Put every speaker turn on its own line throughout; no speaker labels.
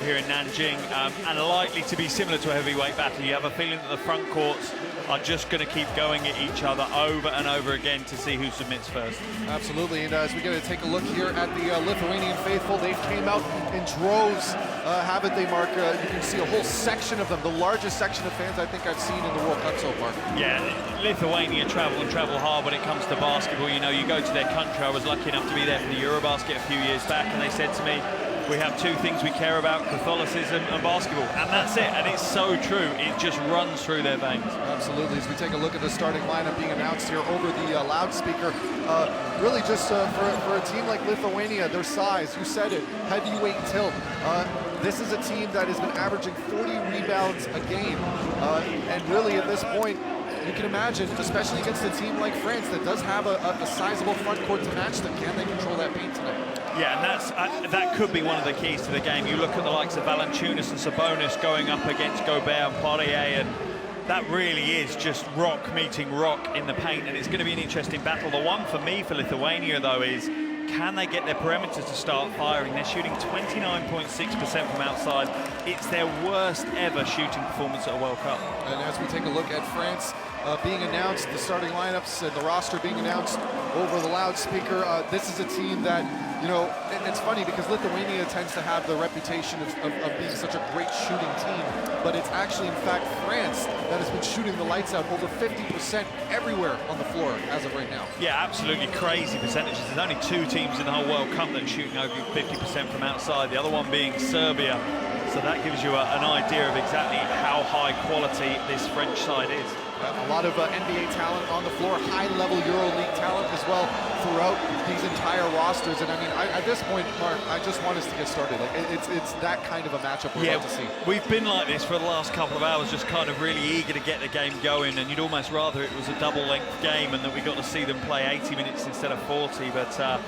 here in Nanjing, and likely to be similar to a heavyweight battle. You have a feeling that the front courts are just going to keep going at each other over and over again to see who submits first.
Absolutely, and as we get to take a look here at the Lithuanian faithful, they came out in droves, haven't they, Mark? You can see a whole section of them, the largest section of fans I think I've seen in the World Cup so far.
Yeah, Lithuania travel hard when it comes to basketball. You know, you go to their country. I was lucky enough to be there for the Eurobasket a few years back, and they said to me, we have two things we care about, Catholicism and basketball, and that's it, and it's so true. It just runs through their veins.
Absolutely. As we take a look at the starting lineup being announced here over the loudspeaker, really just for a team like Lithuania, their size, you said it, heavyweight tilt. This is a team that has been averaging 40 rebounds a game, and really at this point, you can imagine, especially against a team like France that does have a sizable front court to match them, can they control that paint tonight?
Yeah, and that could be one of the keys to the game. You look at the likes of Valanciunas and Sabonis going up against Gobert and Poirier, and that really is just rock meeting rock in the paint, and it's going to be an interesting battle. The one for me for Lithuania, though, is can they get their perimeters to start firing? They're shooting 29.6% from outside. It's their worst ever shooting performance at a World Cup.
And as we take a look at France being announced, the starting lineups and the roster being announced over the loudspeaker, this is a team that, you know, it's funny because Lithuania tends to have the reputation of being such a great shooting team, but it's actually, in fact, France that has been shooting the lights out over 50% everywhere on the floor as of right now.
Yeah, absolutely crazy percentages. There's only two teams in the whole World Cup that are shooting over 50% from outside, the other one being Serbia. So that gives you an idea of exactly how high quality this French side is.
A lot of NBA talent on the floor, high-level EuroLeague talent as well throughout these entire rosters. And I mean, at this point, Mark, I just want us to get started. Like, it's that kind of a matchup we're about to see.
We've been like this for the last couple of hours, just kind of really eager to get the game going, and you'd almost rather it was a double-length game and that we got to see them play 80 minutes instead of 40, but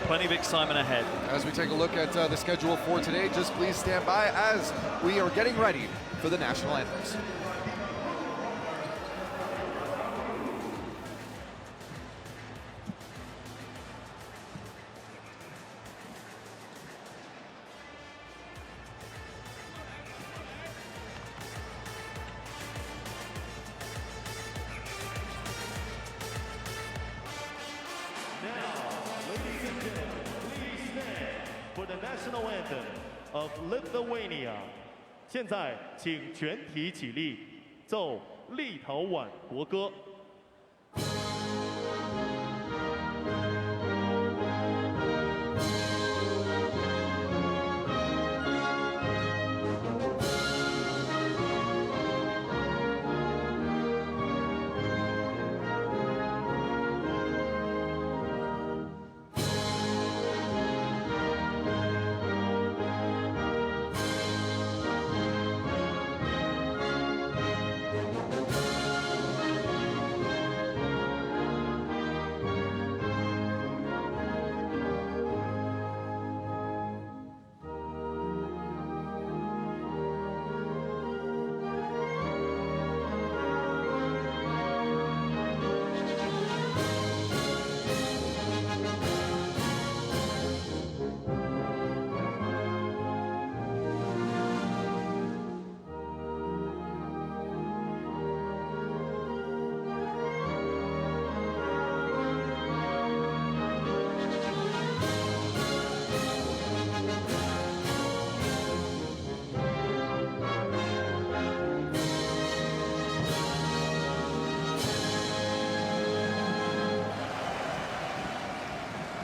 plenty of excitement ahead. As
we take a look at the schedule for today, just please stand by as we are getting ready for the national anthems.
The national anthem of Lithuania. 现在，请全体起立，奏立陶宛国歌。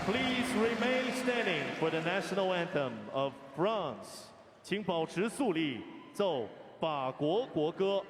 Please remain standing for the national anthem of France. 请保持肃立，奏法国国歌。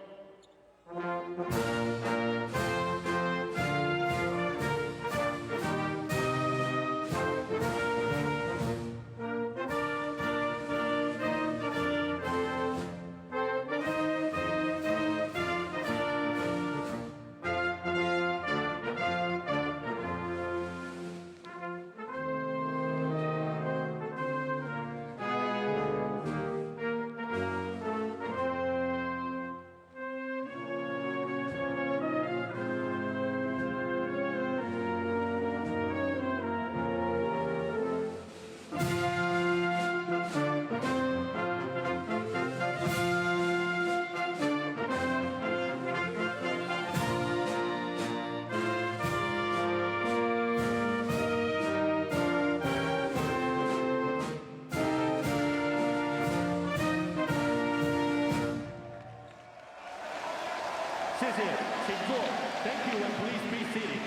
Thank you, and please be seated.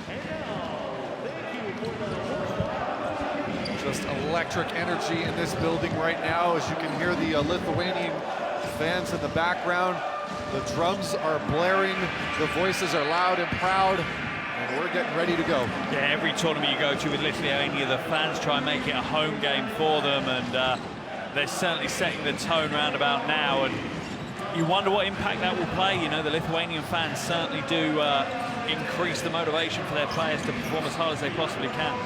And now, thank you for the warm-up.
Just electric energy in this building right now, as you can hear the Lithuanian fans in the background. The drums are blaring, the voices are loud and proud, and we're getting ready to go.
Yeah, every tournament you go to with Lithuania, the fans try and make it a home game for them, and they're certainly setting the tone round about now. And you wonder what impact that will play. You know, the Lithuanian fans certainly do increase the motivation for their players to perform as hard as they possibly can.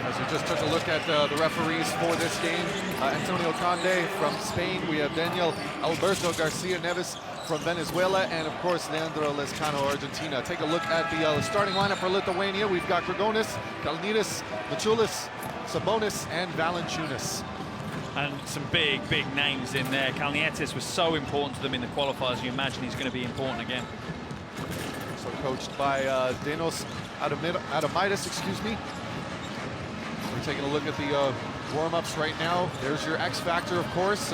As we just took a look at the referees for this game, Antonio Conde from Spain, we have Daniel Alberto Garcia Neves from Venezuela, and of course Leandro Lescano, Argentina. Take a look at the starting lineup for Lithuania. We've got Grigonis, Kalnitis, Mačiulis, Sabonis, and Valanciunas.
And some big names in there. Kalnietis was so important to them in the qualifiers. You imagine he's going to be important again.
So coached by Denos Adamaitis, excuse me. We're taking a look at the warm-ups right now. There's your X factor, of course.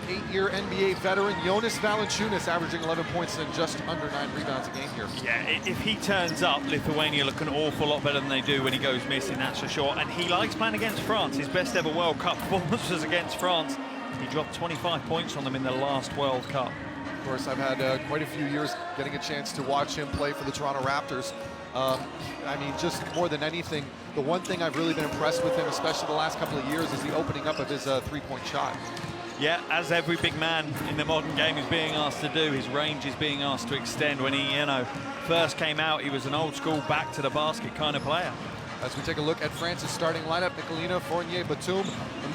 8-year NBA veteran Jonas Valanciunas, averaging 11 points and just under 9 rebounds a game here.
Yeah, if he turns up, Lithuania look an awful lot better than they do when he goes missing, that's for sure. And he likes playing against France. His best ever World Cup performance was against France. He dropped 25 points on them in the last World Cup.
Of course, I've had quite a few years getting a chance to watch him play for the Toronto Raptors. I mean, just more than anything, the one thing I've really been impressed with him, especially the last couple of years, is the opening up of his three-point shot.
Yeah, as every big man in the modern game is being asked to do, his range is being asked to extend. When he, first came out, he was an old-school back-to-the-basket kind of player.
As we take a look at France's starting lineup, Nicolina, Fournier, Batum,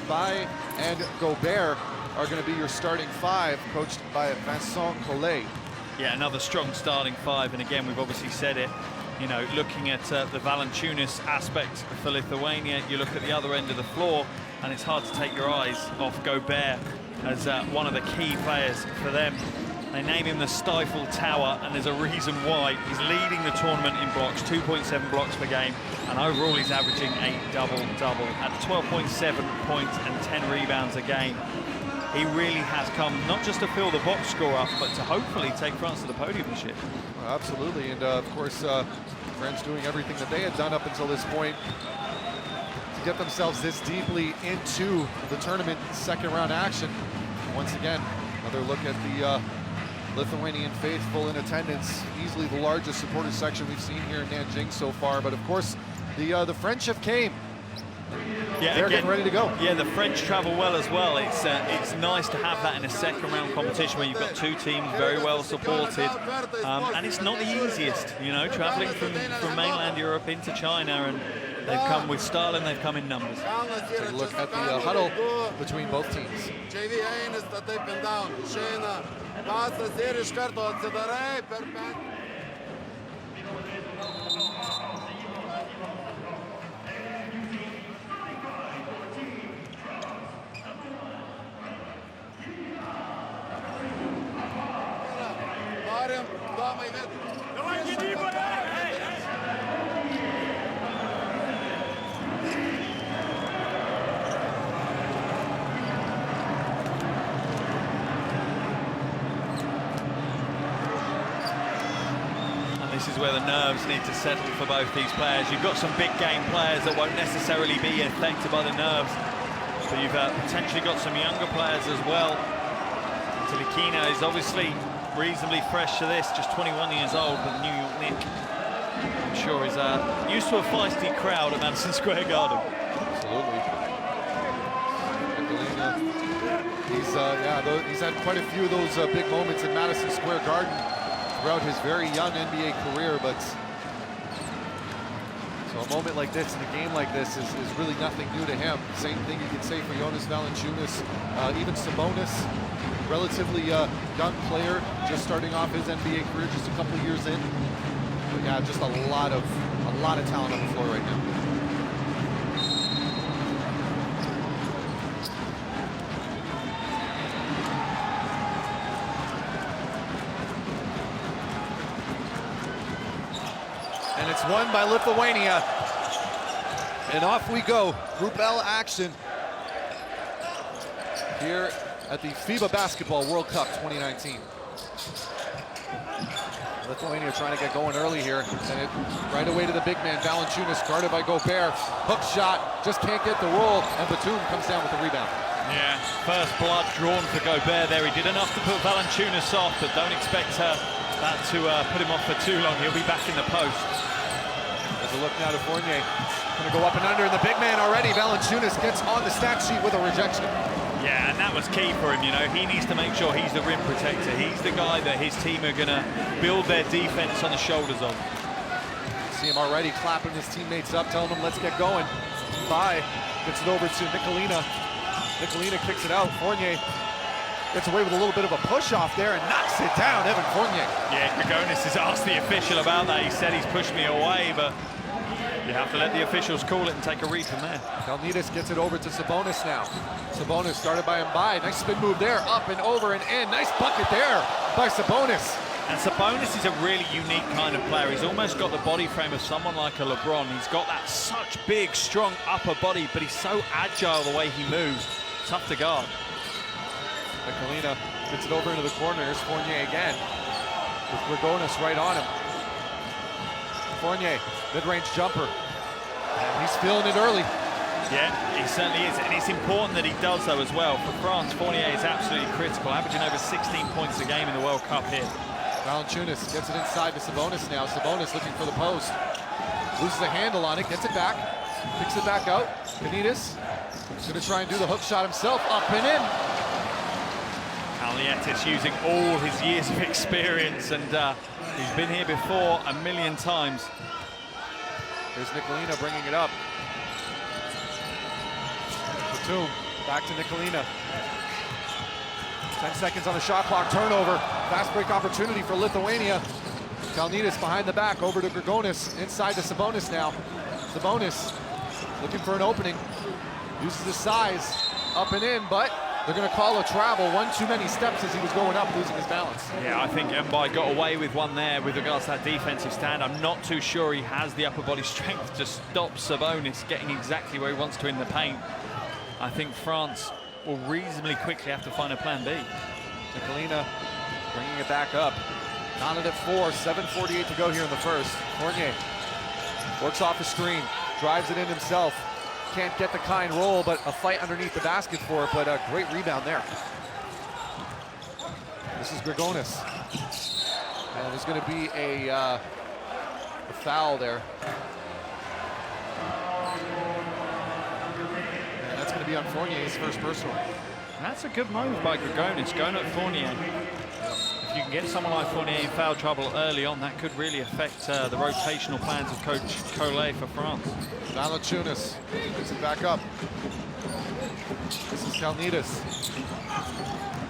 Mbaye, and Gobert are going to be your starting five, coached by Vincent Collet.
Yeah, another strong starting five, and again, we've obviously said it, looking at the Valanciunas aspect for Lithuania, you look at the other end of the floor, and it's hard to take your eyes off Gobert as one of the key players for them. They name him the Stifle Tower, and there's a reason why. He's leading the tournament in blocks, 2.7 blocks per game, and overall he's averaging a double-double at 12.7 points and 10 rebounds a game. He really has come not just to fill the box score up, but to hopefully take France to the podium this year.
Absolutely, and of course, France doing everything that they had done up until this point to get themselves this deeply into the tournament second round action. Once again, another look at the Lithuanian faithful in attendance, easily the largest supporter section we've seen here in Nanjing so far, but of course, the French have came.
Yeah,
they're getting ready to go.
Yeah, the French travel well as well. It's nice to have that in a second round competition where you've got two teams very well supported, and it's not the easiest, traveling from mainland Europe into China, and they've come with style and they've come in numbers.
Take a look at the huddle between both teams.
This is where the nerves need to settle for both these players. You've got some big game players that won't necessarily be affected by the nerves, but you've potentially got some younger players as well. Tilikina is obviously reasonably fresh to this, just 21 years old, but New York Knicks, I'm sure, is used to a feisty crowd at Madison Square Garden.
Absolutely. He's had quite a few of those big moments in Madison Square Garden throughout his very young NBA career, but so a moment like this in a game like this is really nothing new to him. Same thing you can say for Jonas Valanciunas, even Sabonis, relatively young player, just starting off his NBA career, just a couple of years in. But yeah, just a lot of talent on the floor right now. And it's won by Lithuania. And off we go. Group L action here at the FIBA Basketball World Cup 2019. Lithuania trying to get going early here. And it right away to the big man, Valanciunas, guarded by Gobert. Hook shot, just can't get the roll, and Batum comes down with the rebound.
Yeah, first blood drawn for Gobert there. He did enough to put Valanciunas off, but don't expect that to put him off for too long. He'll be back in the post.
There's a look now to Fournier. Gonna go up and under, and the big man already, Valanciunas, gets on the stat sheet with a rejection.
Yeah, and that was key for him, you know. He needs to make sure he's the rim protector. He's the guy that his team are gonna build their defense on the shoulders of.
See him already clapping his teammates up, telling them, let's get going. Bye. Gets it over to Nicolina. Nicolina kicks it out. Fournier gets away with a little bit of a push-off there and knocks it down, Evan Fournier. Yeah,
Grigonis has asked the official about that. He said he's pushed me away, but you have to let the officials call it and take a read from there.
Kalnitis gets it over to Sabonis now. Sabonis started by Mbai. Nice spin move there, up and over and in. Nice bucket there by Sabonis.
And Sabonis is a really unique kind of player. He's almost got the body frame of someone like a LeBron. He's got that such big, strong upper body, but he's so agile the way he moves. Tough to guard.
Nicolina gets it over into the corner. Here's Fournier again, with Grigonis right on him. Fournier, mid-range jumper. And he's feeling it early.
Yeah, he certainly is. And it's important that he does, though, as well. For France, Fournier is absolutely critical, averaging over 16 points a game in the World Cup here.
Valanciunas gets it inside to Sabonis now. Sabonis looking for the post. Loses the handle on it, gets it back. Picks it back out. Kalnitis gonna try and do the hook shot himself. Up and in.
Kalnietis using all his years of experience, and he's been here before a million times.
Here's Nicolina bringing it up. Batum, back to Nicolina. 10 seconds on the shot clock, turnover. Fast break opportunity for Lithuania. Kalnitis behind the back, over to Grigonis. Inside to Sabonis now. Sabonis looking for an opening. Uses his size, up and in, but they're going to call a travel. One too many steps as he was going up, losing his balance.
Yeah, I think Mbai got away with one there with regards to that defensive stand. I'm not too sure he has the upper body strength to stop Sabonis getting exactly where he wants to in the paint. I think France will reasonably quickly have to find a plan B.
Nicolina bringing it back up. Counted at 4, 7:48 to go here in the first. Fournier works off the screen, drives it in himself. Can't get the kind roll, but a fight underneath the basket for it, but a great rebound there. This is Grigonis. And there's going to be a foul there. And that's going to be on Fournier's first personal.
That's a good move by Grigonis, going at Fournier. If you can get someone like Fournier in foul trouble early on, that could really affect the rotational plans of Coach Collet for France.
Valanciunas picks it back up. This is Kalnitis.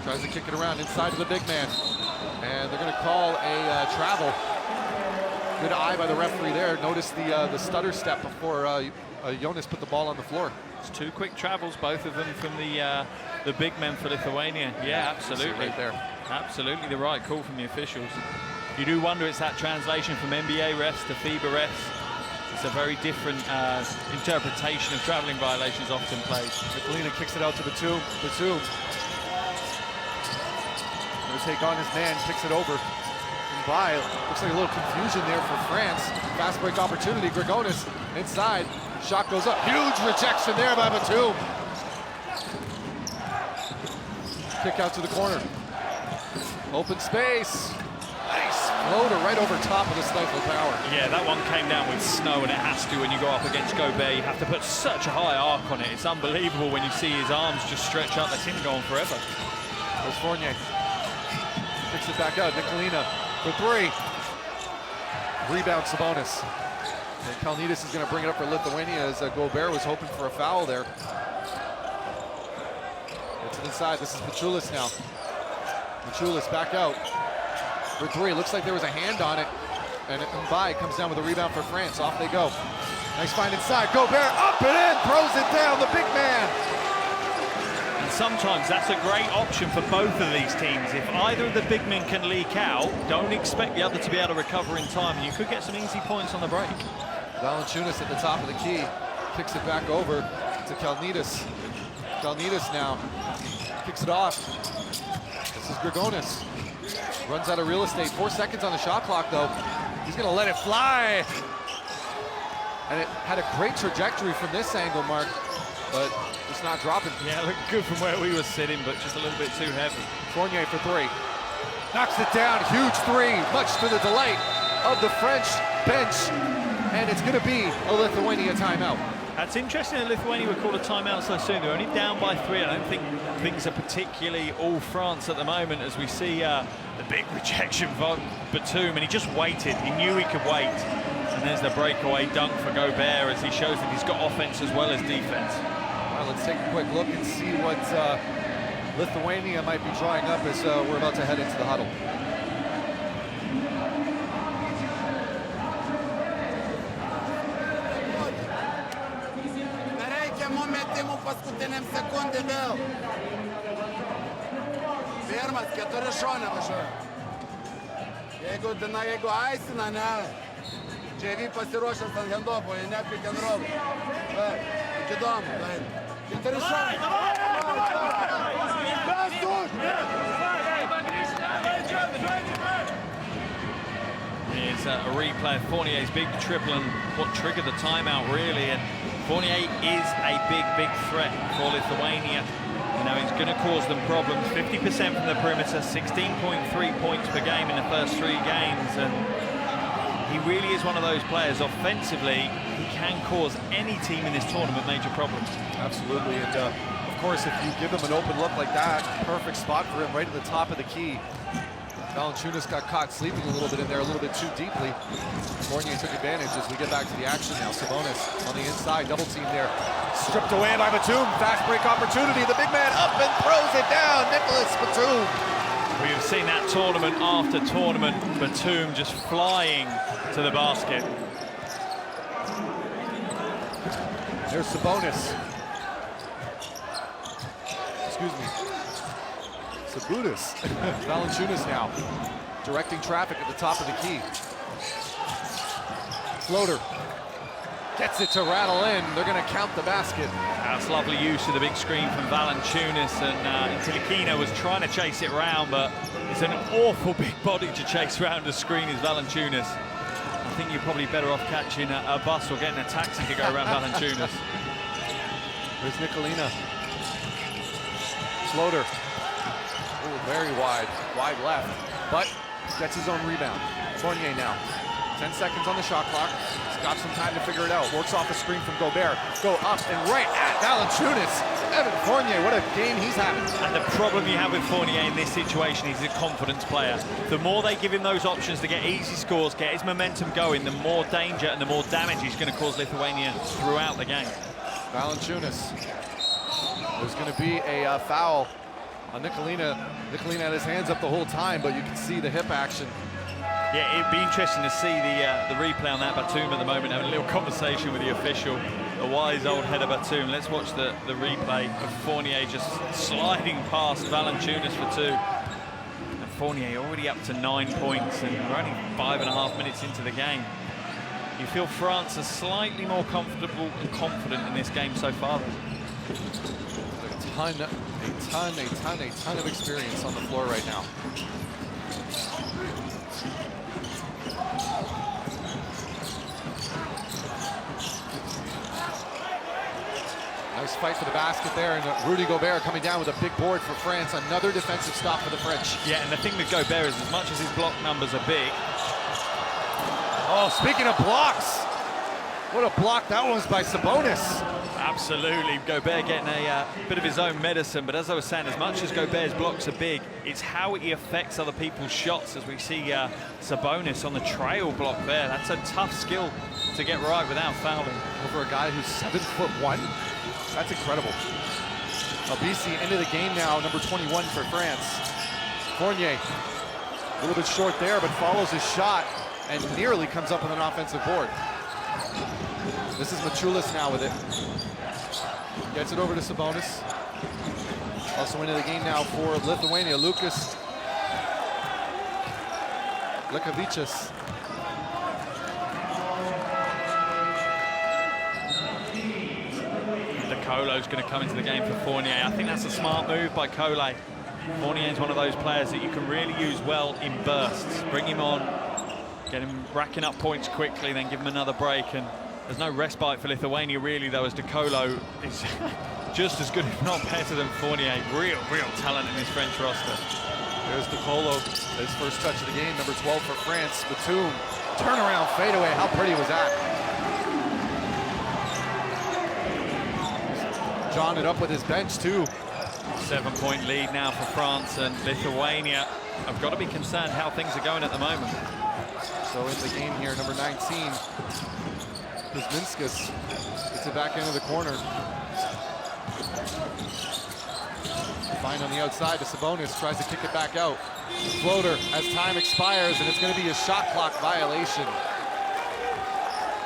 Tries to kick it around inside to the big man. And they're going to call a travel. Good eye by the referee there. Notice the stutter step before Jonas put the ball on the floor.
It's two quick travels, both of them from the big men for Lithuania. Yeah, absolutely.
Right there.
Absolutely the right call from the officials. You do wonder, it's that translation from NBA refs to FIBA refs. It's a very different interpretation of traveling violations often played.
Nicolina kicks it out to Batum. Batum gonna take on his man, kicks it over. By looks like a little confusion there for France. Fast break opportunity. Grigonis inside. Shot goes up. Huge rejection there by Batum. Kick out to the corner. Open space. Nice floater right over top of the stifle power.
Yeah, that one came down with snow, and it has to when you go up against Gobert. You have to put such a high arc on it. It's unbelievable when you see his arms just stretch out. They seem to go on forever.
There's Fournier. Kicks it back out. Nicolina for 3. Rebound Sabonis. And Kalnitis is going to bring it up for Lithuania as Gobert was hoping for a foul there. Gets it inside. This is Pachulis now. Pachulis back out for 3. Looks like there was a hand on it. And Mbai comes down with a rebound for France. Off they go. Nice find inside. Gobert up and in. Throws it down. The big man.
And sometimes that's a great option for both of these teams. If either of the big men can leak out, don't expect the other to be able to recover in time, and you could get some easy points on the break.
Valanciunas at the top of the key. Kicks it back over to Kalnitis. Kalnitis now kicks it off. This is Grigonis. Runs out of real estate. 4 seconds on the shot clock, though. He's going to let it fly. And it had a great trajectory from this angle, Mark, but it's not dropping.
Yeah, looking good from where we were sitting, but just a little bit too heavy.
Fournier for three. Knocks it down, huge three, much to the delight of the French bench. And it's going to be a Lithuania timeout.
That's interesting that Lithuania would call a timeout so soon. They're only down by 3. I don't think things are particularly all France at the moment, as we see the big rejection from Batum, and he just waited. He knew he could wait. And there's the breakaway dunk for Gobert as he shows that he's got offense as well as defense.
Well, let's take a quick look and see what Lithuania might be drawing up as we're about to head into the huddle.
Paskutiniam sekundėm vėl. Pirmas, 4 šone važiuoja. Jeigu aisina, ne. JV pasiruošęs ant handopo, jie ne pick and roll. Iki įdomu, 4 šone.
Here's a replay of Fournier's big triple and what triggered the timeout, really. And Fournier is a big threat for Lithuania. You know, he's going to cause them problems. 50% from the perimeter, 16.3 points per game in the first 3 games. And he really is one of those players. Offensively, he can cause any team in this tournament major problems.
Absolutely. And of course, if you give him an open look like that, perfect spot for him right at the top of the key. Valanciunas got caught sleeping a little bit in there, a little bit too deeply. Fournier took advantage as we get back to the action now. Sabonis on the inside, double team there. Stripped away by Batum, fast break opportunity. The big man up and throws it down, Nicholas Batum.
We've seen that tournament after tournament, Batum just flying to the basket.
There's Sabonis. Excuse me. Sabonis. Valanciunas now directing traffic at the top of the key. Floater gets it to rattle in. They're going to count the basket.
That's lovely use of the big screen from Valanciunas, and Tilikina was trying to chase it round, but it's an awful big body to chase around the screen is Valanciunas. I think you're probably better off catching a bus or getting a taxi to go around Valanciunas.
There's Nicolina. Floater. Ooh, very wide left, but gets his own rebound. Fournier now. 10 seconds on the shot clock. He's got some time to figure it out. Works off a screen from Gobert. Go up and right at Valanciunas. Evan Fournier, what a game he's having.
And the problem you have with Fournier in this situation is he's a confidence player. The more they give him those options to get easy scores, get his momentum going, the more danger and the more damage he's going to cause Lithuania throughout the game.
Valanciunas. There's going to be a foul on Nicolina. Nicolina had his hands up the whole time, but you can see the hip action.
Yeah, it'd be interesting to see the replay on that. Batum at the moment having a little conversation with the official, the wise old head of Batum. Let's watch the replay of Fournier just sliding past Valanciunas for 2. And Fournier already up to 9 points, and we're only 5.5 minutes into the game. You feel France are slightly more comfortable and confident in this game so far.
A ton of experience on the floor right now. Nice fight for the basket there, and Rudy Gobert coming down with a big board for France. Another defensive stop for the French.
Yeah, and the thing with Gobert is as much as his block numbers are big.
Oh, speaking of blocks, what a block that was by Sabonis.
Absolutely, Gobert getting a bit of his own medicine, but as I was saying, as much as Gobert's blocks are big, it's how he affects other people's shots, as we see Sabonis on the trail block there. That's a tough skill to get right without fouling.
Over a guy who's 7'1". That's incredible. BC into the game now, number 21 for France. Fournier, a little bit short there, but follows his shot and nearly comes up with an offensive board. This is Machulis now with it. Gets it over to Sabonis. Also into the game now for Lithuania, Lukas Lekavičius.
Kolo's going to come into the game for Fournier. I think that's a smart move by Kolo. Fournier is one of those players that you can really use well in bursts. Bring him on, get him racking up points quickly, then give him another break. And there's no respite for Lithuania really, though, as DeColo is just as good, if not better, than Fournier. Real talent in this French roster.
There's DeColo, his first touch of the game, number 12 for France. Batum, turnaround fadeaway. How pretty was that? John it up with his bench too.
7-point lead now for France, and Lithuania have got to be concerned how things are going at the moment.
So in the game here, number 19, Kuzminskas gets it back into the corner. Fine on the outside to Sabonis, tries to kick it back out. Floater as time expires, and it's going to be a shot clock violation.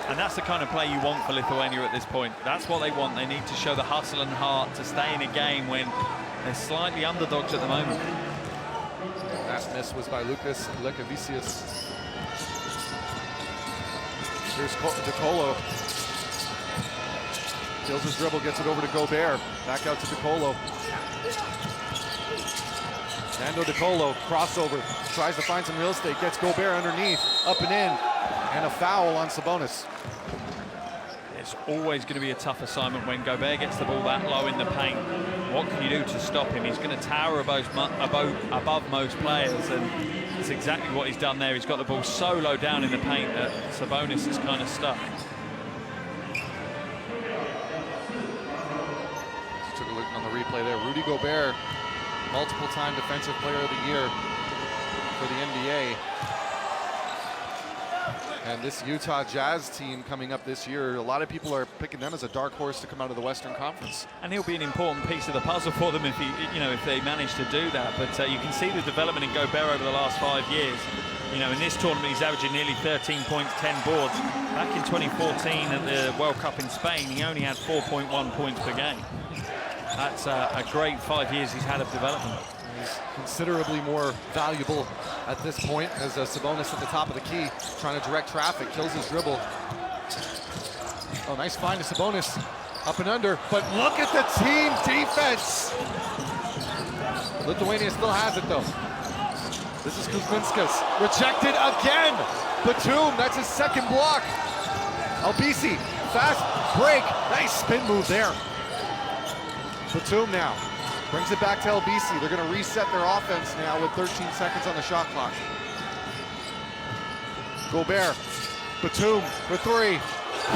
And that's the kind of play you want for Lithuania at this point. That's what they want. They need to show the hustle and heart to stay in a game when they're slightly underdogs at the moment.
Last miss was by Lucas Lekavicius. Here's DeColo. Kills his dribble, gets it over to Gobert. Back out to DeColo. Nando DeColo, crossover, tries to find some real estate, gets Gobert underneath, up and in, and a foul on Sabonis.
It's always going to be a tough assignment when Gobert gets the ball that low in the paint. What can you do to stop him? He's going to tower above most players, and it's exactly what he's done there. He's got the ball so low down in the paint that Sabonis is kind of stuck.
Just took a look on the replay there. Rudy Gobert, multiple-time Defensive Player of the Year for the NBA. And this Utah Jazz team coming up this year, a lot of people are picking them as a dark horse to come out of the Western Conference.
And he'll be an important piece of the puzzle for them if if they manage to do that. But you can see the development in Gobert over the last 5 years. In this tournament, he's averaging nearly 13 points, 10 boards. Back in 2014 at the World Cup in Spain, he only had 4.1 points per game. That's a great 5 years he's had of development.
He's considerably more valuable at this point as Sabonis at the top of the key, trying to direct traffic, kills his dribble. Oh, nice find to Sabonis, up and under, but look at the team defense. Lithuania still has it though. This is Kuzminskas, rejected again. Batum, that's his second block. Albisi, fast break, nice spin move there. Batum now. Brings it back to LBC. They're going to reset their offense now with 13 seconds on the shot clock. Gobert, Batum for three.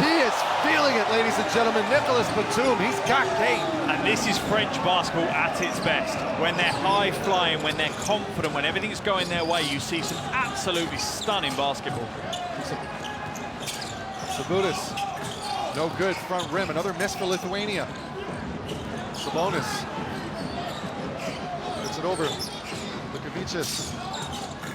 He is feeling it, ladies and gentlemen. Nicolas Batum, he's got game.
And this is French basketball at its best. When they're high flying, when they're confident, when everything's going their way, you see some absolutely stunning basketball.
Sabonis, no good, front rim. Another miss for Lithuania. Sabonis. It over. Lekavicius.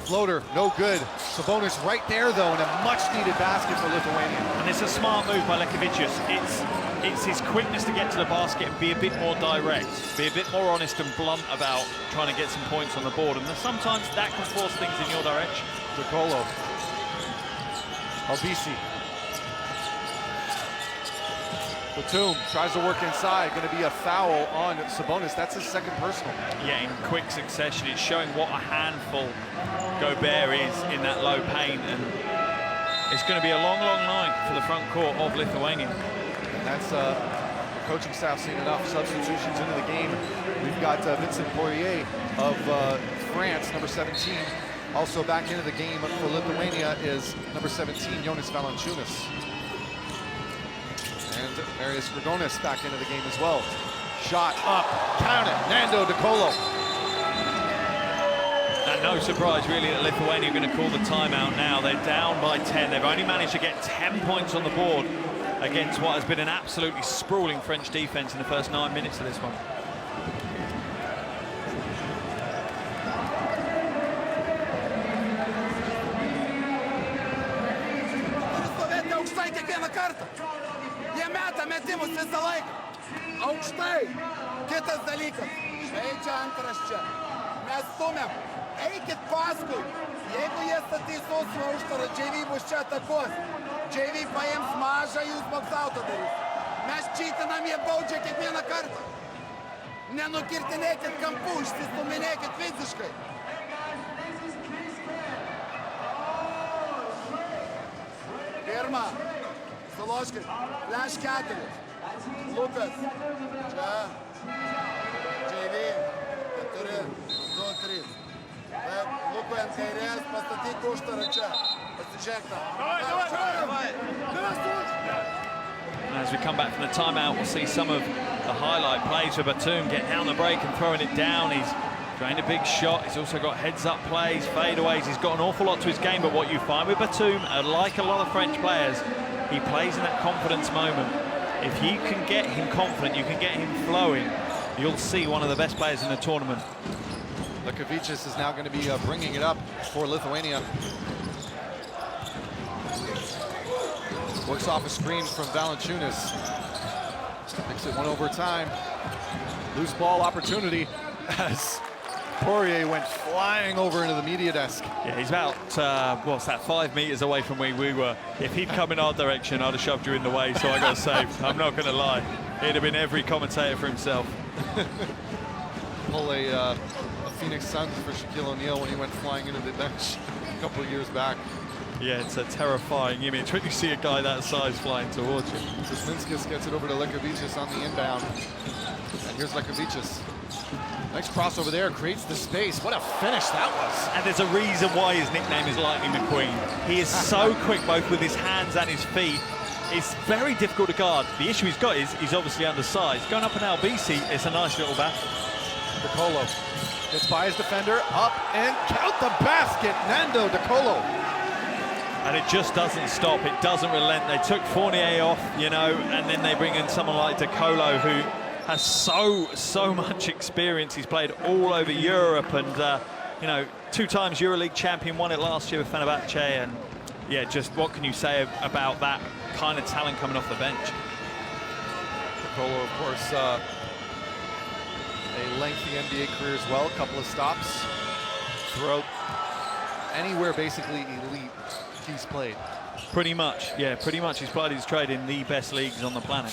Floater, no good. Sabonis right there, though, and a much-needed basket for Lithuania.
And it's a smart move by Lekavicius. It's his quickness to get to the basket and be a bit more direct, be a bit more honest and blunt about trying to get some points on the board. And sometimes that can force things in your direction.
DeColo. Albisi. Batum tries to work inside, going to be a foul on Sabonis. That's his second personal.
Yeah, in quick succession. It's showing what a handful Gobert is in that low paint, and it's going to be a long night for the front court of Lithuania.
And that's the coaching staff seeing enough substitutions into the game. We've got Vincent Poirier of France, number 17. Also back into the game for Lithuania is number 17, Jonas Valanciunas. And Marius Grigonis back into the game as well. Shot up, count it, Nando DeColo.
And no surprise really that Lithuania are going to call the timeout now. They're down by 10. They've only managed to get 10 points on the board against what has been an absolutely sprawling French defense in the first 9 minutes of this one.
Metimus visą laiką. Aukštai. Kitas dalykas. Štai čia antras čia. Mes stumiam. Eikit paskui. Jeigu jie statys sausumą užtvarą, JV bus čia atakuos. JV paims mažą, jūs boksautą darys. Mes čytinam, jie baudžia kiekvieną kartą. Nenukirtinėkit kampų, išsistuminėkit fiziškai. Pirma, suloškit, flash 4. Lukas, čia. JV, 4, 2, 3. Lukui ant kairės, pastatyk užtarą čia. Pasižiūrėk tą.
As we come back from the timeout, we'll see some of the highlight plays for Batum, getting down the break and throwing it down. He's drained a big shot. He's also got heads-up plays, fadeaways. He's got an awful lot to his game, but what you find with Batum, like a lot of French players, he plays in that confidence moment. If you can get him confident, you can get him flowing, you'll see one of the best players in the tournament.
Lekavičius is now going to be bringing it up for Lithuania. Works off a screen from Valančiūnas. Makes it 1 overtime. Loose ball opportunity as Poirier went flying over into the media desk.
Yeah, he's about, what's that, 5 meters away from where we were. If he'd come in our direction, I'd have shoved you in the way, so I got saved. I'm not going to lie. It'd have been every commentator for himself.
Pull a Phoenix Suns for Shaquille O'Neal when he went flying into the bench a couple of years back.
Yeah, it's a terrifying image when you see a guy that size flying towards you.
Zasminskis gets it over to Lekavičius on the inbound. And here's Lekavičius. Nice crossover there, creates the space. What a finish that was.
And there's a reason why his nickname is Lightning McQueen. He is so quick, both with his hands and his feet. It's very difficult to guard. The issue he's got is he's obviously undersized. Going up an LBC, it's a nice little battle.
DeColo gets by his defender, up and count the basket. Nando DeColo.
And it just doesn't stop, it doesn't relent. They took Fournier off, you know, and then they bring in someone like DeColo, who has so much experience. He's played all over Europe and, you know, 2 times EuroLeague champion, won it last year with Fenerbahce. And yeah, just what can you say about that kind of talent coming off the bench?
DeColo, of course, a lengthy NBA career as well, a couple of stops throughout anywhere basically elite he's played.
Pretty much, yeah, pretty much. He's played his trade in the best leagues on the planet.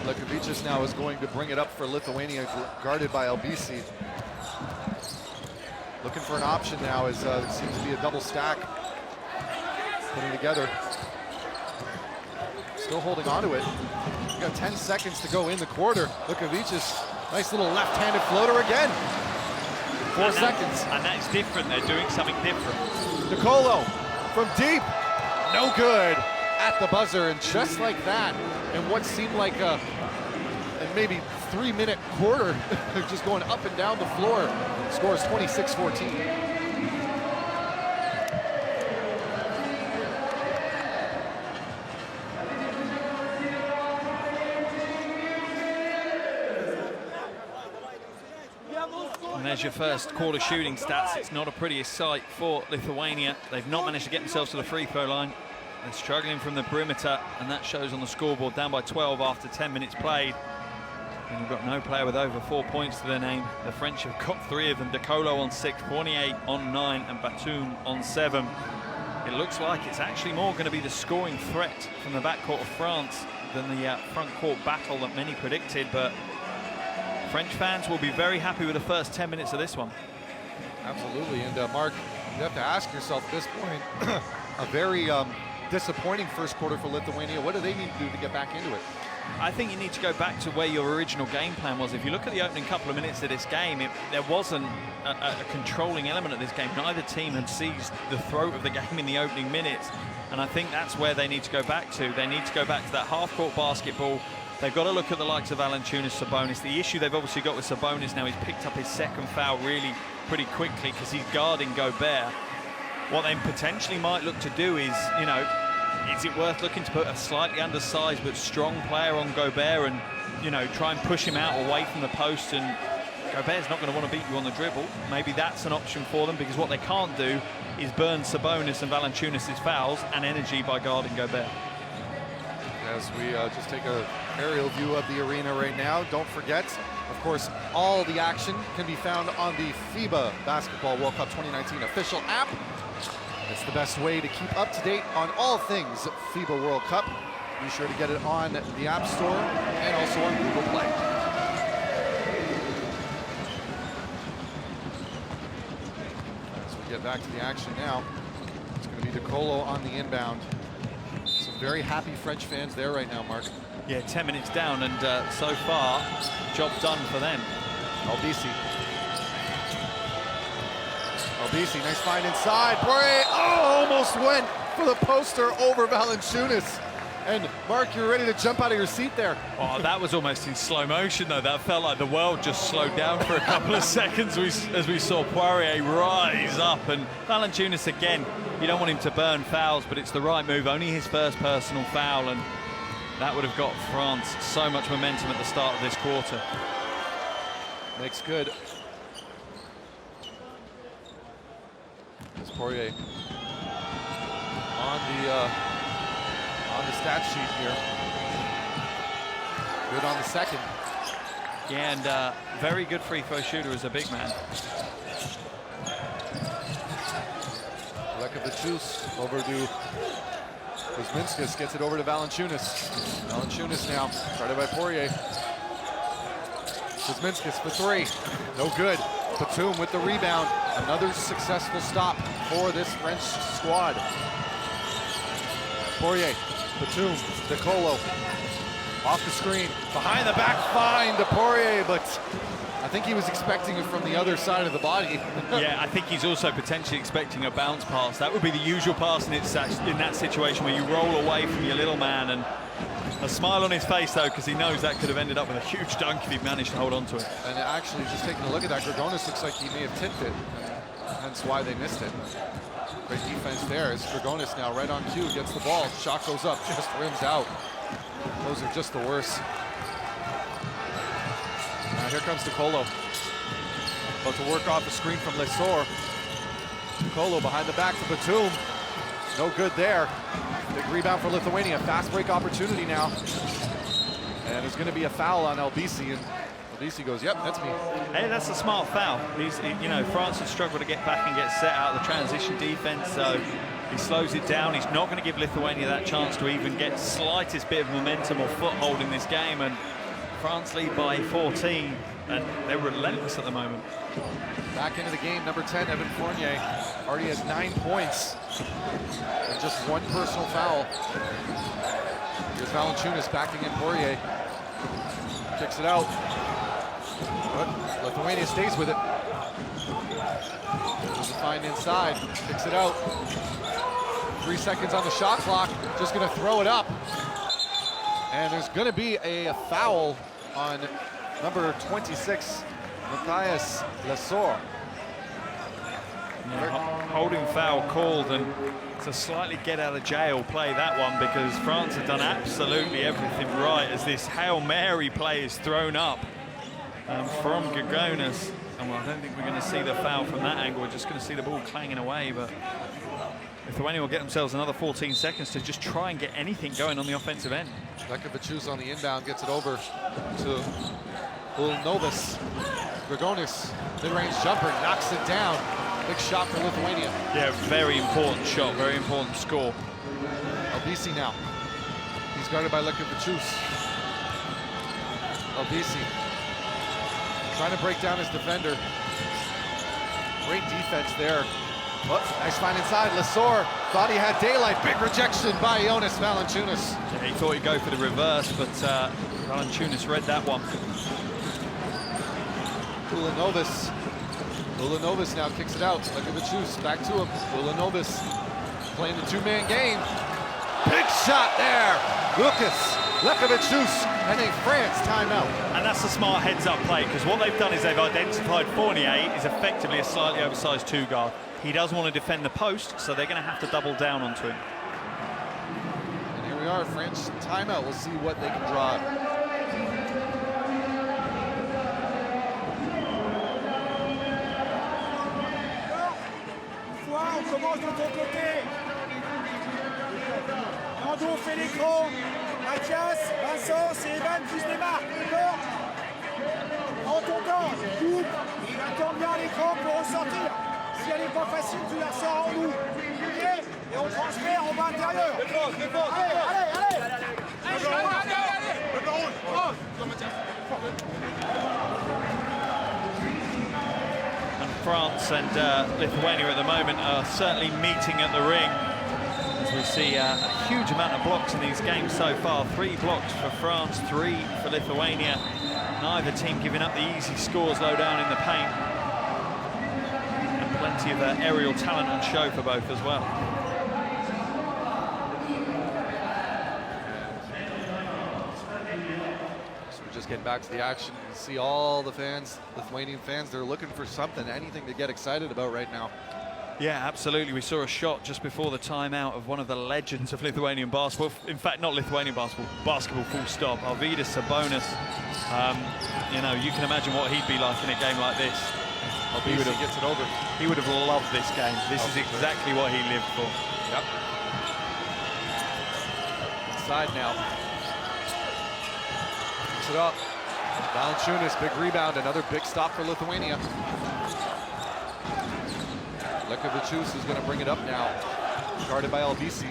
Lekavičius now is going to bring it up for Lithuania, guarded by LBC. Looking for an option now as it seems to be a double stack. Putting together. Still holding on to it. We've got 10 seconds to go in the quarter. Lekavičius, nice little left-handed floater again. 4 seconds.
And that's different, they're doing something different.
DeColo from deep, no good at the buzzer, and just like that, and what seemed like a maybe 3-minute quarter, just going up and down the floor, scores 26-14.
And there's your first quarter shooting stats. It's not a prettiest sight for Lithuania. They've not managed to get themselves to the free throw line. They're struggling from the perimeter, and that shows on the scoreboard, down by 12 after 10 minutes played. And you've got no player with over 4 points to their name. The French have got 3 of them. DeColo on 6, Fournier on 9, and Batum on 7. It looks like it's actually more going to be the scoring threat from the backcourt of France than the front court battle that many predicted, but French fans will be very happy with the first 10 minutes of this one.
Absolutely, and Mark, you have to ask yourself at this point, a very disappointing first quarter for Lithuania. What do they need to do to get back into it?
I think you need to go back to where your original game plan was. If you look at the opening couple of minutes of this game, there wasn't a controlling element of this game. Neither team had seized the throat of the game in the opening minutes, and I think that's where they need to go back to. They need to go back to that half-court basketball. They've got to look at the likes of Valančiūnas, Sabonis. The issue they've obviously got with Sabonis now, he's picked up his second foul really pretty quickly because he's guarding Gobert. What they potentially might look to do is, you know, is it worth looking to put a slightly undersized but strong player on Gobert and, you know, try and push him out away from the post, and Gobert's not going to want to beat you on the dribble. Maybe that's an option for them, because what they can't do is burn Sabonis and Valančiūnas' fouls and energy by guarding Gobert.
As we just take a aerial view of the arena right now, don't forget, of course, all the action can be found on the FIBA Basketball World Cup 2019 official app. It's the best way to keep up to date on all things FIBA World Cup. Be sure to get it on the App Store and also on Google Play. get back to the action now. It's going to be DeColo on the inbound. Some very happy French fans there right now, Mark.
Yeah, 10 minutes down, and so far, job done for them.
Albisi. Albisi, nice find inside. Poirier, oh, almost went for the poster over Valanciunas. And Mark, you're ready to jump out of your seat there.
Oh, that was almost in slow motion, though. That felt like the world just slowed down for a couple of seconds as we saw Poirier rise up. And Valanciunas, again, you don't want him to burn fouls, but it's the right move. Only his first personal foul, and that would have got France so much momentum at the start of this quarter.
Makes good. It's Poirier on the stat sheet here. Good on the second.
Yeah, and very good free throw shooter as a big man.
Lekavicius over to Kuzminskas, gets it over to Valanciunas. Valanciunas now, started by Poirier. Kuzminskas for three, no good. Batum with the rebound. Another successful stop for this French squad. Poirier, Batum, DeColo, off the screen, behind the back find to Poirier, but I think he was expecting it from the other side of the body.
Yeah, I think he's also potentially expecting a bounce pass. That would be the usual pass in that situation where you roll away from your little man, and a smile on his face though, because he knows that could have ended up with a huge dunk if he'd managed to hold on to it.
And actually, just taking a look at that, Grigonis looks like he may have tipped it, hence why they missed it. Great defense there as Grigonis now right on cue, gets the ball, shot goes up, just rims out. Those are just the worst. Now here comes DeColo. About to work off the screen from Lesor. DeColo behind the back to Batum. No good there. Big rebound for Lithuania. Fast break opportunity now. And there's going to be a foul on Albisi, and Albisi goes, yep, that's me.
Hey, that's a smart foul. You know, France has struggled to get back and get set out of the transition defense, so he slows it down. He's not going to give Lithuania that chance to even get slightest bit of momentum or foothold in this game, and France lead by 14, and they're relentless at the moment.
Back into the game, number 10, Evan Fournier, already has 9 points, and just one personal foul. Here's Valanciunas backing in Poirier. Kicks it out. But Lithuania stays with it. There's a find inside. Kicks it out. 3 seconds on the shot clock. Just going to throw it up. And there's going to be a foul on number 26, Matthias Lesor.
Yeah, holding foul called, and it's a slightly get out of jail play, that one, because France have done absolutely everything right as this Hail Mary play is thrown up from Grigonis. And well, I don't think we're going to see the foul from that angle. We're just going to see the ball clanging away, but Lithuania will get themselves another 14 seconds to just try and get anything going on the offensive end.
Lekavicius on the inbound gets it over to Ulnovis. Grigonis, mid-range jumper, knocks it down. Big shot for Lithuania.
Yeah, very important shot, very important score.
Albisi now. He's guarded by Lekavicius. Albisi trying to break down his defender. Great defense there. Oh, nice find inside. Lesor thought he had daylight. Big rejection by Jonas Valanciunas.
Yeah, he thought he'd go for the reverse, but Valanciunas read that one.
Ulanovis now kicks it out. Lekavicius back to him. Ulanovis playing the two-man game. Big shot there. Lucas Lekavicius and a France timeout.
And that's a smart heads-up play, because what they've done is they've identified Fournier is effectively a slightly oversized two-guard. He does want to defend the post, so they're going to have to double down onto him.
And here we are, French timeout. We'll see what they can draw.
On commence de ton côté. Nando fait l'écran. Mathias, Vincent, c'est Evan qui se démarque. D'accord? En ton temps, coupe. Attends bien l'écran pour ressortir. Si elle n'est pas facile, tu la sors en nous. Ok? Et on transfère, on va intérieur. Allez.
France and Lithuania at the moment are certainly meeting at the ring. As we see a huge amount of blocks in these games so far. 3 blocks for France, 3 for Lithuania. Neither team giving up the easy scores low down in the paint. And plenty of aerial talent on show for both as well.
Just getting back to the action, you see all the fans, Lithuanian fans, they're looking for something, anything to get excited about right now.
Yeah, absolutely. We saw a shot just before the timeout of one of the legends of Lithuanian basketball. In fact, not Lithuanian basketball full stop. Arvydas Sabonis. You know, you can imagine what he'd be like in a game like this.
He would have gets it over.
He would have loved this game. This is exactly what he lived for.
Yep. Inside now. It up. Valanciunas, big rebound, another big stop for Lithuania. Lekavičius is going to bring it up now. Guarded by Albisi.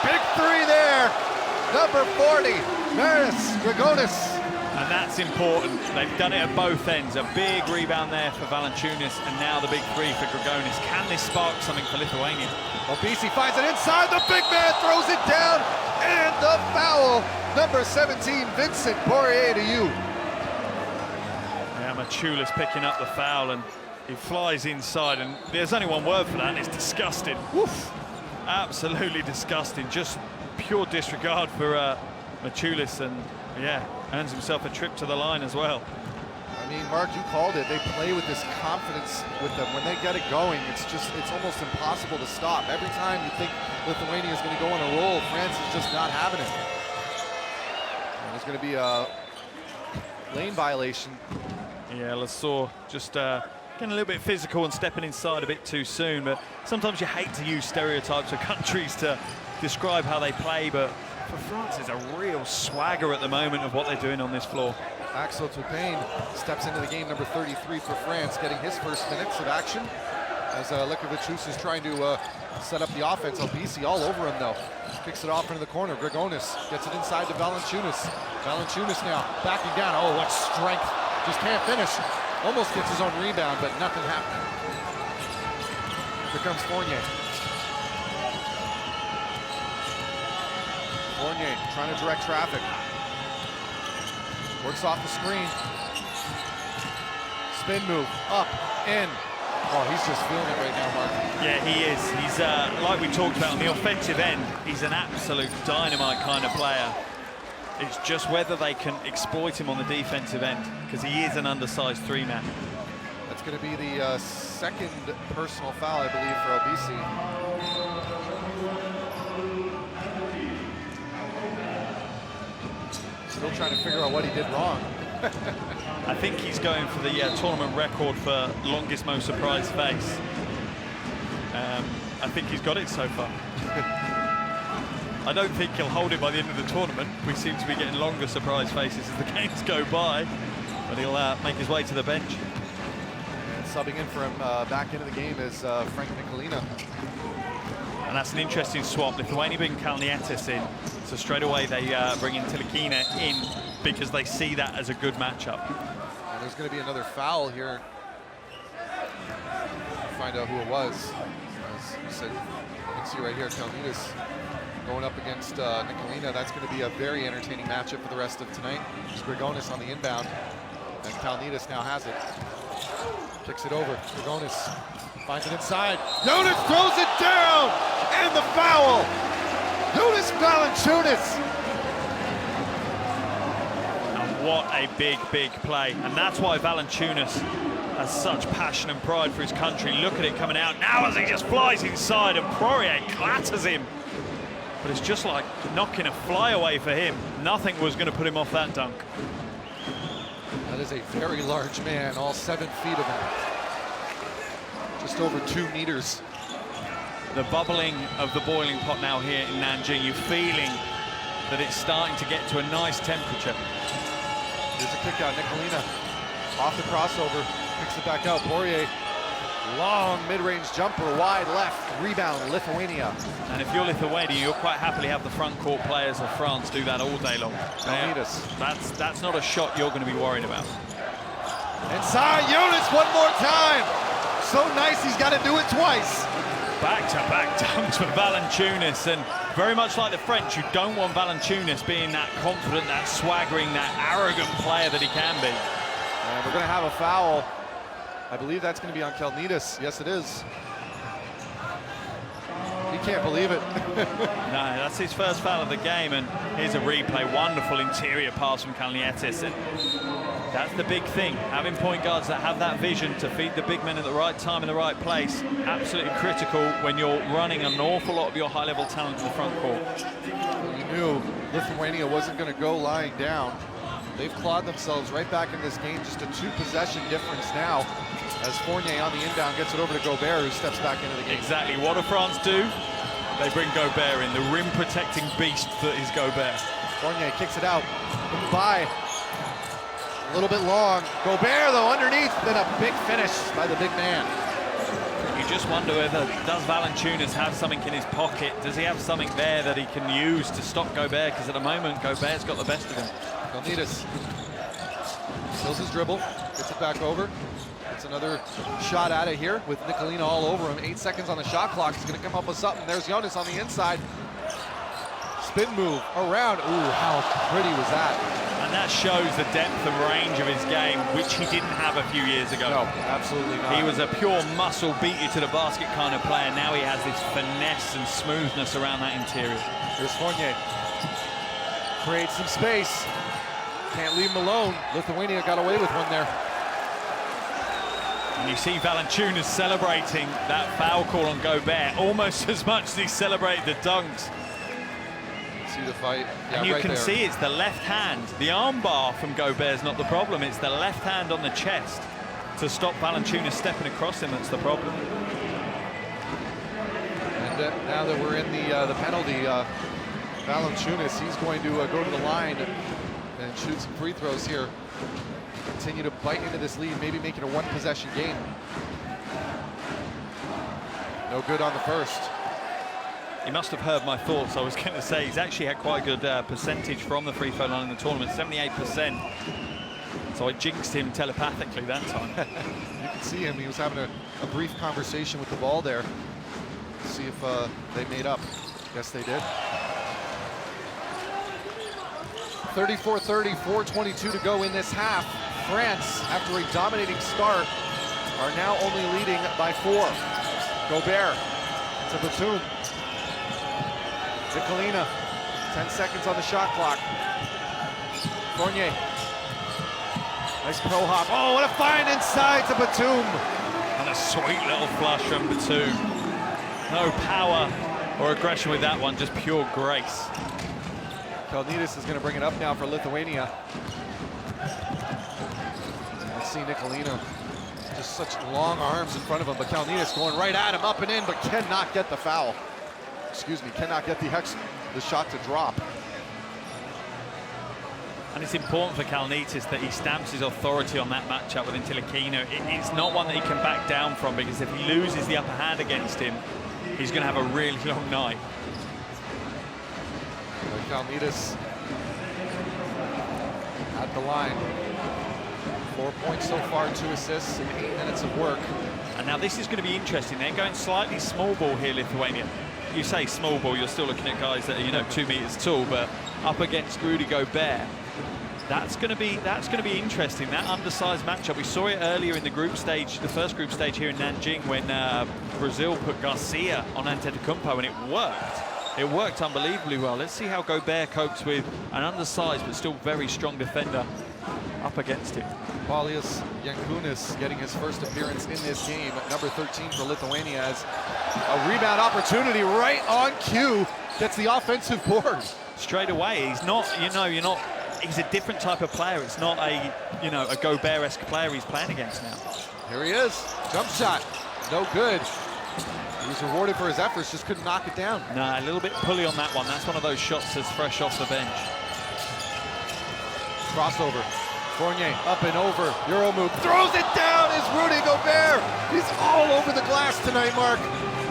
Big 3 there. Number 40, Marius Grigonis.
And that's important. They've done it at both ends. A big rebound there for Valanciunas, and now the big 3 for Grigonis. Can this spark something for Lithuania?
Albisi finds it inside, the big man throws it down, and the foul. Number 17, Vincent Poirier to you.
Yeah, Maciulis picking up the foul, and he flies inside, and there's only one word for that, and it's disgusting. Woof. Absolutely disgusting. Just pure disregard for Maciulis, and yeah, earns himself a trip to the line as well.
I mean, Mark, you called it. They play with this confidence with them. When they get it going, it's almost impossible to stop. Every time you think Lithuania is going to go on a roll, France is just not having it. And there's going to be a lane violation.
Yeah, Lassaur just getting a little bit physical and stepping inside a bit too soon, but sometimes you hate to use stereotypes of countries to describe how they play, but for France, there's a real swagger at the moment of what they're doing on this floor.
Axel Toupane steps into the game, number 33 for France, getting his first minutes of action as Lekavičius is trying to set up the offense. Albisi all over him, though. Kicks it off into the corner. Grigonis gets it inside to Valanciunas. Valanciunas now backing down. Oh, what strength. Just can't finish. Almost gets his own rebound, but nothing happened. Here comes Fournier. Fournier trying to direct traffic. Works off the screen. Spin move, up, in. Oh, he's just feeling it right now, Mark.
Yeah, he is. He's, like we talked about on the offensive end, he's an absolute dynamite kind of player. It's just whether they can exploit him on the defensive end, because he is an undersized 3-man.
That's going to be the second personal foul, I believe, for Albisi. Still trying to figure out what he did wrong.
I think he's going for the tournament record for longest most surprised face. I think he's got it so far. I don't think he'll hold it by the end of the tournament. We seem to be getting longer surprise faces as the games go by, but he'll make his way to the bench.
And subbing in for him back into the game is Frank Nicolina.
And that's an interesting swap. Lithuania bring Kalnietis in, so straight away they bring in Tilikina in because they see that as a good matchup.
And there's going to be another foul here. Find out who it was. As you said, you can see right here, Kalnietis going up against Nicolina. That's going to be a very entertaining matchup for the rest of tonight. It's Grigonis on the inbound, and Kalnietis now has it. Kicks it over. Grigonis finds it inside. Jonas throws it down, and the foul. Jonas Valanciunas.
And what a big, big play. And that's why Valanciunas has such passion and pride for his country. Look at it coming out now as he just flies inside, and Poirier clatters him. But it's just like knocking a fly away for him. Nothing was going to put him off that dunk.
That is a very large man, all 7 feet of him. Just over 2 meters.
The bubbling of the boiling pot now here in Nanjing. You're feeling that it's starting to get to a nice temperature.
There's a kick out, Nicolina off the crossover, picks it back out. Poirier Long mid-range jumper, wide left, rebound, Lithuania.
And if you're Lithuania, you'll quite happily have the front court players of France do that all day long. That's not a shot you're going to be worried about.
Inside, Jonas one more time. So nice, he's got to do it twice.
Back-to-back dunks for Valanciunas, and very much like the French, you don't want Valanciunas being that confident, that swaggering, that arrogant player that he can be.
And we're going to have a foul. I believe that's going to be on Kalnitis. Yes, it is. He can't believe it.
No, that's his first foul of the game, and here's a replay. Wonderful interior pass from Kalnitis, and that's the big thing. Having point guards that have that vision to feed the big men at the right time in the right place, absolutely critical when you're running an awful lot of your high-level talent in the front court.
You knew Lithuania wasn't going to go lying down. They've clawed themselves right back in this game, just a 2-possession difference now, as Fournier on the inbound gets it over to Gobert, who steps back into the game.
Exactly. What do France do? They bring Gobert in, the rim-protecting beast that is Gobert.
Fournier kicks it out. By a little bit long. Gobert, though, underneath, then a big finish by the big man.
You just wonder whether, does Valanciunas have something in his pocket? Does he have something there that he can use to stop Gobert? Because at the moment, Gobert's got the best of him.
Kalnitis fills his dribble, gets it back over. It's another shot at it here with Nicolina all over him. 8 seconds on the shot clock. He's going to come up with something. There's Jonas on the inside. Spin move around. Ooh, how pretty was that?
And that shows the depth and range of his game, which he didn't have a few years ago.
No, absolutely not.
He was a pure muscle, beat you to the basket kind of player. Now he has this finesse and smoothness around that interior.
Here's Fournier. Creates some space. Can't leave him alone. Lithuania got away with one there.
And you see Valanciunas celebrating that foul call on Gobert almost as much as he celebrated the dunks.
See the fight. Yeah,
and you
right
can
there.
see it's the left hand. The arm bar from Gobert is not the problem. It's the left hand on the chest to stop Valanciunas stepping across him that's the problem.
And now that we're in the penalty, Valanciunas, he's going to go to the line and shoot some free throws here. Continue to bite into this lead, maybe make it a 1-possession game. No good on the first.
He must have heard my thoughts. I was going to say he's actually had quite a good percentage from the free throw line in the tournament, 78%. So I jinxed him telepathically that time.
You can see him, he was having a brief conversation with the ball there. See if they made up. Yes, they did. 34-30, 4:22 to go in this half. France, after a dominating start, are now only leading by 4. Gobert to Batum. Nicolina, 10 seconds on the shot clock. Fournier. Nice pro hop. Oh, what a find inside to Batum.
And a sweet little flush from Batum. No power or aggression with that one, just pure grace.
Kalnitis is going to bring it up now for Lithuania. Let's see Nicolina. Just such long arms in front of him, but Kalnitis going right at him, up and in, but cannot get the foul. Excuse me, cannot get the shot to drop.
And it's important for Kalnitis that he stamps his authority on that matchup with Ntilikina. It's not one that he can back down from, because if he loses the upper hand against him, he's going to have a really long night.
Kalnitis at the line. 4 points so far, 2 assists in 8 minutes of work.
And now this is going to be interesting. They're going slightly small ball here, Lithuania. You say small ball, you're still looking at guys that are, 2 meters tall, but up against Rudy Gobert. That's going to be interesting. That undersized matchup. We saw it earlier in the group stage, the first group stage here in Nanjing, when Brazil put Garcia on Antetokounmpo, and it worked. It worked unbelievably well. Let's see how Gobert copes with an undersized but still very strong defender up against him.
Paulius Jankunis getting his first appearance in this game at number 13 for Lithuania, as a rebound opportunity right on cue. Gets the offensive board.
Straight away, he's not, he's a different type of player. It's not a Gobert-esque player he's playing against now.
Here he is, jump shot, no good. He was rewarded for his efforts, just couldn't knock it down.
Nah, a little bit pulley on that one. That's one of those shots that's fresh off the bench.
Crossover, Fournier up and over, Euro move, throws it down as Rudy Gobert. He's all over the glass tonight, Mark.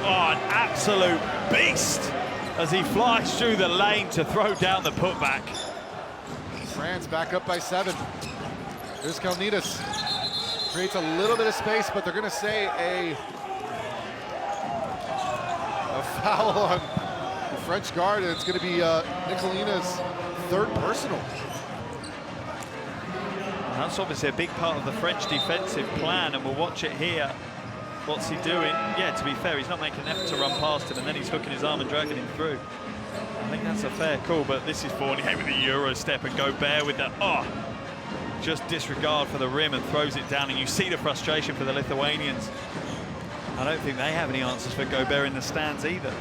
Oh, an absolute beast as he flies through the lane to throw down the putback.
France back up by 7. Here's Kalnidas. Creates a little bit of space, but they're going to say a foul on the French guard, and it's going to be Nicolina's 3rd personal.
And that's obviously a big part of the French defensive plan, and we'll watch it here. What's he doing? Yeah, to be fair, he's not making an effort to run past him, and then he's hooking his arm and dragging him through. I think that's a fair call, but this is Fournier with the Euro step, and Gobert with the, just disregard for the rim and throws it down, and you see the frustration for the Lithuanians. I don't think they have any answers for Gobert in the stands either.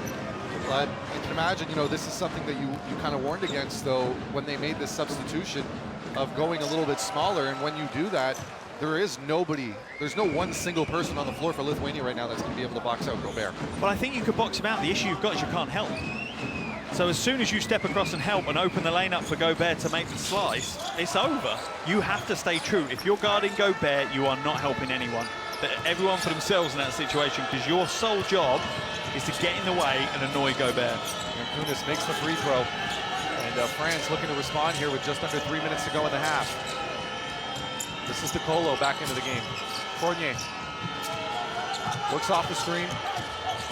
But I can imagine, you know, this is something that you kind of warned against, though, when they made this substitution of going a little bit smaller, and when you do that, there's no one single person on the floor for Lithuania right now that's going to be able to box out Gobert.
Well, I think you could box him out. The issue you've got is you can't help. So as soon as you step across and help and open the lane up for Gobert to make the slice, it's over. You have to stay true. If you're guarding Gobert, you are not helping anyone. Everyone for themselves in that situation, because your sole job is to get in the way and annoy Gobert.
Kunis makes the free throw. And France looking to respond here with just under 3 minutes to go in the half. This is DeColo back into the game. Fournier looks off the screen,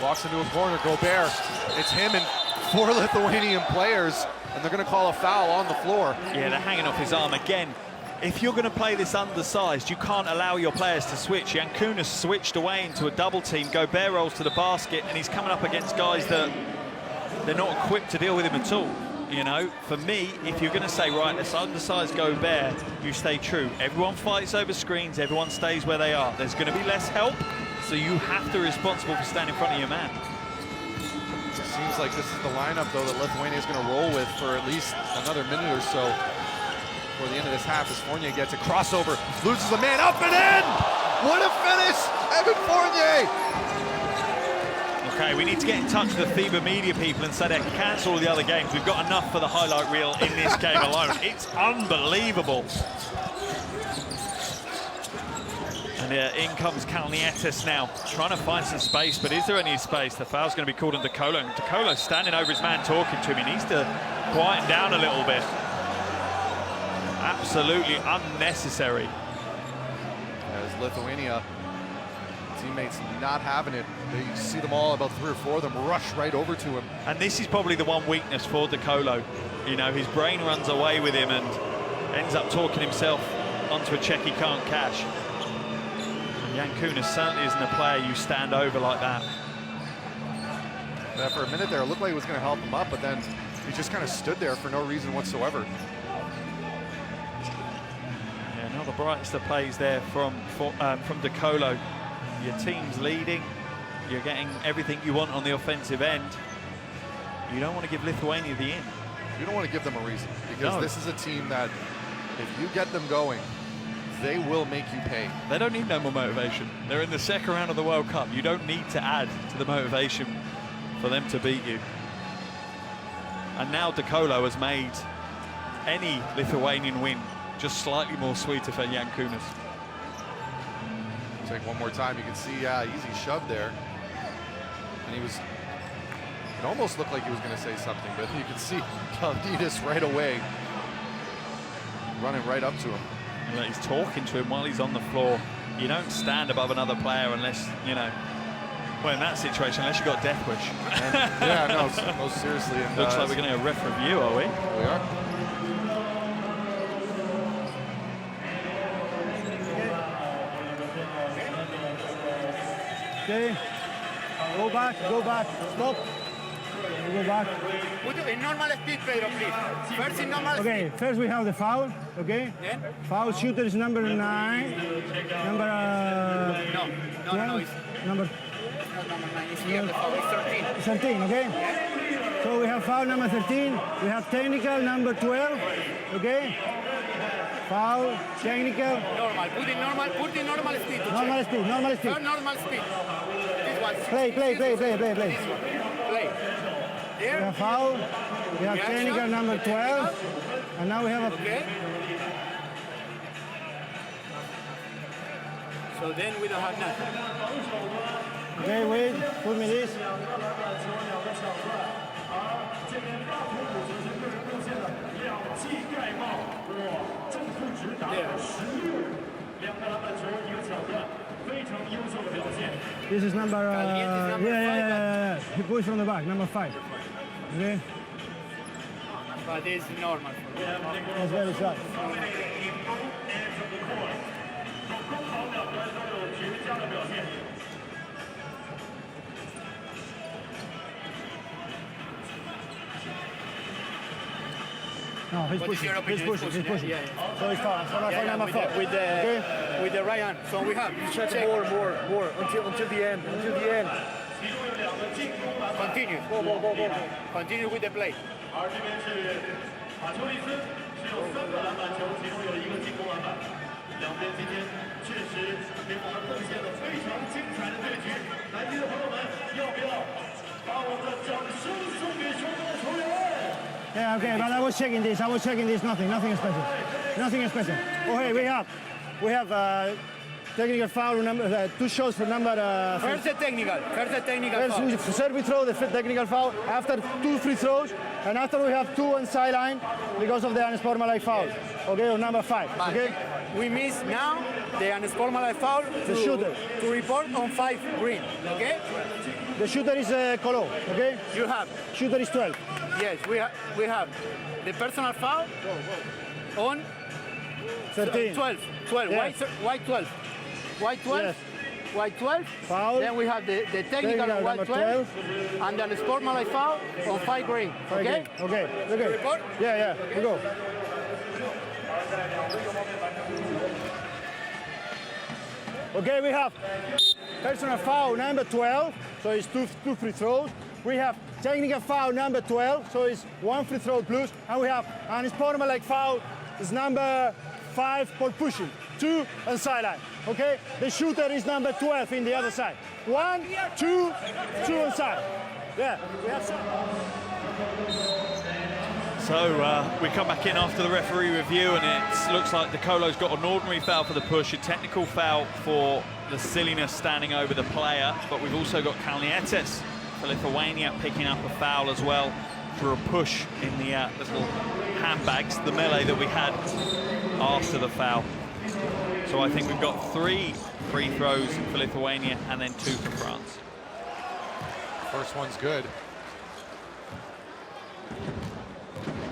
walks into a corner. Gobert, it's him and 4 Lithuanian players, and they're going to call a foul on the floor.
Yeah, they're hanging off his arm again. If you're going to play this undersized, you can't allow your players to switch. Jankunas switched away into a double team. Gobert rolls to the basket, and he's coming up against guys that they're not equipped to deal with him at all. You know, for me, if you're going to say, right, let's undersize Gobert, you stay true. Everyone fights over screens, everyone stays where they are. There's going to be less help, so you have to be responsible for standing in front of your man.
It seems like this is the lineup, though, that Lithuania is going to roll with for at least another minute or so before the end of this half, as Fournier gets a crossover, loses a man, up and in! What a finish! Evan Fournier!
Okay, we need to get in touch with the FIBA media people and say they can cancel all the other games. We've got enough for the highlight reel in this game alone. It's unbelievable. And in comes Kalnietis now, trying to find some space, but is there any space? The foul's going to be called on DeColo. And DeColo's standing over his man talking to him. He needs to quieten down a little bit. Absolutely unnecessary.
As Lithuania teammates not having it, you see them all, about 3 or 4 of them, rush right over to him.
And this is probably the one weakness for DeColo. You know, his brain runs away with him and ends up talking himself onto a check he can't cash. And Jankunas certainly isn't a player you stand over like that.
Yeah, for a minute there, it looked like he was going to help him up, but then he just kind of stood there for no reason whatsoever.
Yeah, not the brightest of plays there from DeColo. Your team's leading, you're getting everything you want on the offensive end. You don't want to give Lithuania the in.
You don't want to give them a reason, because this is a team that, if you get them going, they will make you pay.
They don't need no more motivation. They're in the second round of the World Cup. You don't need to add to the motivation for them to beat you. And now DeColo has made any Lithuanian win just slightly more sweeter for Jankunas.
Take one more time, you can see, easy shove there. And it almost looked like he was going to say something, but you can see Kalnidas right away running right up to him.
And he's talking to him while he's on the floor. You don't stand above another player unless, you know, well, in that situation, unless you've got death wish.
Yeah, no, most seriously. And,
looks like we're getting a ref review, are we?
We are.
Okay, go back, stop. Go back.
Put it in normal speed, Pedro, please. First in normal speed.
Okay, first we have the foul, okay?
Yeah.
Foul shooter is number 9, number
No, it's
number
not number 9, it's here, the foul is 13.
13, okay? So we have foul number 13, we have technical number 12, okay? Foul, technical.
Normal, put in normal speed to
Normal
check.
speed, normal speed.
Normal speed. This one.
Play.
Play.
We
Here.
have foul, we have
Yeah,
technical
shot.
number 12, and now we have a
Okay.
So then we don't have nothing.
Okay, wait, put me this. This is number, yeah. He pushed from the back, number 5. Okay?
But it's normal.
That's very sad. No, he's pushing. He's pushing.
Yeah.
So he's foul. So now number 4.
With the right hand. So we have check
More until the end.
Continue. Continue with the play.
Yeah, okay, but I was checking this. Nothing special. Oh, hey, we have technical foul number 2 shots for number.
First the technical foul.
First we throw the technical foul after 2 free throws, and after we have 2 on sideline because of the unsportsmanlike foul. Okay, on number 5. Okay.
We miss now the unsportsmanlike foul.
The shooter
to report on 5 green. Okay.
The shooter is Colo. Okay.
You have.
Shooter is 12.
Yes, we have the personal foul on
13.
12.
Yes.
White 12. White 12.
Yes.
White 12.
Foul.
Then we have the technical on white 12. And then the sportsmanlike foul on 5 green. Okay?
Okay.
Report?
Yeah. We go. Okay, we have personal foul number 12, so it's 2 free throws. We have technical foul number 12, so it's 1 free throw plus, and we have unsportsmanlike foul is number 5 for pushing, 2 on sideline. Okay, the shooter is number 12 in the other side. 1, 2, 2 on side. Yeah, we have some.
So we come back in after the referee review, and it looks like De Colo's got an ordinary foul for the push, a technical foul for the silliness standing over the player, but we've also got Kalnietis for Lithuania picking up a foul as well for a push in the little handbags, the melee that we had after the foul. So I think we've got 3 free throws for Lithuania and then 2 for France.
First one's good.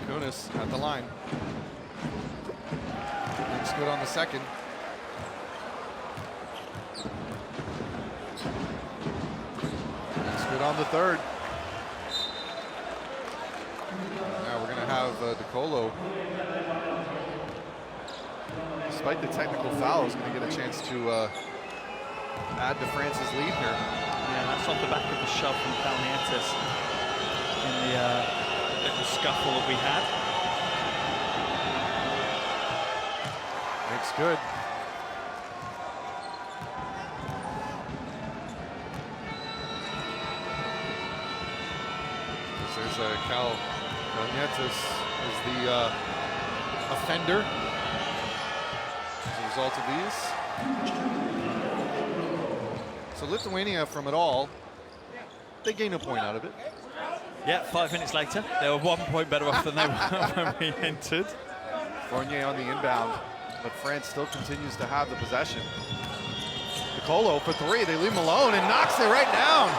Kunis at the line. Looks good on the second. Looks good on the third. Now we're going to have De Colo, despite the technical foul, is going to get a chance to add to France's lead here.
Yeah, that's off the back of the shove from Kalnietis in the little scuffle that we had.
Makes good. There's Kalnietis is the offender as a result of these. So Lithuania, from it all, they gain a point out of it.
Yeah, 5 minutes later, they were 1 point better off than they were when we entered.
Fournier on the inbound, but France still continues to have the possession. De Colo for 3, they leave him alone and knocks it right down.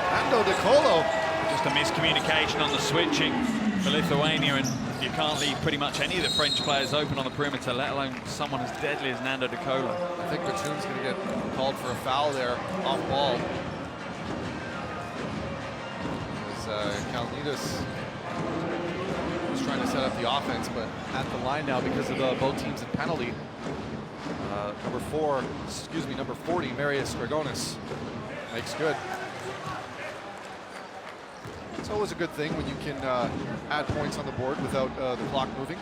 Ando De Colo.
Just a miscommunication on the switching for Lithuania, and you can't leave pretty much any of the French players open on the perimeter, let alone someone as deadly as Nando De Colo.
I think Batum's going to get called for a foul there off ball. Kalnietis was trying to set up the offense, but at the line now because of both teams in penalty. Number 40, Marius Grigonis makes good. It's always a good thing when you can add points on the board without the clock moving.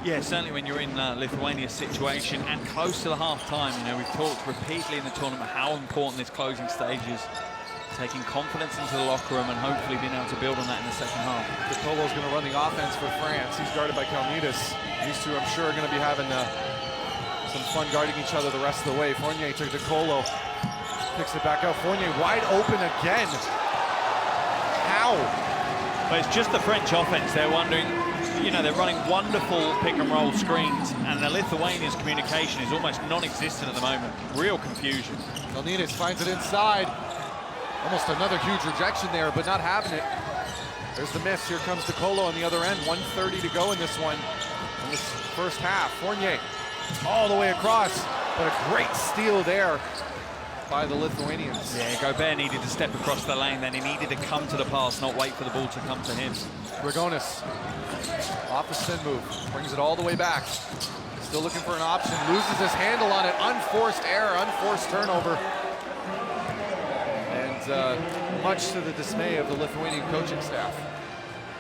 Yeah, certainly when you're in Lithuania's situation and close to the half-time. You know, we've talked repeatedly in the tournament how important this closing stage is. Taking confidence into the locker room and hopefully being able to build on that in the second half.
De Colo's going to run the offense for France. He's guarded by Kalnietis. These two, I'm sure, are going to be having some fun guarding each other the rest of the way. Fournier to DeColo, picks it back out. Fournier wide open again. How?
But it's just the French offense. They're wondering, you know, they're running wonderful pick and roll screens, and the Lithuanians' communication is almost non-existent at the moment. Real confusion.
Kalnitis finds it inside. Almost another huge rejection there, but not having it. There's the miss. Here comes DeColo on the other end. 1:30 to go in this one, in this first half. Fournier all the way across, but a great steal there by the Lithuanians.
Yeah, Gobert needed to step across the lane, then he needed to come to the pass, not wait for the ball to come to him.
Grigonis, off the spin move, brings it all the way back. Still looking for an option, loses his handle on it. Unforced error, unforced turnover. And much to the dismay of the Lithuanian coaching staff.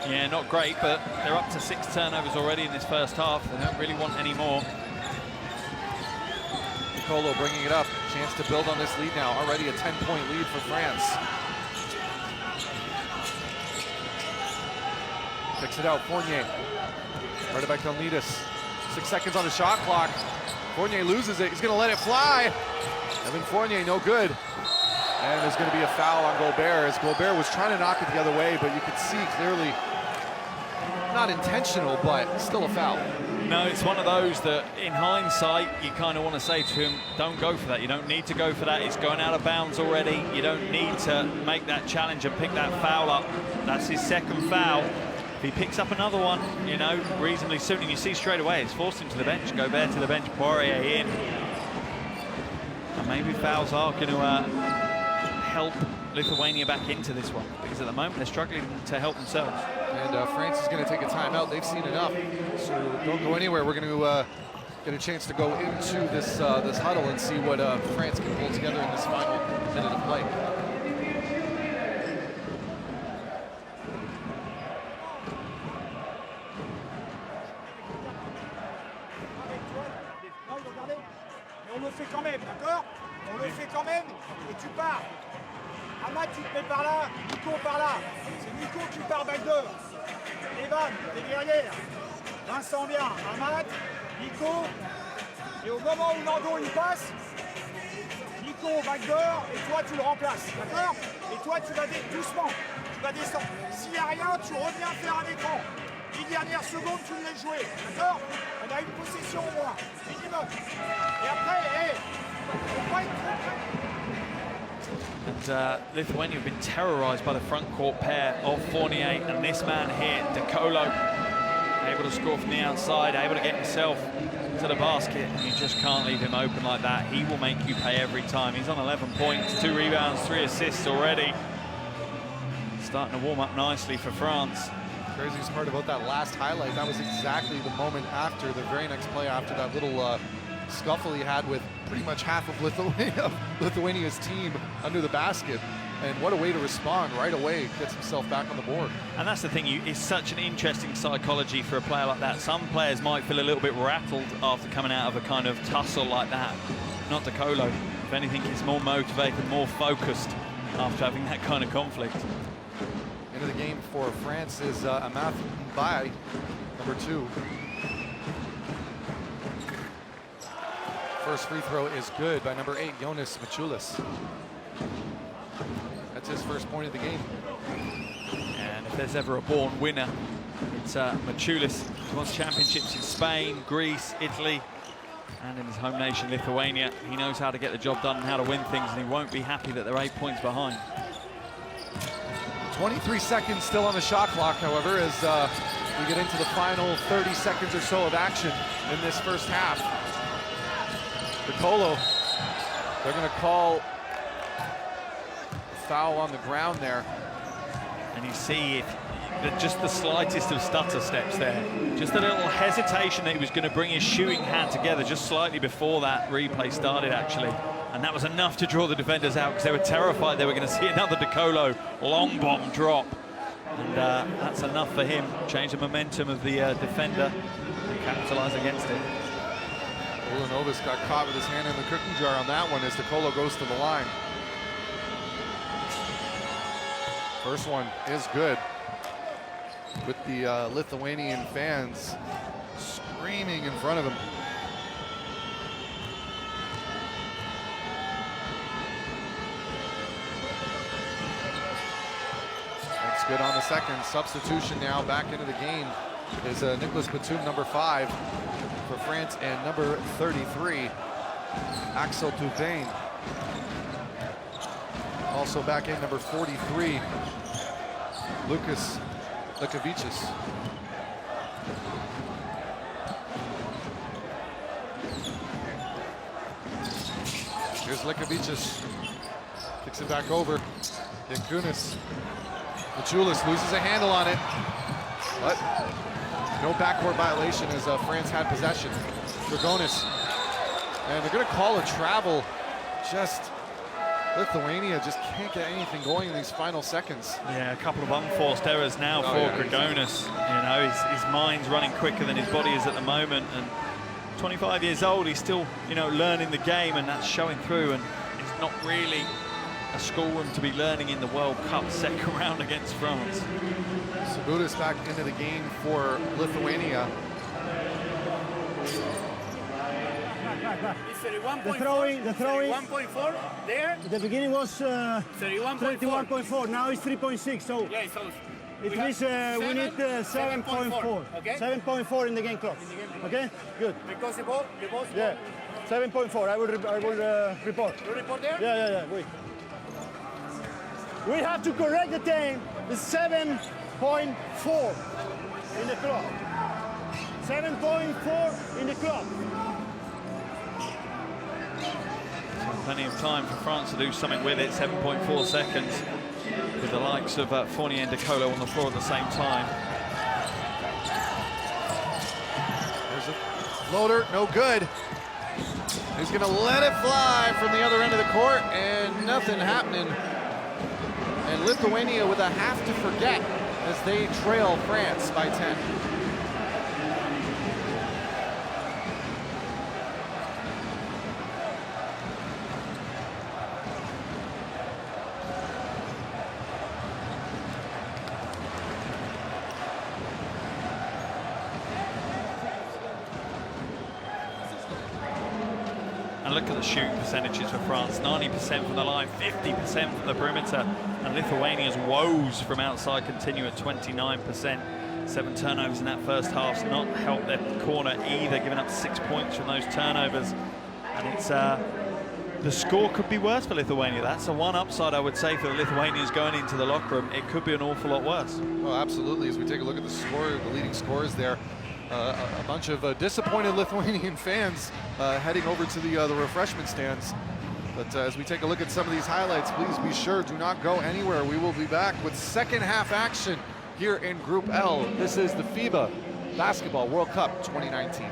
Yeah, not great, but they're up to 6 turnovers already in this first half. They don't really want any more.
DeColo bringing it up, chance to build on this lead now. Already a 10-point lead for France. Picks it out, Fournier. Right by Kalnitis. 6 seconds on the shot clock. Fournier loses it, he's gonna let it fly. Evan Fournier, no good. And there's gonna be a foul on Gobert, as Gobert was trying to knock it the other way, but you could see clearly, not intentional, but still a foul.
No, it's one of those that, in hindsight, you kind of want to say to him, don't go for that. You don't need to go for that. It's going out of bounds already. You don't need to make that challenge and pick that foul up. That's his second foul. If he picks up another one, you know, reasonably soon, and you see straight away, it's forced him to the bench. Gobert to the bench, Poirier in. And maybe fouls are going to help Lithuania back into this one, because at the moment they're struggling to help themselves.
And France is going to take a timeout. They've seen enough, so don't go anywhere. We're going to get a chance to go into this this huddle and see what France can pull together in this final minute of play.
On le fait quand même, d'accord? On le fait quand même et tu pars. Amat, tu te mets par là, Nico par là. C'est Nico qui part backdoor. Evan, t'es derrière. Vincent bien. Amat, Nico. Et au moment où Nando il passe, Nico au backdoor et toi tu le remplaces. D'accord? Et toi tu vas doucement. Tu vas descendre. S'il n'y a rien, tu reviens faire un écran. 10 dernières secondes, tu le laisses jouer. D'accord? On a une possession au moins. Minimum. Et après, hey, faut pas être trop près.
And Lithuania have been terrorised by the front court pair of Fournier and this man here, DeColo, able to score from the outside, able to get himself to the basket. You just can't leave him open like that. He will make you pay every time. He's on 11 points, 2 rebounds, 3 assists already. Starting to warm up nicely for France.
Craziest part about that last highlight, that was exactly the moment after, the very next play after that little scuffle he had with pretty much half of Lithuania's team under the basket. And what a way to respond right away, gets himself back on the board.
And that's the thing, it's such an interesting psychology for a player like that. Some players might feel a little bit rattled after coming out of a kind of tussle like that. Not DeColo. If anything, he's more motivated, more focused after having that kind of conflict.
Into the game for France is Amath Mbaye, number 2. First free throw is good by number 8, Jonas Maciulis. That's his first point of the game.
And if there's ever a born winner, it's Maciulis. He won championships in Spain, Greece, Italy, and in his home nation, Lithuania. He knows how to get the job done and how to win things, and he won't be happy that they're 8 points behind.
23 seconds still on the shot clock, however, as we get into the final 30 seconds or so of action in this first half. DeColo, they're going to call a foul on the ground there.
And you see just the slightest of stutter steps there. Just a little hesitation that he was going to bring his shooting hand together just slightly before that replay started, actually. And that was enough to draw the defenders out, because they were terrified they were going to see another DeColo long bomb drop. And that's enough for him. Change the momentum of the defender and capitalize against it.
Ulanovas got caught with his hand in the cooking jar on that one as DeColo goes to the line. First one is good, with the Lithuanian fans screaming in front of him. Looks good on the second. Substitution now back into the game is Nicolas Batum, number 5 for France, and number 33, Axel Tupain. Also back in, number 43, Lucas Lekavicius. Here's Lekavicius. Kicks it back over. Yankunis. Machulis loses a handle on it. But no backcourt violation as France had possession. Dragonis. And they're going to call a travel. Just Lithuania just can't get anything going in these final seconds.
Yeah, a couple of unforced errors now for Dragonis. You know, his mind's running quicker than his body is at the moment. And 25 years old, he's still, you know, learning the game, and that's showing through. And it's not really a schoolroom to be learning in the World Cup second round against France.
Sabutis back into the game for Lithuania.
The throwing 31.4 there.
The beginning was
31.4.
Now it's 3.6. So
Yeah, so
it means we need 7.4.
Okay.
7.4 in the game clock. Okay, good.
because the ball.
Yeah, 7.4. I will report.
You report there.
Yeah. We have to correct the time. It's 7.4 in the clock. 7.4 in the clock.
Plenty of time for France to do something with it. 7.4 seconds with the likes of Fournier and Decolo on the floor at the same time.
There's a floater, no good. He's going to let it fly from the other end of the court, and nothing happening. And Lithuania with a have to forget as they trail France by 10.
And look at the shooting percentages for France. 90% from the line, 50% from the perimeter. And Lithuania's woes from outside continue at 29%. 7 turnovers in that first half. Not helped their corner either, giving up 6 points from those turnovers. And it's the score could be worse for Lithuania. That's the one upside I would say for the Lithuanians going into the locker room. It could be an awful lot worse.
Well, absolutely. As we take a look at the score, the leading scores there, a bunch of disappointed Lithuanian fans heading over to the refreshment stands. But as we take a look at some of these highlights, please be sure, do not go anywhere. We will be back with second half action here in Group L. This is the FIBA Basketball World Cup 2019.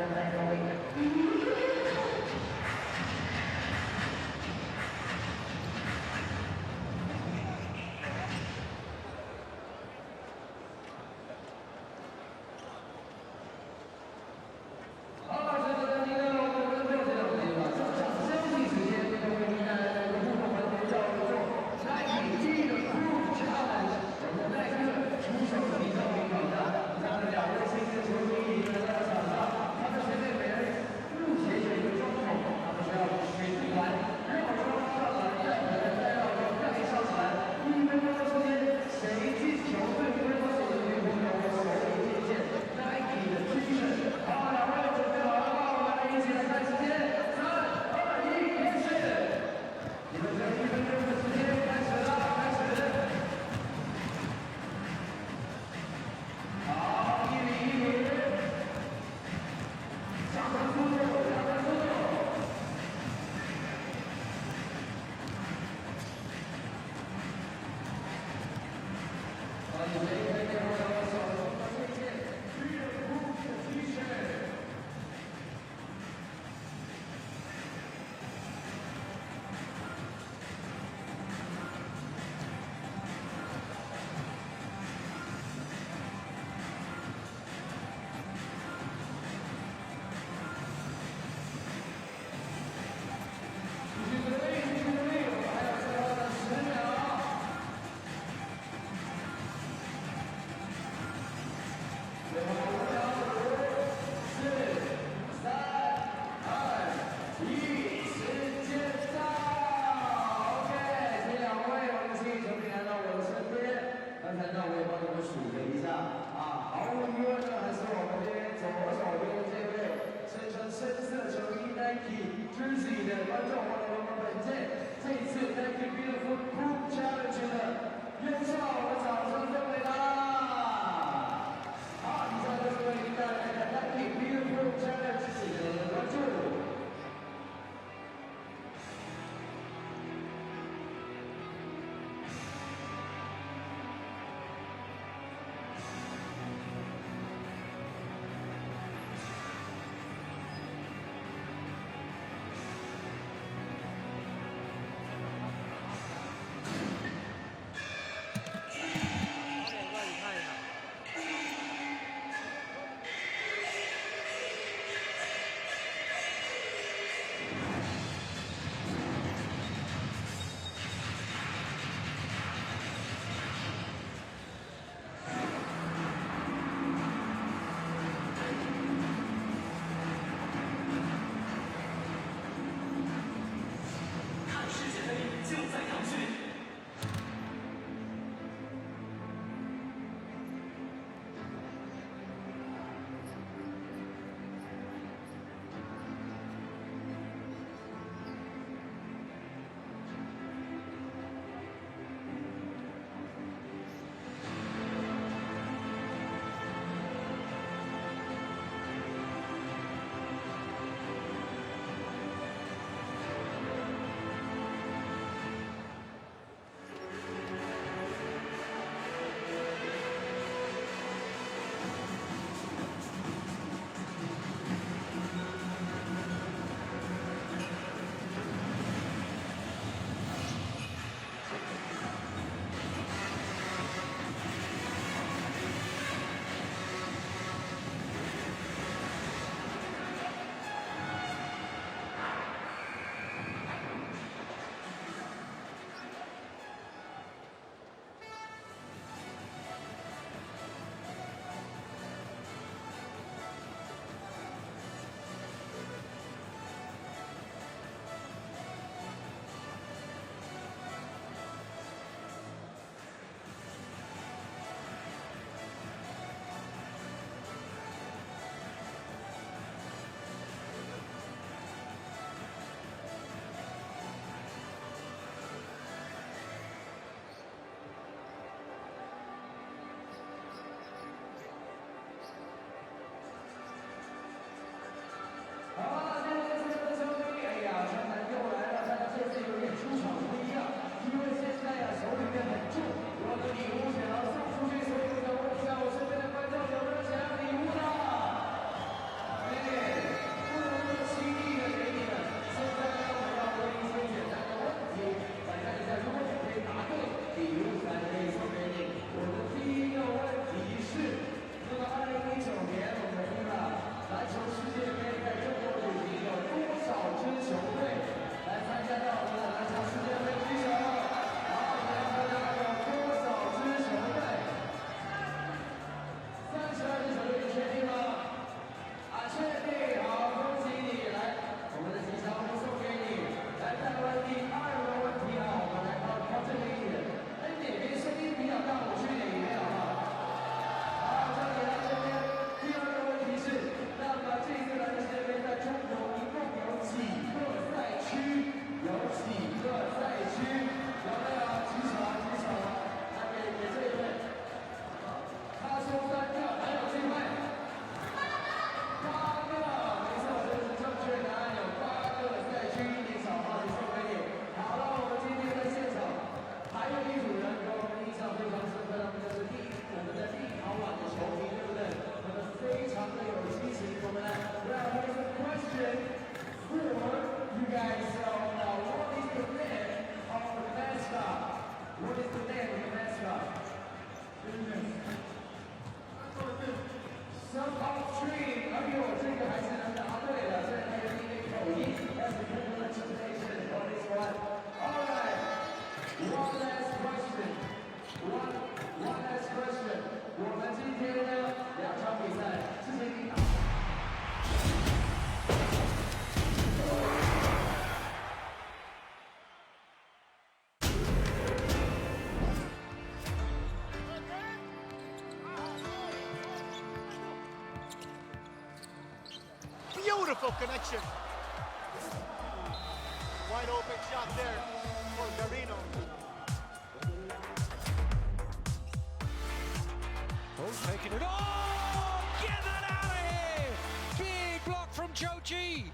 Beautiful connection.
wide open shot there for Garino.
Oh, taking it. Oh, get that out of here! Big block from Joji.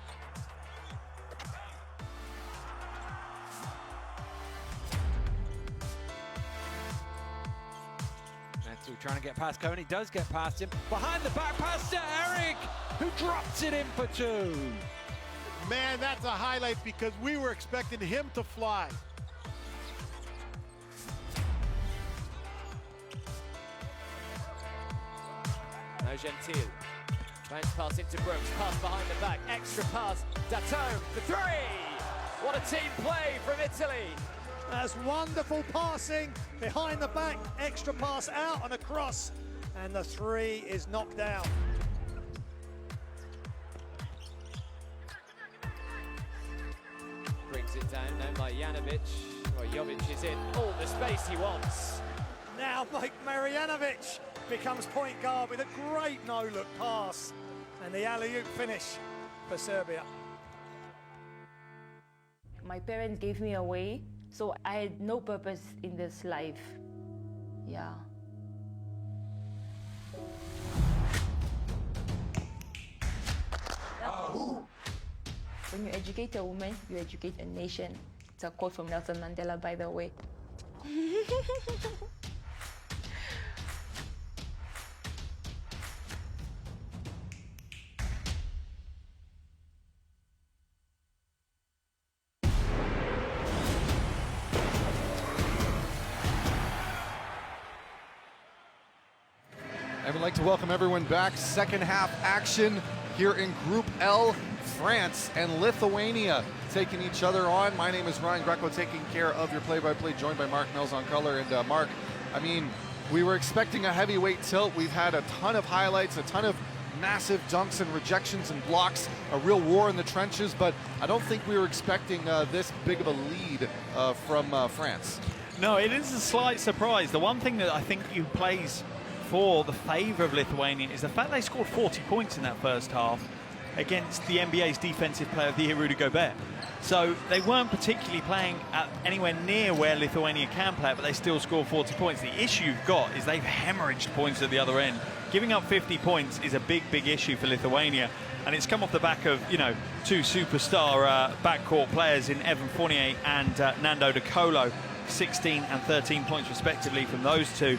Matthew trying to get past Coney, does get past him. Behind the back pass to Eric, who drops it in for two.
Man, that's a highlight because we were expecting him to fly.
No Gentile. Bounce pass into Brooks, pass behind the back, extra pass, Datome for three! What a team play from Italy!
That's wonderful passing behind the back, extra pass out and across, and the three is knocked down.
Brings it down, known by Janovic. Well, Jovic is in all the space he wants.
Now Mike Marjanovic becomes point guard with a great no-look pass, and the alley-oop finish for Serbia.
My parents gave me away, so I had no purpose in this life. Yeah. When you educate a woman, you educate a nation. It's a quote from Nelson Mandela, by the way.
I would like to welcome everyone back. Second half action here in Group L. France and Lithuania taking each other on. My name is Ryan Greco, taking care of your play-by-play, joined by Mark Mills on color. And Mark, I mean, we were expecting a heavyweight tilt. We've had a ton of highlights, a ton of massive dunks and rejections and blocks, a real war in the trenches, but I don't think we were expecting this big of a lead from France.
No, it is a slight surprise. The one thing that I think plays for the favour of Lithuania is the fact they scored 40 points in that first half against the NBA's Defensive Player of the Year, Rudy Gobert. So they weren't particularly playing at anywhere near where Lithuania can play, but they still scored 40 points. The issue you've got is they've hemorrhaged points at the other end. Giving up 50 points is a big, big issue for Lithuania, and it's come off the back of, you know, two superstar backcourt players in Evan Fournier and Nando De Colo, 16 and 13 points respectively from those two.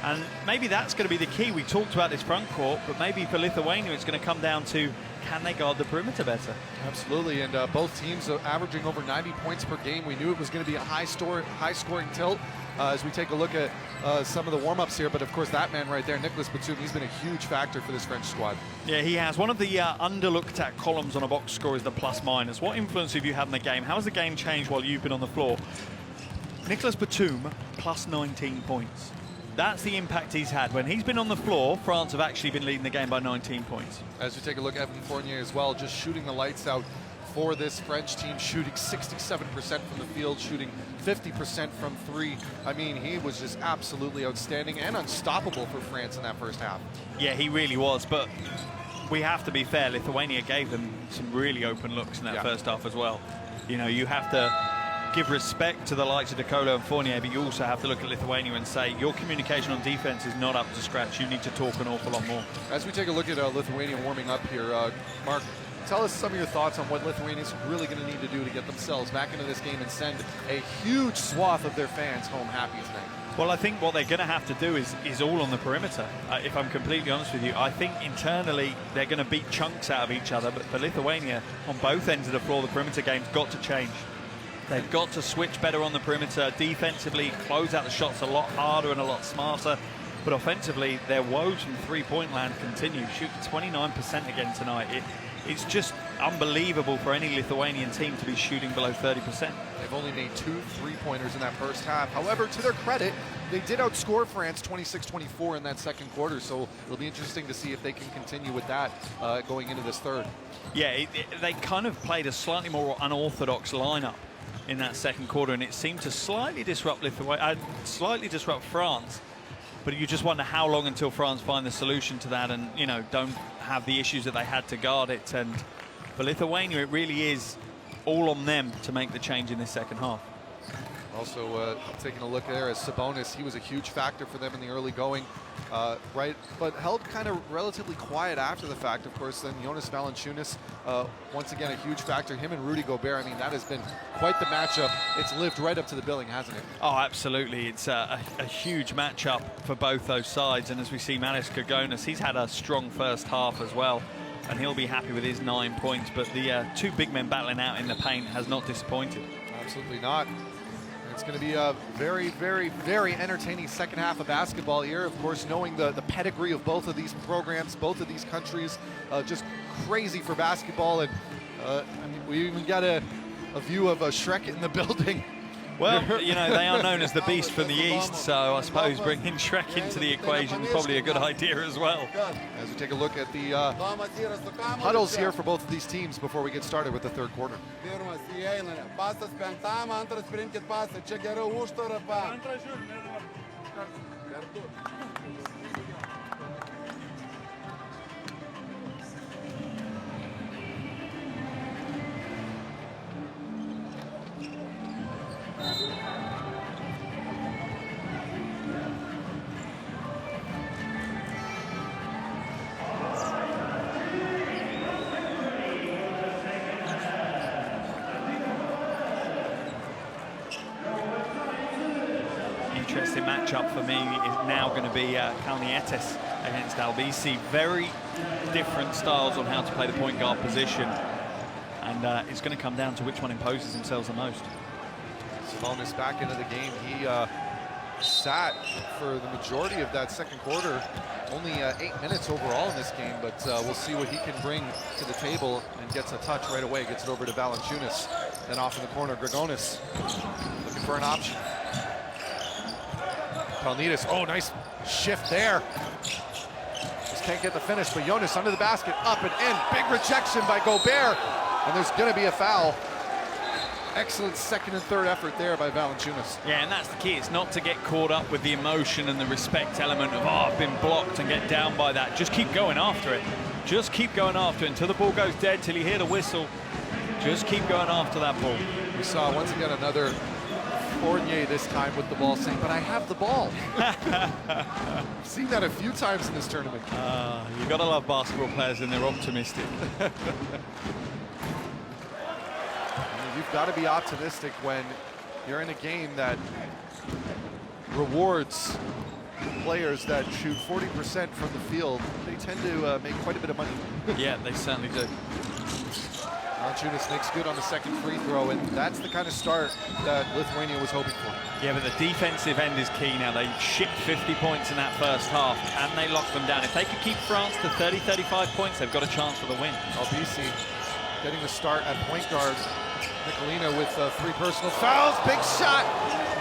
And maybe that's going to be the key. We talked about this front court, but maybe for Lithuania it's going to come down to, can they guard the perimeter better?
Absolutely, and both teams are averaging over 90 points per game. We knew it was going to be a high-scoring tilt as we take a look at some of the warm-ups here. But of course, that man right there, Nicolas Batum, he's been a huge factor for this French squad.
Yeah, he has. One of the underlooked at columns on a box score is the plus-minus. What influence have you had in the game? How has the game changed while you've been on the floor? Nicolas Batum, plus 19 points. That's the impact he's had. When he's been on the floor, France have actually been leading the game by 19 points.
As we take a look at Evan Fournier as well, just shooting the lights out for this French team, shooting 67% from the field, shooting 50% from three. I mean, he was just absolutely outstanding and unstoppable for France in that first half.
Yeah, he really was, but we have to be fair. Lithuania gave them some really open looks in that first half as well. You know, you have to give respect to the likes of De Colo and Fournier, but you also have to look at Lithuania and say your communication on defense is not up to scratch. You need to talk an awful lot more. As
we take a look at Lithuania warming up here, Mark, tell us some of your thoughts on what Lithuania's really going to need to do to get themselves back into this game and send a huge swath of their fans home happy tonight.
Well, I think what they're going to have to do is all on the perimeter. If I'm completely honest with you, I think internally they're going to beat chunks out of each other, but for Lithuania, on both ends of the floor, the perimeter game's got to change. They've got to switch better on the perimeter, defensively, close out the shots a lot harder and a lot smarter. But offensively, their woes from three-point land continue. Shooting 29% again tonight. It's just unbelievable for any Lithuanian team to be shooting below 30%.
They've only made 2 3-pointers in that first half. However, to their credit, they did outscore France 26-24 in that second quarter. So it'll be interesting to see if they can continue with that going into this third.
Yeah, they kind of played a slightly more unorthodox lineup in that second quarter, and it seemed to slightly disrupt France. But you just wonder how long until France find the solution to that and, you know, don't have the issues that they had to guard it. And for Lithuania, it really is all on them to make the change in this second half.
Also taking a look there as Sabonis, he was a huge factor for them in the early going, right? But held kind of relatively quiet after the fact, of course. Then Jonas Valanciunas, once again, a huge factor. Him and Rudy Gobert, I mean, that has been quite the matchup. It's lived right up to the billing, hasn't it?
Oh, absolutely. It's a huge matchup for both those sides. And as we see, Manis Kogonis, he's had a strong first half as well. And he'll be happy with his 9 points. But the two big men battling out in the paint has not disappointed.
Absolutely not. It's going to be a very, very, very entertaining second half of basketball here. Of course, knowing the pedigree of both of these programs, both of these countries, just crazy for basketball. And I mean, we even got a view of Shrek in the building.
Well, you know, they are known as the Beast from the East, so I suppose bringing Shrek into the equation is probably a good idea as well.
As we take a look at the huddles here for both of these teams before we get started with the third quarter.
Interesting matchup for me is now going to be Kalnietis against Albisi. Very different styles on how to play the point guard position. And it's going to come down to which one imposes themselves the most.
Sabonis back into the game. He sat for the majority of that second quarter. Only 8 minutes overall in this game, but we'll see what he can bring to the table, and gets a touch right away. Gets it over to Valanciunas. Then off in the corner, Grigonis looking for an option. Kalnietis, oh, nice shift there. Just can't get the finish, but Jonas under the basket, up and in. Big rejection by Gobert, and there's gonna be a foul. Excellent second and third effort there by Valanciunas.
Yeah, and that's the key. It's not to get caught up with the emotion and the respect element of, oh, I've been blocked, and get down by that. Just keep going after it. Just keep going after it until the ball goes dead, till you hear the whistle. Just keep going after that ball.
We saw once again another Fournier this time with the ball saying, but I have the ball. I've seen that a few times in this tournament.
You gotta love basketball players and they're optimistic.
You've got to be optimistic when you're in a game that rewards players that shoot 40% from the field. They tend to make quite a bit of money.
Yeah, they certainly do.
Valanciunas makes good on the second free throw, and that's the kind of start that Lithuania was hoping for.
Yeah, but the defensive end is key now. They shipped 50 points in that first half, and they locked them down. If they could keep France to 30, 35 points, they've got a chance for the win.
Albisi getting the start at point guard. Nicolina with 3 personal fouls. Big shot.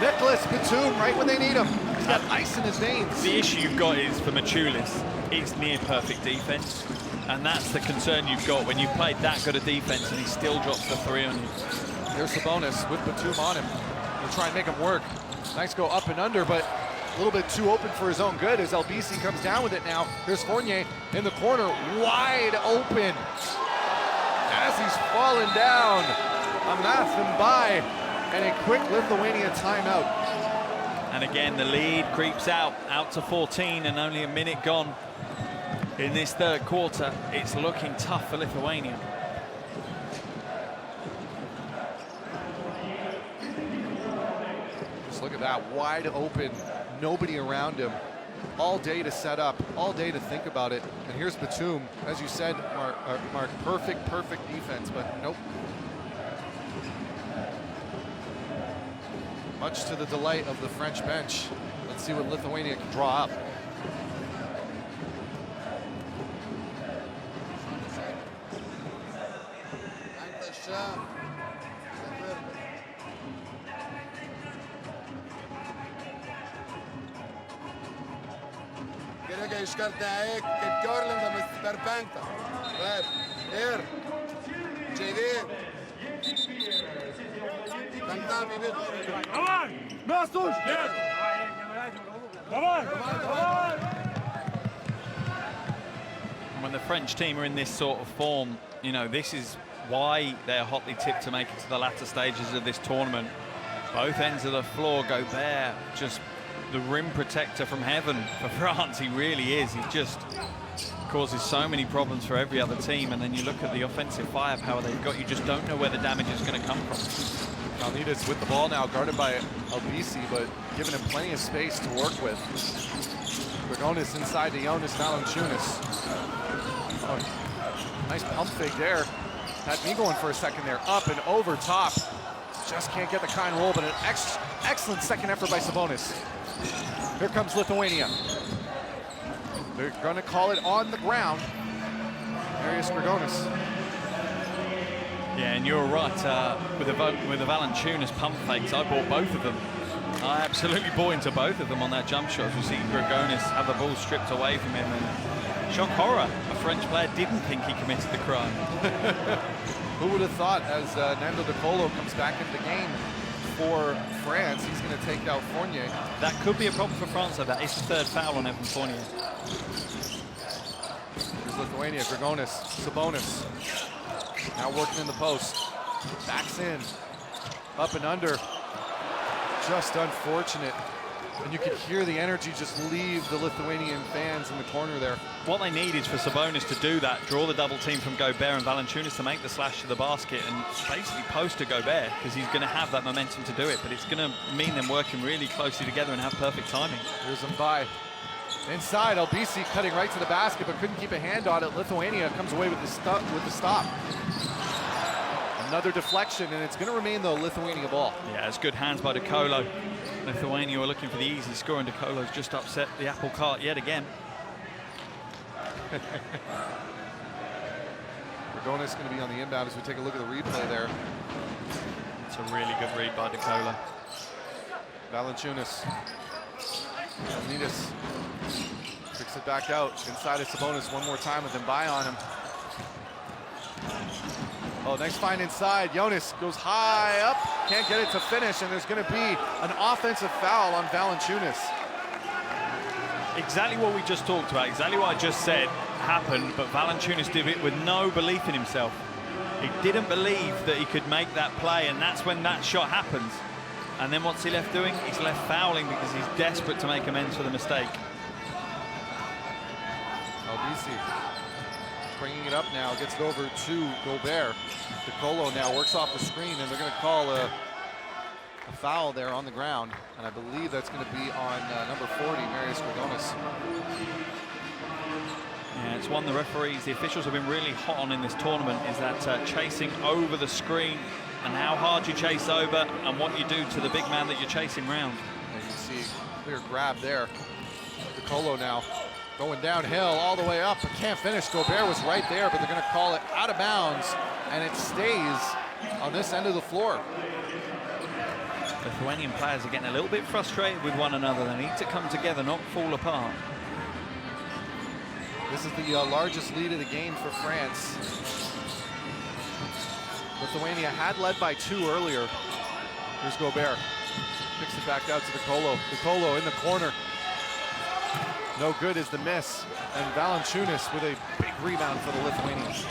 Nicholas Batum right when they need him. He's got ice in his veins.
The issue you've got is for Maciulis, it's near perfect defense. And that's the concern you've got when you've played that good a defense and he still drops the 3 on you.
Here's Sabonis with Batum on him. He'll try and make him work. Nice go up and under, but a little bit too open for his own good as Albisi comes down with it now. Here's Fournier in the corner, wide open. As he's falling down, a math by, and a quick Lithuania timeout.
And again, the lead creeps out to 14, and only a minute gone in this third quarter. It's looking tough for Lithuania.
Just look at that, wide open, nobody around him. All day to set up, all day to think about it. And here's Batum, as you said, Mark, perfect defense, but nope. Much to the delight of the French bench. Let's see what Lithuania can draw up.
Reikia iškart neeik, kaip kiorlindamas per 5. Taip, ir JV. 5 į vidų.
Давай! Mes už! Давай!
When the French team are in this sort of form, you know, this is why they're hotly tipped to make it to the latter stages of this tournament. Both ends of the floor, Gobert, just the rim protector from heaven for France. He really is. He just causes so many problems for every other team. And then you look at the offensive firepower they've got, you just don't know where the damage is going to come from.
Kalnidas with the ball now, guarded by Albisi, but giving him plenty of space to work with. Grigonis inside to Jonas Valanciunas. Oh, nice pump fake there. Had me going for a second there. Up and over top. Just can't get the kind roll, but an excellent second effort by Sabonis. Here comes Lithuania. They're going to call it on the ground. Marius Grigonis.
Yeah, and you're right. With the Valanciunas pump fakes, I bought both of them. I absolutely bought into both of them on that jump shot. As we see Grigonis have the ball stripped away from him. And shock horror, a French player didn't think he committed the crime.
Who would have thought, as Nando De Colo comes back into the game for France, he's going to take out Fournier.
That could be a problem for France, though. That is the third foul on Evan Fournier.
Here's Lithuania, Grigonis, Sabonis. Now working in the post. Backs in. Up and under. Just unfortunate. And you can hear the energy just leave the Lithuanian fans in the corner there.
What they need is for Sabonis to do that, draw the double team from Gobert and Valanciunas to make the slash to the basket and basically post to Gobert, because he's going to have that momentum to do it. But it's going to mean them working really closely together and have perfect timing.
Here's Mbai. Inside, Albisi cutting right to the basket, but couldn't keep a hand on it. Lithuania comes away with the stop. Another deflection, and it's going to remain the Lithuania ball.
Yeah, it's good hands by De Colo. Lithuania were looking for the easy score, and De Colo's just upset the apple cart yet again.
Grigonis going to be on the inbound as we take a look at the replay there.
It's a really good read by De Colo.
Valanciunas. Kalnidas kicks it back out inside of Sabonis one more time with Mbai on him. Oh, nice find inside. Jonas goes high up, can't get it to finish, and there's going to be an offensive foul on Valanciunas.
Exactly what we just talked about, exactly what I just said happened, but Valanciunas did it with no belief in himself. He didn't believe that he could make that play, and that's when that shot happens. And then what's he left doing? He's left fouling because he's desperate to make amends for the mistake.
Albisi bringing it up now, gets it over to Gobert. De Colo now works off the screen, and they're going to call a foul there on the ground. And I believe that's going to be on number 40, Marius Grigonis.
Yeah, it's one the referees, the officials have been really hot on in this tournament, is that chasing over the screen and how hard you chase over and what you do to the big man that you're chasing round.
And you see clear grab there. De Colo now going downhill all the way up, but can't finish. Gobert was right there, but they're going to call it out of bounds, and it stays on this end of the floor.
Lithuanian players are getting a little bit frustrated with one another. They need to come together, not fall apart.
This is the largest lead of the game for France. Lithuania had led by 2 earlier. Here's Gobert. Kicks it back out to De Colo. De Colo in the corner. No good is the miss. And Valanciunas with a big rebound for the Lithuanians.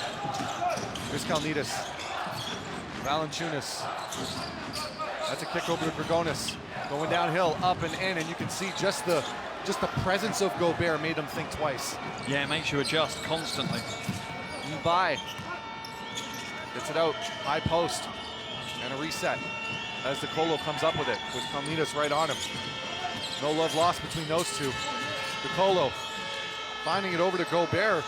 Here's Kalnidas. Valanciunas. That's a kick over to Grigonis. Going downhill, up and in, and you can see just the presence of Gobert made them think twice.
Yeah, it makes you adjust constantly.
Mbai gets it out, high post, and a reset as De Colo comes up with it, with Kalnidas right on him. No love lost between those two. De Colo finding it over to Gobert.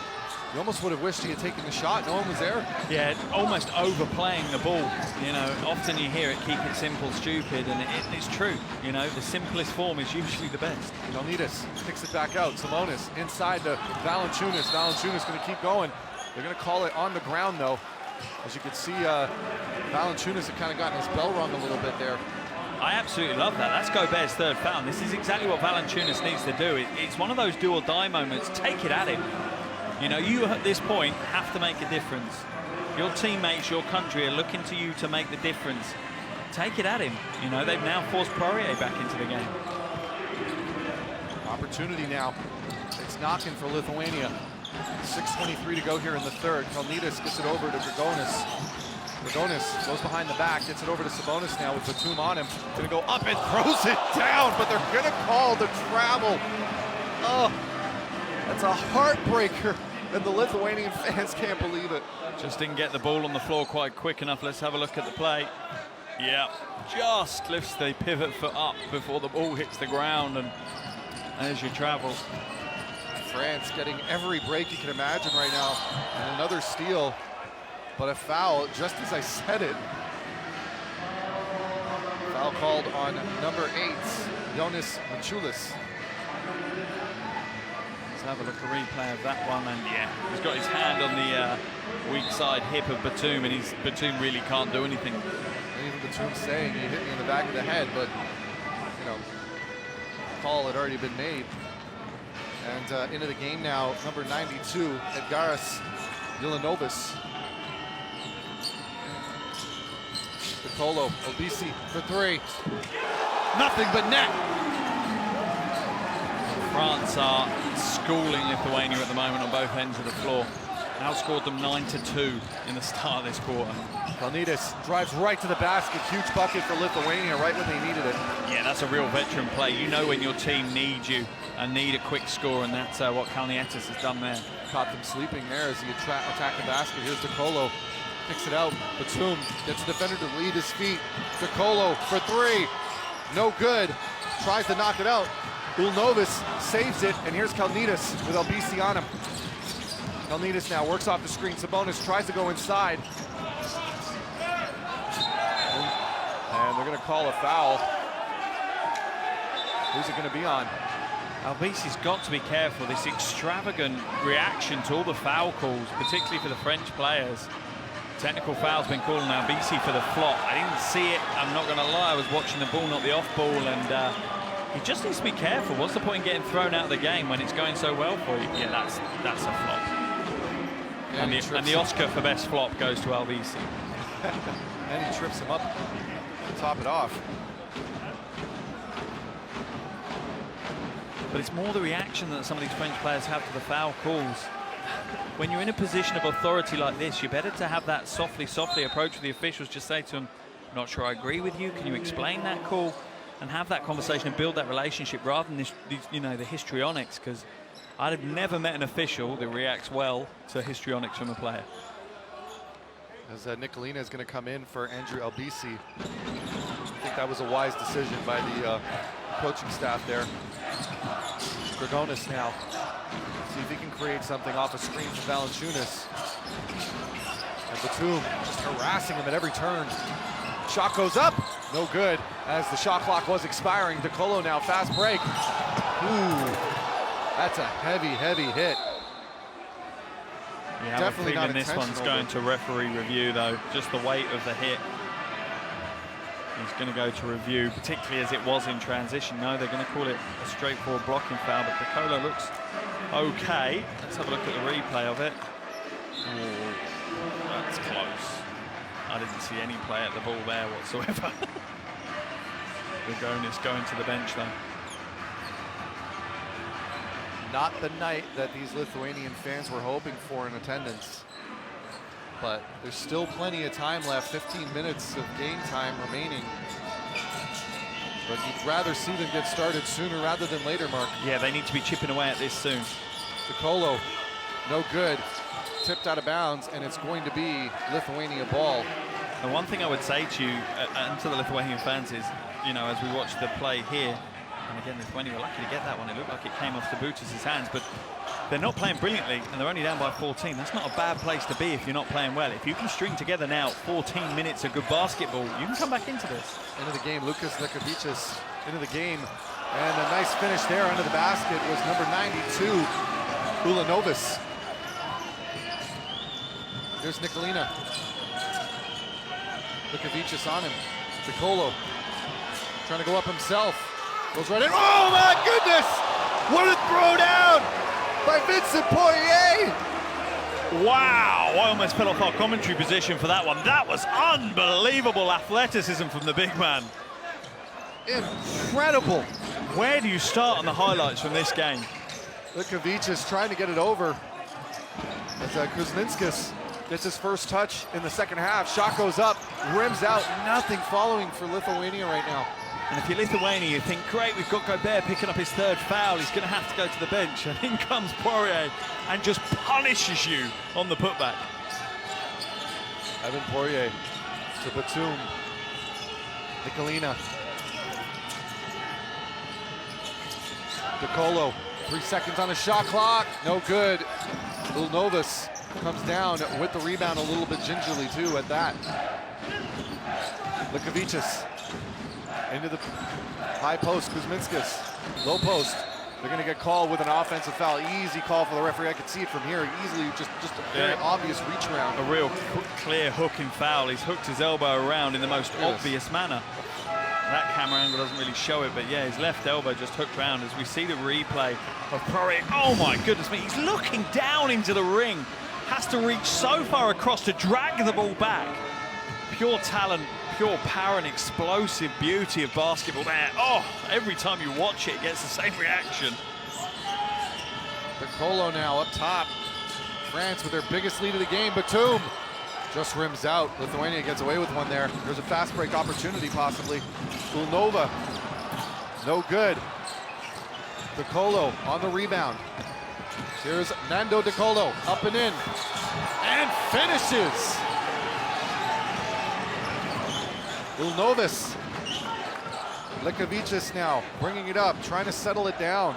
You almost would have wished he had taken the shot. No one was there.
Yeah, almost overplaying the ball. You know, often you hear it, keep it simple, stupid, and it's true. You know, the simplest form is usually the best.
Kalnidas kicks it back out. Sabonis inside to Valanciunas. Valanciunas going to keep going. They're going to call it on the ground, though. As you can see, Valanciunas had kind of gotten his bell rung a little bit there.
I absolutely love that. That's Gobert's third foul. This is exactly what Valanciunas needs to do. It's one of those do or die moments. Take it at him. You know, you at this point have to make a difference. Your teammates, your country are looking to you to make the difference. Take it at him. You know, they've now forced Poirier back into the game.
Opportunity now. It's knocking for Lithuania. 6:23 to go here in the third. Kalnitis gets it over to Grigonis. Grigonis goes behind the back, gets it over to Sabonis now with Batum on him. Gonna go up and throws it down, but they're gonna call the travel. Oh, that's a heartbreaker, and the Lithuanian fans can't believe it.
Just didn't get the ball on the floor quite quick enough. Let's have a look at the play. Yeah, just lifts the pivot foot up before the ball hits the ground, and there's your travel.
France getting every break you can imagine right now, and another steal, but a foul just as I said it. Foul called on number 8, Jonas Maciulis.
Let's have a look at a replay of that one, and yeah, he's got his hand on the weak side hip of Batum, and Batum really can't do anything.
And even Batum saying he hit me in the back of the head, but you know, call had already been made. And into the game now, number 92, Edgaras Vilanovis. Piccolo, Obisi for 3. Nothing but net.
France are schooling Lithuania at the moment on both ends of the floor. Outscored them 9-2 in the start of this quarter.
Kalnitis drives right to the basket. Huge bucket for Lithuania right when they needed it.
Yeah, that's a real veteran play. You know when your team needs you and need a quick score, and that's what Kalnietis has done there.
Caught them sleeping there as he attacked the basket. Here's DeColo, picks it out. Batum gets a defender to lead his feet. DeColo for 3, no good. Tries to knock it out. Ulnovis saves it, and here's Kalnitis with Obisi on him. Kalnitis now works off the screen. Sabonis tries to go inside. And they're gonna call a foul. Who's it gonna be on?
Albisi's got to be careful. This extravagant reaction to all the foul calls, particularly for the French players. Technical foul's been called on Albisi for the flop. I didn't see it, I'm not gonna lie. I was watching the ball, not the off ball, and he just needs to be careful. What's the point in getting thrown out of the game when it's going so well for you? Yeah, that's a flop. And the Oscar for best flop goes to Albisi.
And he trips him up to top it off.
But it's more the reaction that some of these French players have to the foul calls. When you're in a position of authority like this, you're better to have that softly approach with the officials. Just say to them, not sure I agree with you. Can you explain that call? And have that conversation and build that relationship rather than this, you know, the histrionics, because I'd have never met an official that reacts well to histrionics from a player.
As Nicolina is going to come in for Andrew Albisi. I think that was a wise decision by the coaching staff there. Grigonis now. See if he can create something off a screen for Valanciunas. And Batum just harassing him at every turn. Shot goes up, no good. As the shot clock was expiring, DeColo now fast break. Ooh, that's a heavy hit.
Yeah, definitely not this one's going to referee review though. Just the weight of the hit. He's going to go to review, particularly as it was in transition. No, they're going to call it a straightforward blocking foul, but DeColo looks okay. Let's have a look at the replay of it. Ooh, that's close. I didn't see any play at the ball there whatsoever. Grigonis going to the bench though.
Not the night that these Lithuanian fans were hoping for in attendance. But there's still plenty of time left, 15 minutes of game time remaining. But you'd rather see them get started sooner rather than later, Mark.
Yeah, they need to be chipping away at this soon.
DeColo, no good. Tipped out of bounds, and it's going to be Lithuania ball.
And one thing I would say to you and to the Lithuanian fans is, you know, as we watch the play here, and again, Lithuania were lucky to get that one. It looked like it came off Sabutis' hands, but they're not playing brilliantly, and they're only down by 14. That's not a bad place to be if you're not playing well. If you can string together now 14 minutes of good basketball, you can come back into this.
Into the game, Lukas Nekovičius into the game. And a nice finish there under the basket was number 92, Ulanovis. There's Nicolina. Nekovičius on him. DeColo trying to go up himself. Goes right in. Oh my goodness! What a throw down by Vincent Poirier!
Wow, I almost fell off our commentary position for that one. That was unbelievable athleticism from the big man.
Incredible.
Where do you start on the highlights from this game?
Nekovičius trying to get it over. As Kuzminskis gets his first touch in the second half. Shot goes up, rims out, nothing following for Lithuania right now.
And if you're Lithuania, you think, great, we've got Gobert picking up his third foul. He's going to have to go to the bench. And in comes Poirier and just punishes you on the putback.
Evan Poirier to Batum. Nicolina. DeColo, 3 seconds on the shot clock. No good. Ulnovas comes down with the rebound a little bit gingerly too at that. Lukavicius into the high post, Kuzminskis. Low post. They're gonna get called with an offensive foul. Easy call for the referee. I could see it from here. Easily, just a very obvious reach around.
A real clear hooking foul. He's hooked his elbow around in the most obvious manner. That camera angle doesn't really show it, but yeah, his left elbow just hooked round as we see the replay of Poirier. Oh my goodness me, he's looking down into the ring. Has to reach so far across to drag the ball back. Pure talent, pure power and explosive beauty of basketball there. Oh, every time you watch it, it gets the same reaction.
DeColo now up top. France with their biggest lead of the game. Batum just rims out. Lithuania gets away with one there. There's a fast break opportunity possibly. Ulnova, no good. DeColo on the rebound. Here's Nando DeColo, up and in, and finishes. Ulnovas. Lukavicius now bringing it up, trying to settle it down.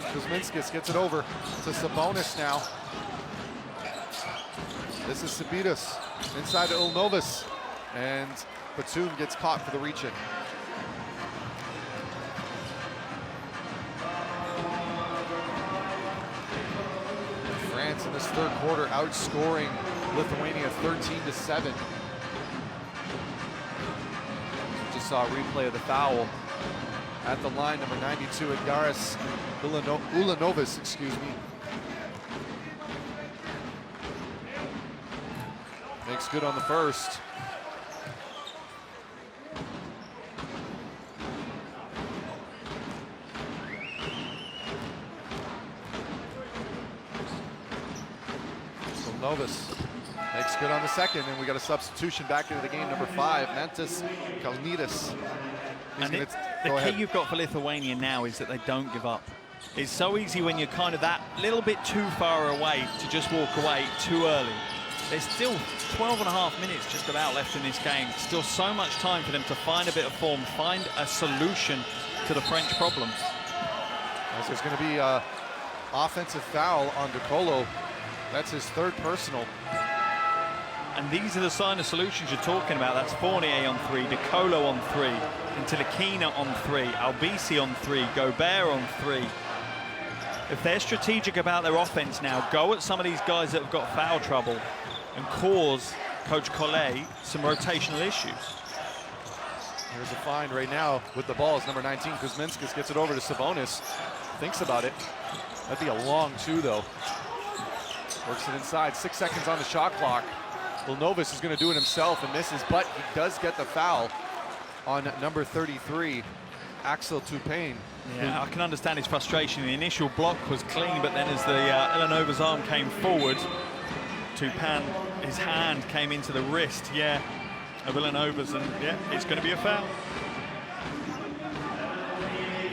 Kuzminskis gets it over to Sabonis now. This is Sabitas inside to Ulnovas, and Batum gets caught for the reach-in. France in this third quarter outscoring Lithuania 13-7. Just saw a replay of the foul at the line, number 92, Edgaras Ulanovas, excuse me. Makes good on the first. Ulnovas makes good on the second, and we got a substitution back into the game, number 5, Mantas Kalnidas.
And the key you've got for Lithuania now is that they don't give up. It's so easy when you're kind of that little bit too far away to just walk away too early. There's still 12.5 minutes just about left in this game. Still so much time for them to find a bit of form, find a solution to the French problem.
As there's going to be an offensive foul on DeColo. That's his third personal.
And these are the sign of solutions you're talking about. That's Fournier on 3, DeColo on 3, Ntilikina on 3, Albisi on 3, Gobert on 3. If they're strategic about their offense now, go at some of these guys that have got foul trouble and cause Coach Collet some rotational issues.
Here's a find right now with the ball. It's number 19, Kuzminskis gets it over to Sabonis. Thinks about it. That'd be a long 2 though. Works it inside, 6 seconds on the shot clock. Ulnovas is gonna do it himself and misses, but he does get the foul on number 33, Axel Toupane.
Yeah, I can understand his frustration. The initial block was clean, but then as the Ilanova's arm came forward, Toupane, his hand came into the wrist, of Ilanova's, and it's going to be a foul.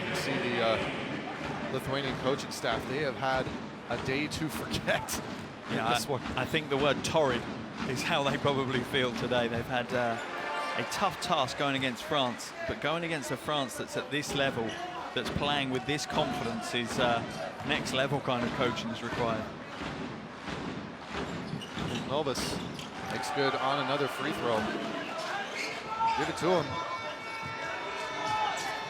You see the Lithuanian coaching staff, they have had a day to forget.
Yeah, I think the word torrid is how they probably feel today. They've had a tough task going against France, but going against a France that's at this level, that's playing with this confidence, is next level kind of coaching is required.
Novus makes good on another free throw. Give it to him.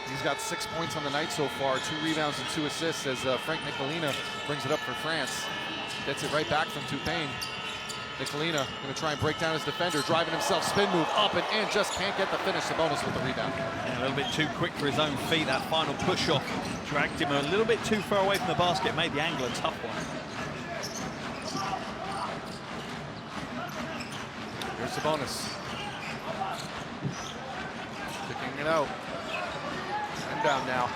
He's got 6 points on the night so far, 2 rebounds and 2 assists as Frank Nicolina brings it up for France. Gets it right back from Toupane. Nicolina gonna try and break down his defender, driving himself, spin move up and in, just can't get the finish. Sabonis with the rebound.
Yeah, a little bit too quick for his own feet. That final push off dragged him a little bit too far away from the basket, made the angle a tough one.
Here's Sabonis. Kicking it out. And down now.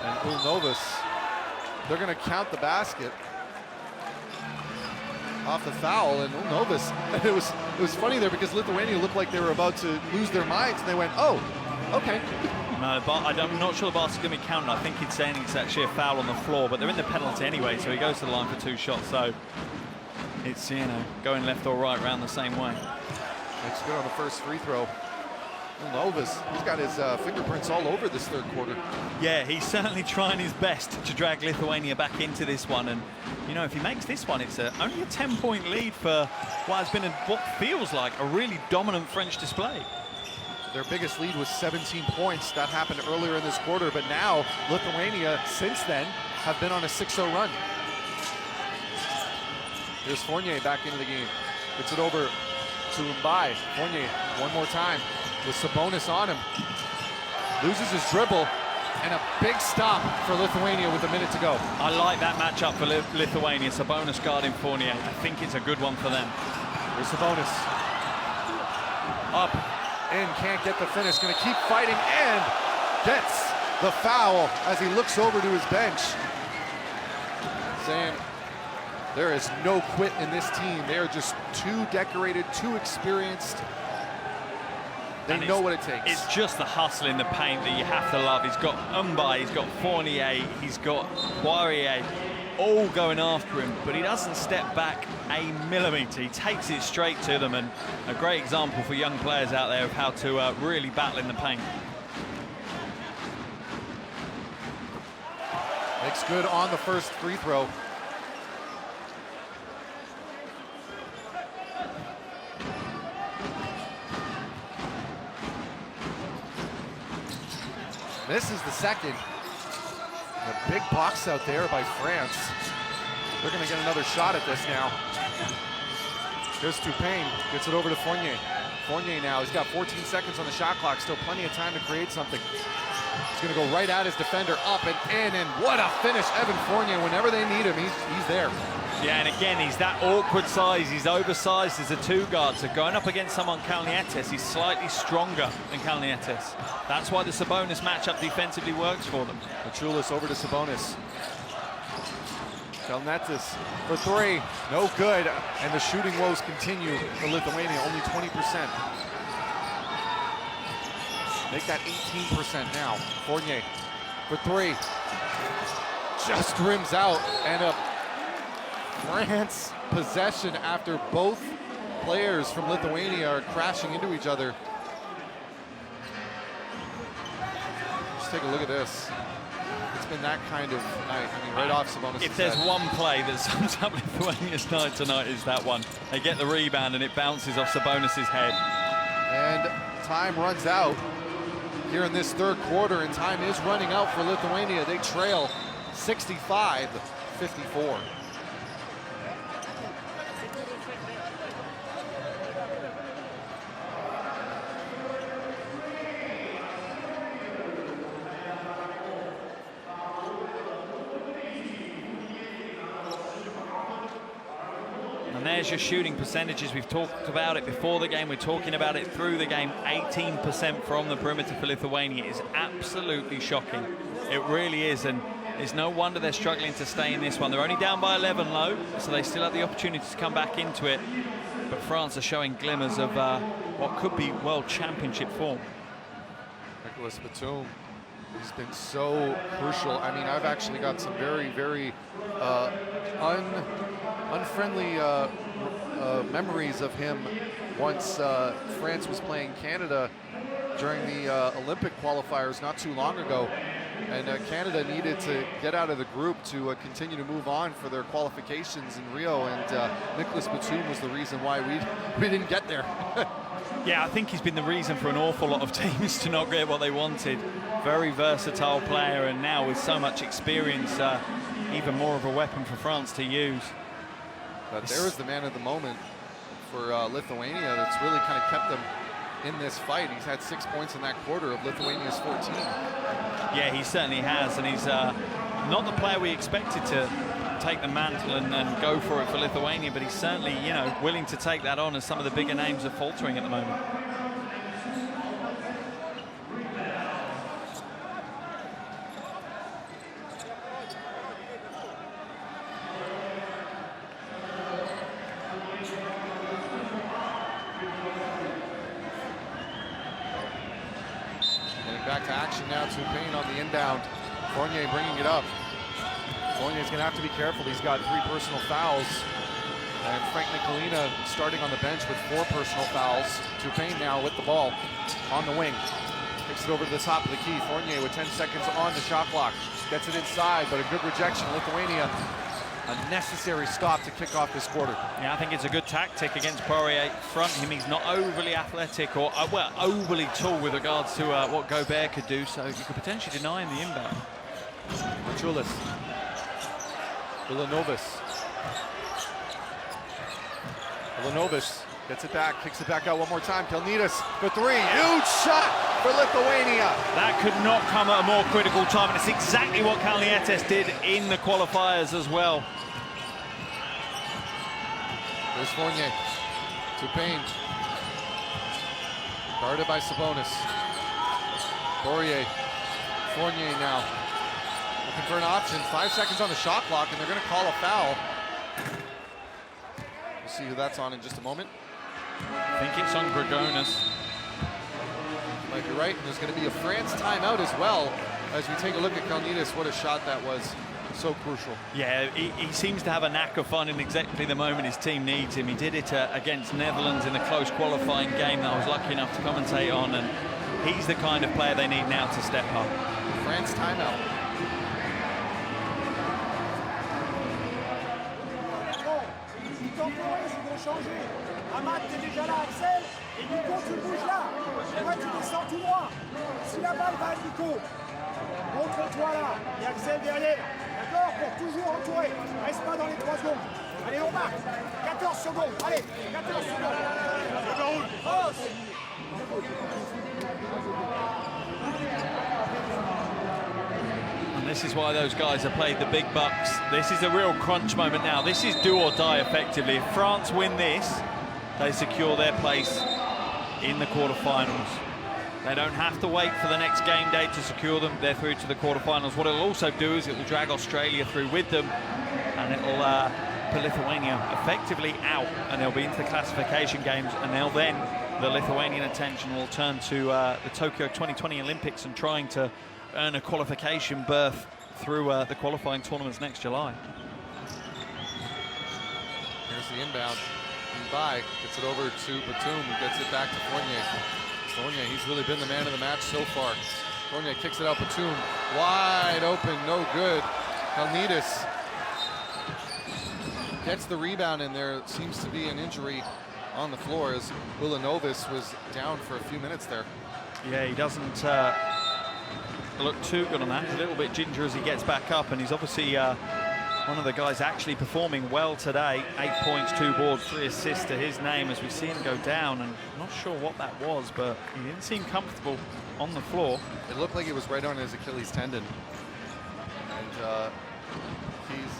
And Ulnovas they're going to count the basket off the foul, and Novus. It was funny there because Lithuania looked like they were about to lose their minds, and they went, "Oh, okay."
No, I'm not sure the basket's going to be counted. I think he's saying it's actually a foul on the floor, but they're in the penalty anyway, so he goes to the line for 2 shots. So it's, you know, going left or right round the same way.
Looks good on the first free throw. Novus, he's got his fingerprints all over this third quarter.
Yeah, he's certainly trying his best to drag Lithuania back into this one. And, you know, if he makes this one, it's only a 10-point lead for what has been what feels like a really dominant French display.
Their biggest lead was 17 points. That happened earlier in this quarter, but now Lithuania, since then, have been on a 6-0 run. Here's Fournier back into the game. Gets it over to Mbai. Fournier, one more time, with Sabonis on him. Loses his dribble, and a big stop for Lithuania with a minute to go.
I like that matchup for Lithuania. Sabonis guarding Fournier. I think it's a good one for them.
Here's Sabonis. Up, and can't get the finish. Gonna keep fighting, and gets the foul as he looks over to his bench. Saying, there is no quit in this team. They are just too decorated, too experienced. They know what it takes.
It's just the hustle in the paint that you have to love. He's got Mbai, he's got Fournier, he's got Poirier, all going after him, but he doesn't step back a millimetre. He takes it straight to them, and a great example for young players out there of how to really battle in the paint.
Makes good on the first free throw. Misses the second. A big box out there by France. They're going to get another shot at this now. Here's Toupane, gets it over to Fournier. Fournier now, he's got 14 seconds on the shot clock, still plenty of time to create something. He's going to go right at his defender, up and in, and what a finish. Evan Fournier, whenever they need him, he's there.
Yeah, and again, he's that awkward size. He's oversized as a 2 guard, so going up against someone Kalnietis, he's slightly stronger than Kalnietis. That's why the Sabonis matchup defensively works for them.
Machulis over to Sabonis. Kalnietis for 3, no good, and the shooting woes continue for Lithuania, only 20%. Make that 18% now. Fournier for 3, just rims out, and a France possession after both players from Lithuania are crashing into each other. Just take a look at this. It's been that kind of night. I mean, right off Sabonis'
If there's
head.
one play that sums up Lithuania's night tonight, is that one. They get the rebound and it bounces off Sabonis' head.
And time runs out here in this third quarter, and time is running out for Lithuania. They trail 65-54.
And there's your shooting percentages. We've talked about it before the game. We're talking about it through the game. 18% from the perimeter for Lithuania is absolutely shocking. It really is, and it's no wonder they're struggling to stay in this one. They're only down by 11 low, so they still have the opportunity to come back into it. But France are showing glimmers of what could be World Championship form.
Nicholas Batum, he's been so crucial. I mean, I've actually got some very, very unfriendly memories of him once France was playing Canada during the Olympic qualifiers not too long ago. And Canada needed to get out of the group to continue to move on for their qualifications in Rio, and Nicholas Batum was the reason why we didn't get there.
Yeah, I think he's been the reason for an awful lot of teams to not get what they wanted. Very versatile player, and now with so much experience, even more of a weapon for France to use.
But there is the man of the moment for Lithuania that's really kind of kept them in this fight. He's had 6 points in that quarter of Lithuania's 14.
Yeah, he certainly has, and he's not the player we expected to take the mantle and go for it for Lithuania, but he's certainly, you know, willing to take that on as some of the bigger names are faltering at the moment.
back to action now. Payne on the inbound. Fournier bringing it up. Fournier's going to have to be careful. He's got 3 personal fouls. And Frank Nicolina starting on the bench with 4 personal fouls. Payne now with the ball on the wing. Kicks it over to the top of the key. Fournier with 10 seconds on the shot clock. Gets it inside, but a good rejection. Lithuania, a necessary stop to kick off this quarter.
Yeah, I think it's a good tactic against Poirier. Front him, he's not overly athletic or, well, overly tall with regards to what Gobert could do, so you could potentially deny him the inbound.
Machulis. Villanobis gets it back, kicks it back out one more time. Kalnidas for 3. Huge shot for Lithuania.
That could not come at a more critical time, and it's exactly what Kalnietis did in the qualifiers as well.
There's Fournier to Payne. Guarded by Sabonis. Fournier now looking for an option. 5 seconds on the shot clock, and they're going to call a foul. We'll see who that's on in just a moment.
I think it's on Grigonis.
Might be right, and there's going to be a France timeout as well as we take a look at Kalnidas. What a shot that was. So crucial.
Yeah, he seems to have a knack of finding exactly the moment his team needs him. He did it against Netherlands in a close qualifying game that I was lucky enough to commentate on, and he's the kind of player they need now to step up.
France timeout.
Ahmad, t'es déjà là, Axel, et Nico, tu le bouges là. Toi, tu descends tout droit. Si la balle va à Nico, montre-toi là, et Axel derrière. D'accord? Pour toujours entourer. Reste pas dans les 3 secondes. Allez, on marque. 14 secondes. Allez, 14 secondes.
And this is why those guys have played the big bucks. This is a real crunch moment now. This is do or die effectively. If France win this, they secure their place in the quarterfinals. They don't have to wait for the next game day to secure them. They're through to the quarterfinals. What it'll also do is it will drag Australia through with them, and it'll put Lithuania effectively out, and they'll be into the classification games, and they'll then, the Lithuanian attention will turn to the Tokyo 2020 Olympics and trying to earn a qualification berth through the qualifying tournaments next July.
Here's the inbound. By gets it over to Batum, who gets it back to Fournier. Fournier, he's really been the man of the match so far. Fournier kicks it out. Batum wide open, no good. Kalnidas gets the rebound, and there seems to be an injury on the floor as Villanobis was down for a few minutes there.
Yeah, he doesn't look too good on that. He's a little bit ginger as he gets back up, and he's obviously one of the guys actually performing well today. 8 points, 2 boards, 3 assists to his name as we see him go down, and I'm not sure what that was, but he didn't seem comfortable on the floor.
It looked like it was right on his Achilles tendon. And he's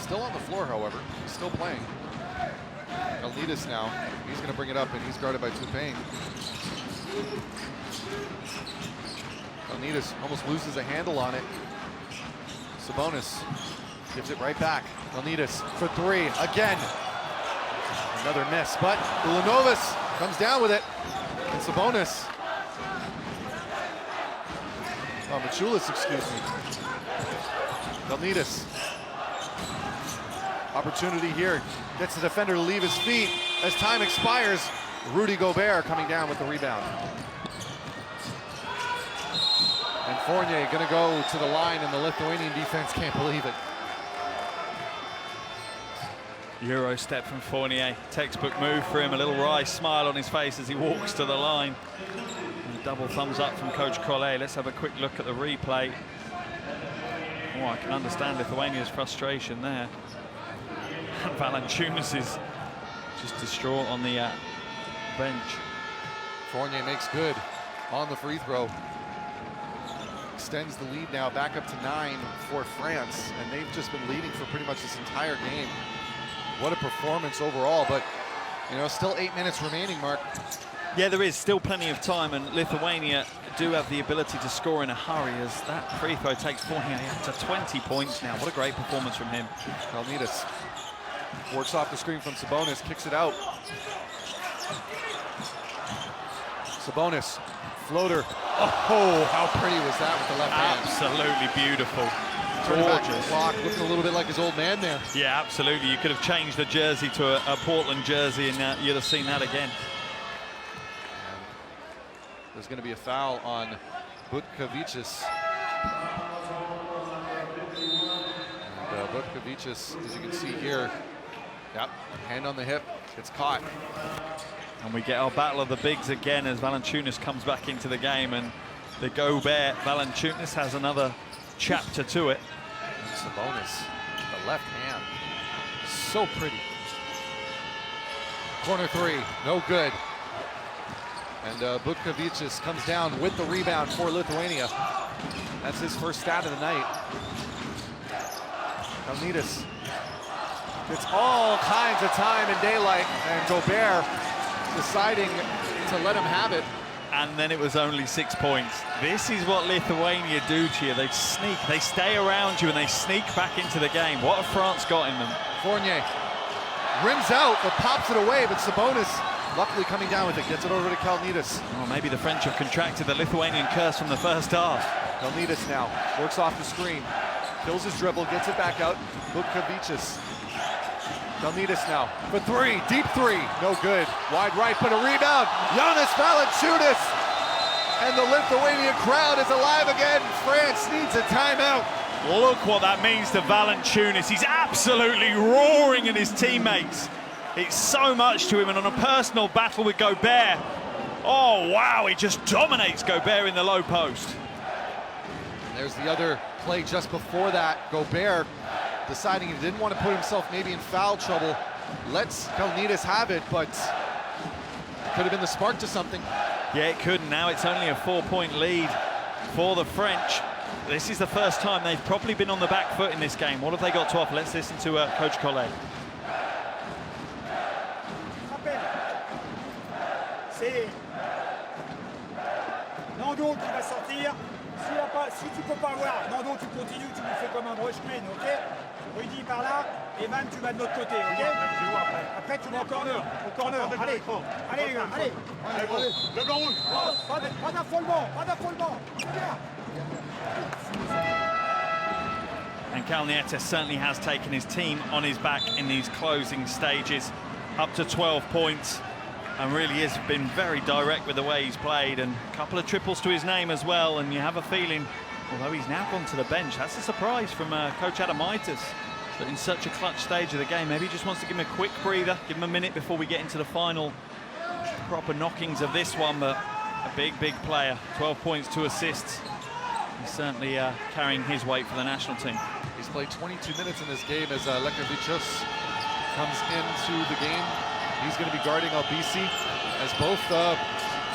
still on the floor, however. He's still playing. Kalnidas now, he's going to bring it up, and he's guarded by Payne. Kalnidas almost loses a handle on it. Sabonis gives it right back. Kalnidas for 3 again. Another miss, but Villanobis comes down with it. And Sabonis. Oh, Machulis, excuse me. Kalnidas. Opportunity here. Gets the defender to leave his feet. As time expires, Rudy Gobert coming down with the rebound. And Fournier gonna go to the line, and the Lithuanian defense can't believe it.
Euro step from Fournier, textbook move for him, a little wry smile on his face as he walks to the line. And a double thumbs up from Coach Collet. Let's have a quick look at the replay. Oh, I can understand Lithuania's frustration there. And Valanciunas is just distraught on the bench.
Fournier makes good on the free throw. Extends the lead now back up to 9 for France, and they've just been leading for pretty much this entire game. What a performance overall, but you know, still 8 minutes remaining, Mark.
Yeah, there is still plenty of time, and Lithuania do have the ability to score in a hurry as that free throw takes Fournier up to 20 points now. What a great performance from him.
Kalnidas works off the screen from Sabonis, kicks it out. Sabonis, floater. Oh, how pretty was that with the left hand?
Absolutely beautiful.
Turning back the
Gorgeous.
clock, looking a little bit like his old man there.
Yeah, absolutely. You could have changed the jersey to a Portland jersey and you'd have seen that again.
There's going to be a foul on Butkovicius. And Butkovicius, as you can see here, yep, hand on the hip, gets caught.
And we get our battle of the bigs again as Valanciunas comes back into the game, and the Gobert Valanciunas has another chapter to it.
And Sabonis, the left hand, so pretty. Corner three, no good. And Butkovicius comes down with the rebound for Lithuania. That's his first stat of the night. Kalnitis gets all kinds of time in daylight, and Gobert deciding to let him have it.
And then it was only 6 points. This is what Lithuania do to you. They sneak, they stay around you, and they sneak back into the game. What have France got in them?
Fournier rims out, but pops it away, but Sabonis luckily coming down with it, gets it over to Kalnitis.
Oh, maybe the French have contracted the Lithuanian curse from the first half.
Kalnitis now works off the screen, kills his dribble, gets it back out. Butkovicius. Kalnitis now for three, deep three, no good. Wide right, but a rebound. Jonas Valanciunas, and the Lithuanian crowd is alive again. France needs a timeout.
Look what that means to Valanciunas. He's absolutely roaring at his teammates. It's so much to him, and on a personal battle with Gobert, oh wow, he just dominates Gobert in the low post.
There's the other play just before that. Gobert deciding he didn't want to put himself maybe in foul trouble. Lets Kalnitis have it, but could have been the spark to something.
Yeah, it could. Now it's only a 4-point lead for the French. This is the first time they've probably been on the back foot in this game. What have they got to offer? Let's listen to Coach Collet.
C'est Nando qui va sortir. Si tu peux pas voir, Nando, tu continues, tu nous fais comme un brush screen, ok? Rudy par là, Evan, tu vas de l'autre côté, ok? Après, tu vas au corner. Allez, allez, les gars, allez. Le blanc rouge. Pas d'affolement, pas d'affolement.
And Kalnietis certainly has taken his team on his back in these closing stages, up to 12 points. And really has been very direct with the way he's played, and a couple of triples to his name as well. And you have a feeling, although he's now gone to the bench, that's a surprise from Coach Adamaitis, that in such a clutch stage of the game, maybe he just wants to give him a quick breather, give him a minute before we get into the final proper knockings of this one. But a big player, 12 points, 2 assists. He's certainly carrying his weight for the national team.
He's played 22 minutes in this game as Lekavicius comes into the game. He's going to be guarding Albisi as both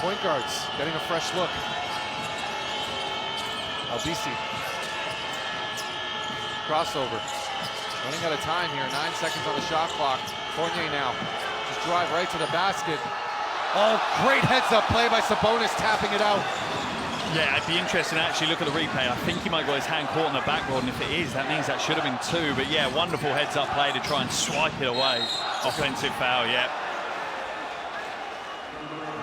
point guards getting a fresh look. Albisi. Crossover. Running out of time here. 9 seconds on the shot clock. Fournier now. Just drive right to the basket. Oh, great heads-up play by Sabonis, tapping it out.
Yeah, it'd be interesting to actually look at the replay. I think he might got his hand caught on the backboard, and if it is, that means that should have been 2. But yeah, wonderful heads-up play to try and swipe it away. Offensive foul, yeah.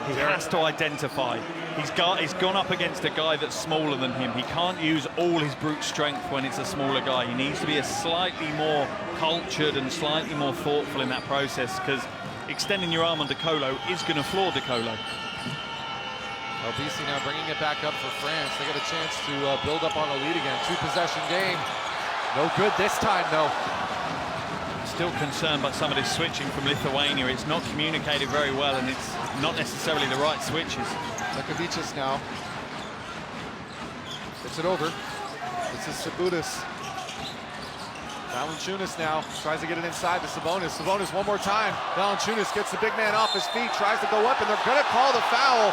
He has to identify. He's gone up against a guy that's smaller than him. He can't use all his brute strength when it's a smaller guy. He needs to be a slightly more cultured and slightly more thoughtful in that process, because extending your arm on Decolo is going to floor Decolo.
Albisi now bringing it back up for France. They get a chance to build up on a lead again. 2-possession game. No good this time, though.
Still concerned by some of this switching from Lithuania. It's not communicated very well, and it's not necessarily the right switches.
Lekavicius now. Gets it over. This is Sabonis. Valanciunas now tries to get it inside to Sabonis. Sabonis one more time. Valanciunas gets the big man off his feet, tries to go up, and they're going to call the foul.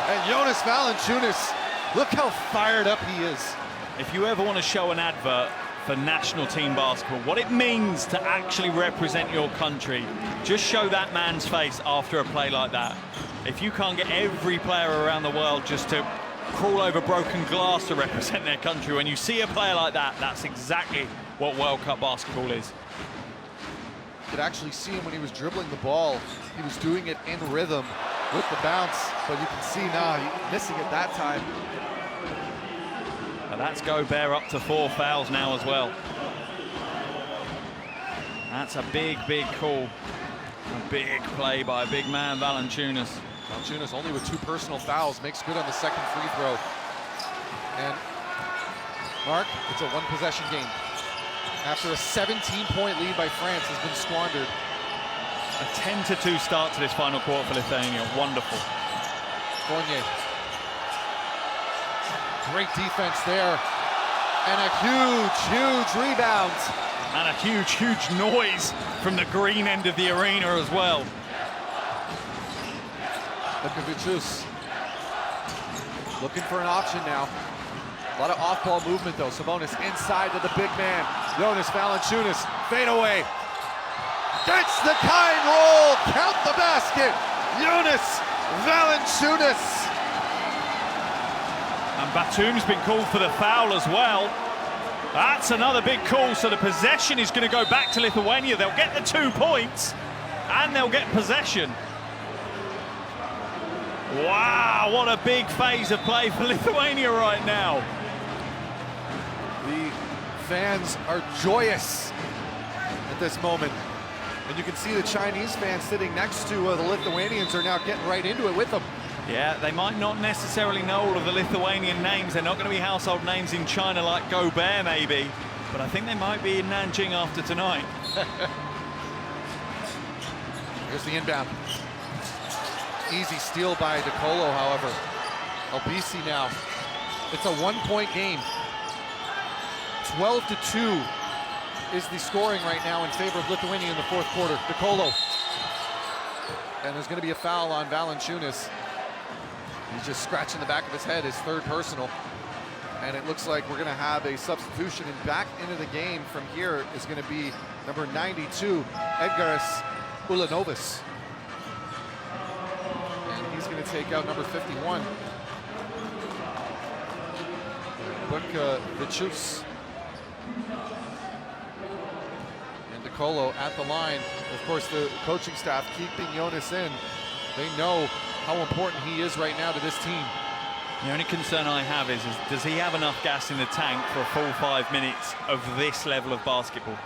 And Jonas Valanciunas, look how fired up he is.
If you ever want to show an advert for national team basketball, what it means to actually represent your country, just show that man's face after a play like that. If you can't get every player around the world just to crawl over broken glass to represent their country, when you see a player like that, that's exactly what World Cup basketball is.
You could actually see him when he was dribbling the ball. He was doing it in rhythm. with the bounce, but you can see now he's missing it that time.
And that's Gobert up to 4 fouls now as well. That's a big, big call. A big play by a big man, Valanciunas.
Valanciunas only with 2 personal fouls, makes good on the second free throw. And Mark, it's a 1-possession game. After a 17-point lead by France has been squandered.
A 10-2 start to this final quarter for Lithuania. Wonderful.
Fournier. Great defense there. And a huge, huge rebound.
And a huge, huge noise from the green end of the arena as well.
Lekavichus looking for an option now. A lot of off-ball movement though. Sabonis inside to the big man. Jonas Valanciunas, fade away. Gets the kind roll, count the basket. Jonas Valanciunas.
And Batum's been called for the foul as well. That's another big call, so the possession is going to go back to Lithuania. They'll get the 2 points, and they'll get possession. Wow, what a big phase of play for Lithuania right now.
The fans are joyous at this moment. And you can see the Chinese fans sitting next to the Lithuanians are now getting right into it with them.
Yeah, they might not necessarily know all of the Lithuanian names. They're not going to be household names in China like Gobert maybe, but I think they might be in Nanjing after tonight.
Here's the inbound. Easy steal by DeColo, however. Albisi now. It's a 1-point game. 12-2 is the scoring right now in favor of Lithuania in the 4th quarter. DeColo. And there's going to be a foul on Valanciunas. He's just scratching the back of his head, his 3rd personal. And it looks like we're going to have a substitution. And back into the game from here is going to be number 92, Edgaras Ulanovis. And he's going to take out number 51, Lekavichus. And DeColo at the line. Of course, the coaching staff keeping Jonas in. They know how important he is right now to this team.
The only concern I have is does he have enough gas in the tank for a full 5 minutes of this level of basketball?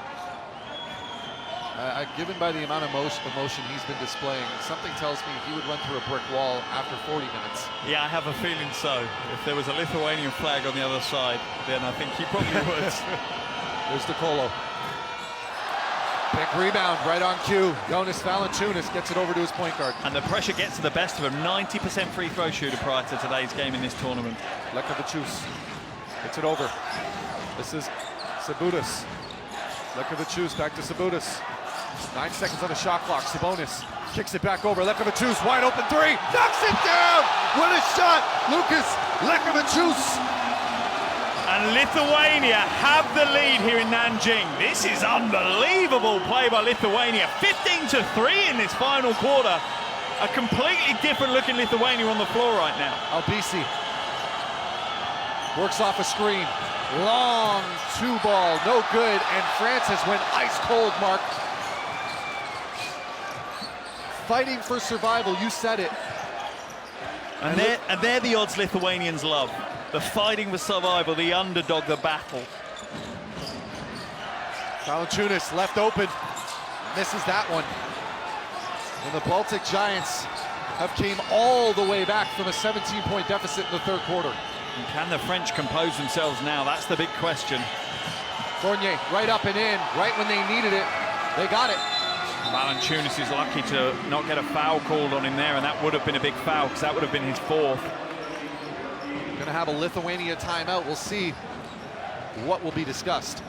Given by the amount of emotion he's been displaying, something tells me he would run through a brick wall after 40 minutes.
Yeah, I have a feeling so. If there was a Lithuanian flag on the other side, then I think he probably would.
There's DeColo. Big rebound right on cue. Jonas Valanciunas gets it over to his point guard.
And the pressure gets to the best of him. 90% free throw shooter prior to today's game in this tournament.
Lekavichus gets it over. This is Sabutis. Lekavichus back to Sabutis. 9 seconds on the shot clock. Sabonis kicks it back over. Lekavichus wide open 3. Knocks it down. What a shot. Lucas Lekavichus.
And Lithuania have the lead here in Nanjing. This is unbelievable play by Lithuania. 15-3 in this final quarter. A completely different looking Lithuania on the floor right now.
Albisi works off a screen. Long 2-ball, no good. And France has went ice cold, Mark. Fighting for survival, you said it.
And they're the odds Lithuanians love. The fighting for survival, the underdog, the battle.
Valanciunas left open, misses that one. And the Baltic Giants have came all the way back from a 17-point deficit in the 3rd quarter.
And can the French compose themselves now? That's the big question.
Fournier right up and in, right when they needed it. They got it.
Valanciunas is lucky to not get a foul called on him there, and that would have been a big foul because that would have been his 4th.
Gonna have a Lithuania timeout. We'll see what will be discussed.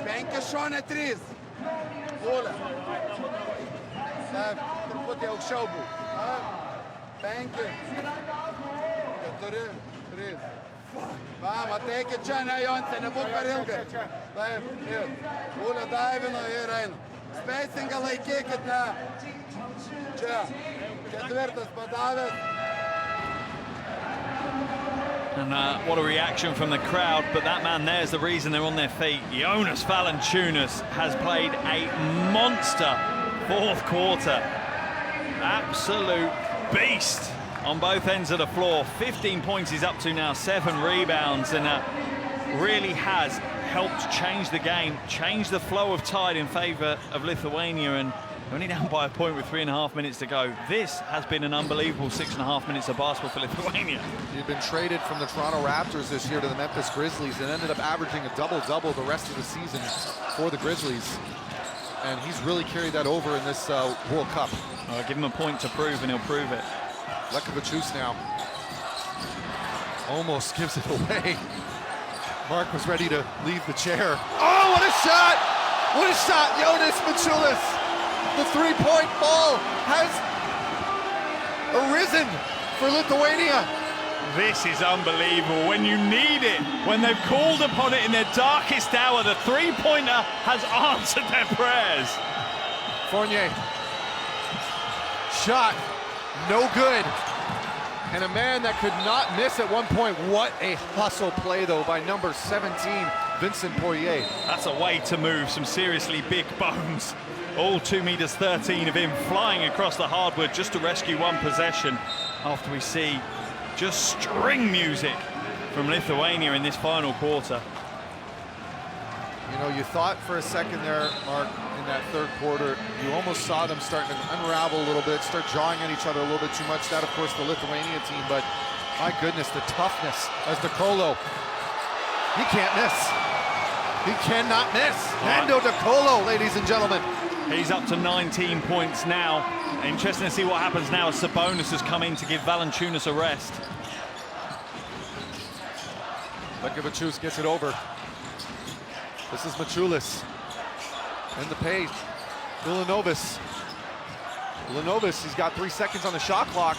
Penki šone 3. Ula. Sek, truputį aukščiau būk. 5, 4, 3. Vama, teikit čia, ne Jonce, nebūk per ilgai. Taip, ir. Ulio daivino ir eina. Spacingą laikykit, ne. Čia. Ketvirtas padavęs.
And what a reaction from the crowd, but that man there's the reason they're on their feet. Jonas Valanciunas has played a monster fourth quarter. Absolute beast on both ends of the floor. 15 points he's up to now, 7 rebounds, and really has helped change the game, change the flow of tide in favor of Lithuania, and only down by a point with 3.5 minutes to go. This has been an unbelievable 6.5 minutes of basketball for Lithuania.
He'd been traded from the Toronto Raptors this year to the Memphis Grizzlies and ended up averaging a double-double the rest of the season for the Grizzlies. And he's really carried that over in this World Cup.
Give him a point to prove and he'll prove it.
Lekavachus now almost gives it away. Mark was ready to leave the chair. Oh, what a shot! What a shot, Jonas Valanciunas! The three-point ball has arisen for Lithuania.
This is unbelievable. When you need it, when they've called upon it in their darkest hour, the three-pointer has answered their prayers.
Fournier. Shot. No good. And a man that could not miss at one point. What a hustle play, though, by number 17, Vincent Poirier.
That's a way to move some seriously big bones. All 2 meters 13 of him flying across the hardwood just to rescue one possession after we see just string music from Lithuania in this final quarter.
You know, you thought for a second there, Mark, in that third quarter, you almost saw them starting to unravel a little bit, start drawing at each other a little bit too much. That, of course, the Lithuania team, but my goodness, the toughness as DeColo. He can't miss. He cannot miss. Nando DeColo, ladies and gentlemen.
He's up to 19 points now. Interesting to see what happens now as Sabonis has come in to give Valanciunas a rest.
Lekavachus gets it over. This is Machulis. In the pace. Vilanovis. Vilanovis, he's got 3 seconds on the shot clock.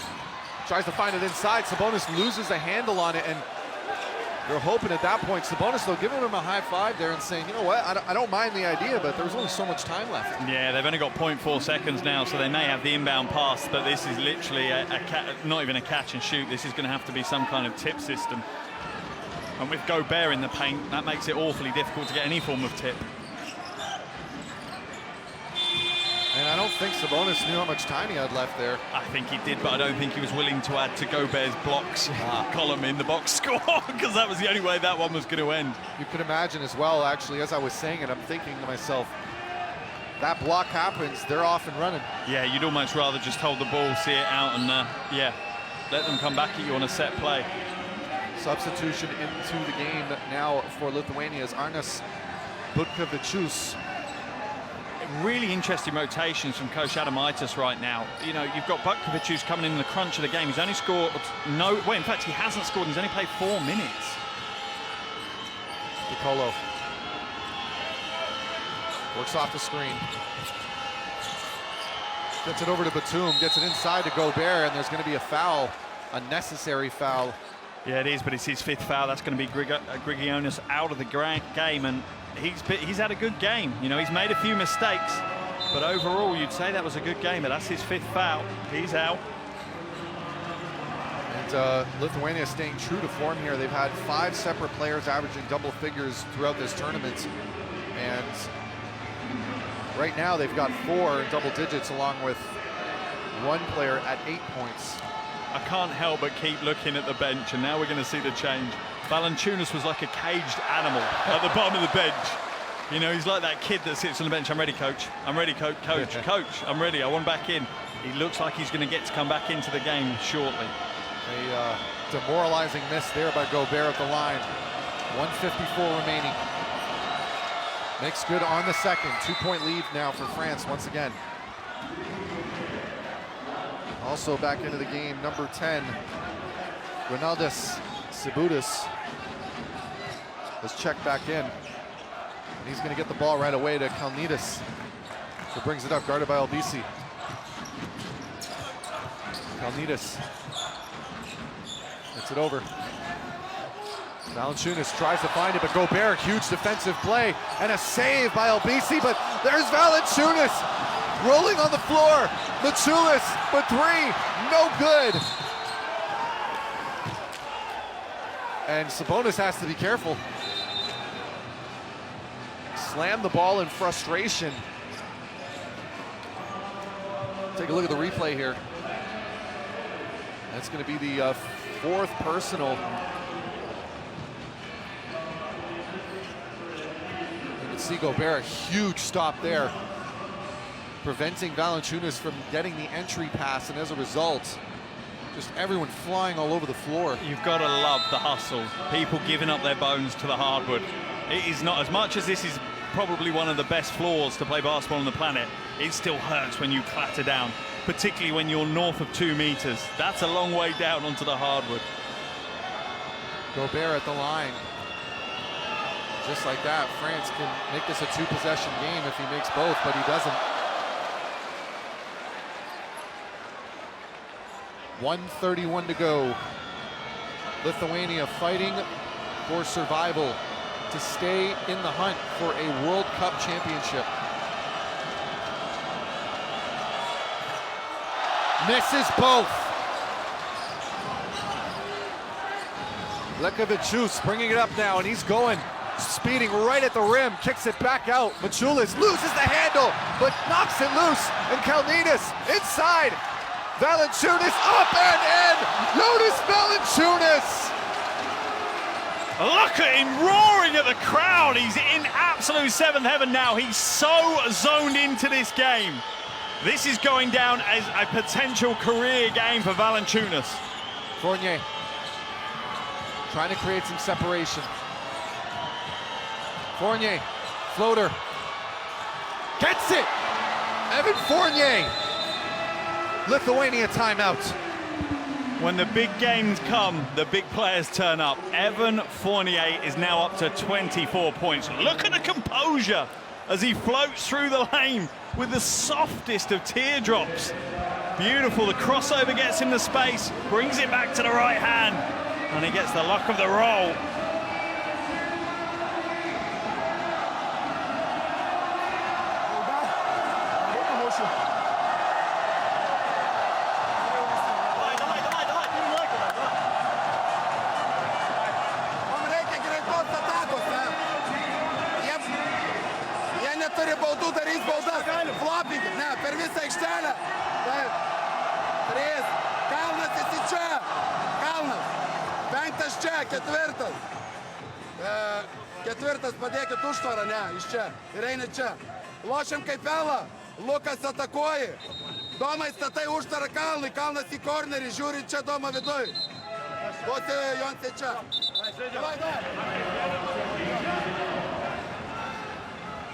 Tries to find it inside. Sabonis loses the handle on it, and they're hoping at that point. Sabonis, though, giving him a high five there and saying, you know what, I don't mind the idea, but there's only so much time left.
Yeah, they've only got 0.4 seconds now, so they may have the inbound pass, but this is literally not even a catch and shoot. This is going to have to be some kind of tip system. And with Gobert in the paint, that makes it awfully difficult to get any form of tip.
And I don't think Sabonis knew how much time he had left there.
I think he did, but I don't think he was willing to add to Gobert's blocks column in the box score, because that was the only way that one was going to end.
You could imagine as well, actually, as I was saying it, I'm thinking to myself, that block happens, they're off and running.
Yeah, you'd almost rather just hold the ball, see it out, and yeah, let them come back at you on a set play.
Substitution into the game now for Lithuania is Arnas Butkevičius.
Really interesting rotations from Coach Adamaitis right now. You know, you've got Butkevičius coming in the crunch of the game. He's only scored well, in fact, he hasn't scored. He's only played 4 minutes.
DeColo works off the screen. Gets it over to Batum, gets it inside to Gobert, and there's going to be a foul, a necessary foul.
Yeah, it is, but it's his 5th foul. That's going to be Grigionis out of the game, and he's had a good game. You know, he's made a few mistakes, but overall, you'd say that was a good game, but that's his 5th foul. He's out.
And Lithuania staying true to form here. They've had 5 separate players averaging double figures throughout this tournament, and right now they've got 4 in double digits, along with 1 player at 8 points.
I can't help but keep looking at the bench, and now we're going to see the change. Valanciunas was like a caged animal at the bottom of the bench. You know, he's like that kid that sits on the bench. I'm ready, coach. I'm ready, coach. Coach, I'm ready. I want back in. He looks like he's going to get to come back into the game shortly.
A demoralizing miss there by Gobert at the line. 1:54 remaining. Makes good on the second. 2-point lead now for France once again. Also back into the game, number 10, Ronaldas Sibudis has checked back in. And he's going to get the ball right away to Kalnidas, who brings it up, guarded by Albisi. Kalnidas gets it over. Valanciunas tries to find it, but Gobert, huge defensive play, and a save by LBC, but there's Valanciunas rolling on the floor. Maciulis for three, no good. And Sabonis has to be careful. Slammed the ball in frustration. Take a look at the replay here. That's going to be the fourth personal. You can see Gobert, huge stop there, preventing Valanciunas from getting the entry pass, and as a result, just everyone flying all over the floor.
You've got to love the hustle. People giving up their bones to the hardwood. It is not, as much as this is probably one of the best floors to play basketball on the planet, it still hurts when you clatter down, particularly when you're north of 2 meters. That's a long way down onto the hardwood.
Gobert at the line. Just like that, France can make this a 2-possession game if he makes both, but he doesn't. 1:31 to go. Lithuania fighting for survival to stay in the hunt for a World Cup championship. Misses both. Lekavičius bringing it up now, and he's going, speeding right at the rim, kicks it back out. Maciulis loses the handle, but knocks it loose, and Kalnidas inside. Valanciunas up and in! Jonas Valanciunas!
Look at him roaring at the crowd. He's in absolute seventh heaven now. He's so zoned into this game. This is going down as a potential career game for Valanciunas.
Fournier trying to create some separation. Fournier, floater, gets it! Evan Fournier. Lithuania timeout.
When the big games come, the big players turn up. Evan Fournier is now up to 24 points. Look at the composure as he floats through the lane with the softest of teardrops. Beautiful, the crossover gets him the space, brings it back to the right hand, and he gets the luck of the roll.
Ketvirtas, padėkit užtvarą, ne, iš čia, ir eini čia. Lošiam kaip pelą, Lukas atakuoja. Domai statai užtvarą Kalnui, Kalnas į kornerį, žiūri čia Doma viduj. Duoti Jonsi čia.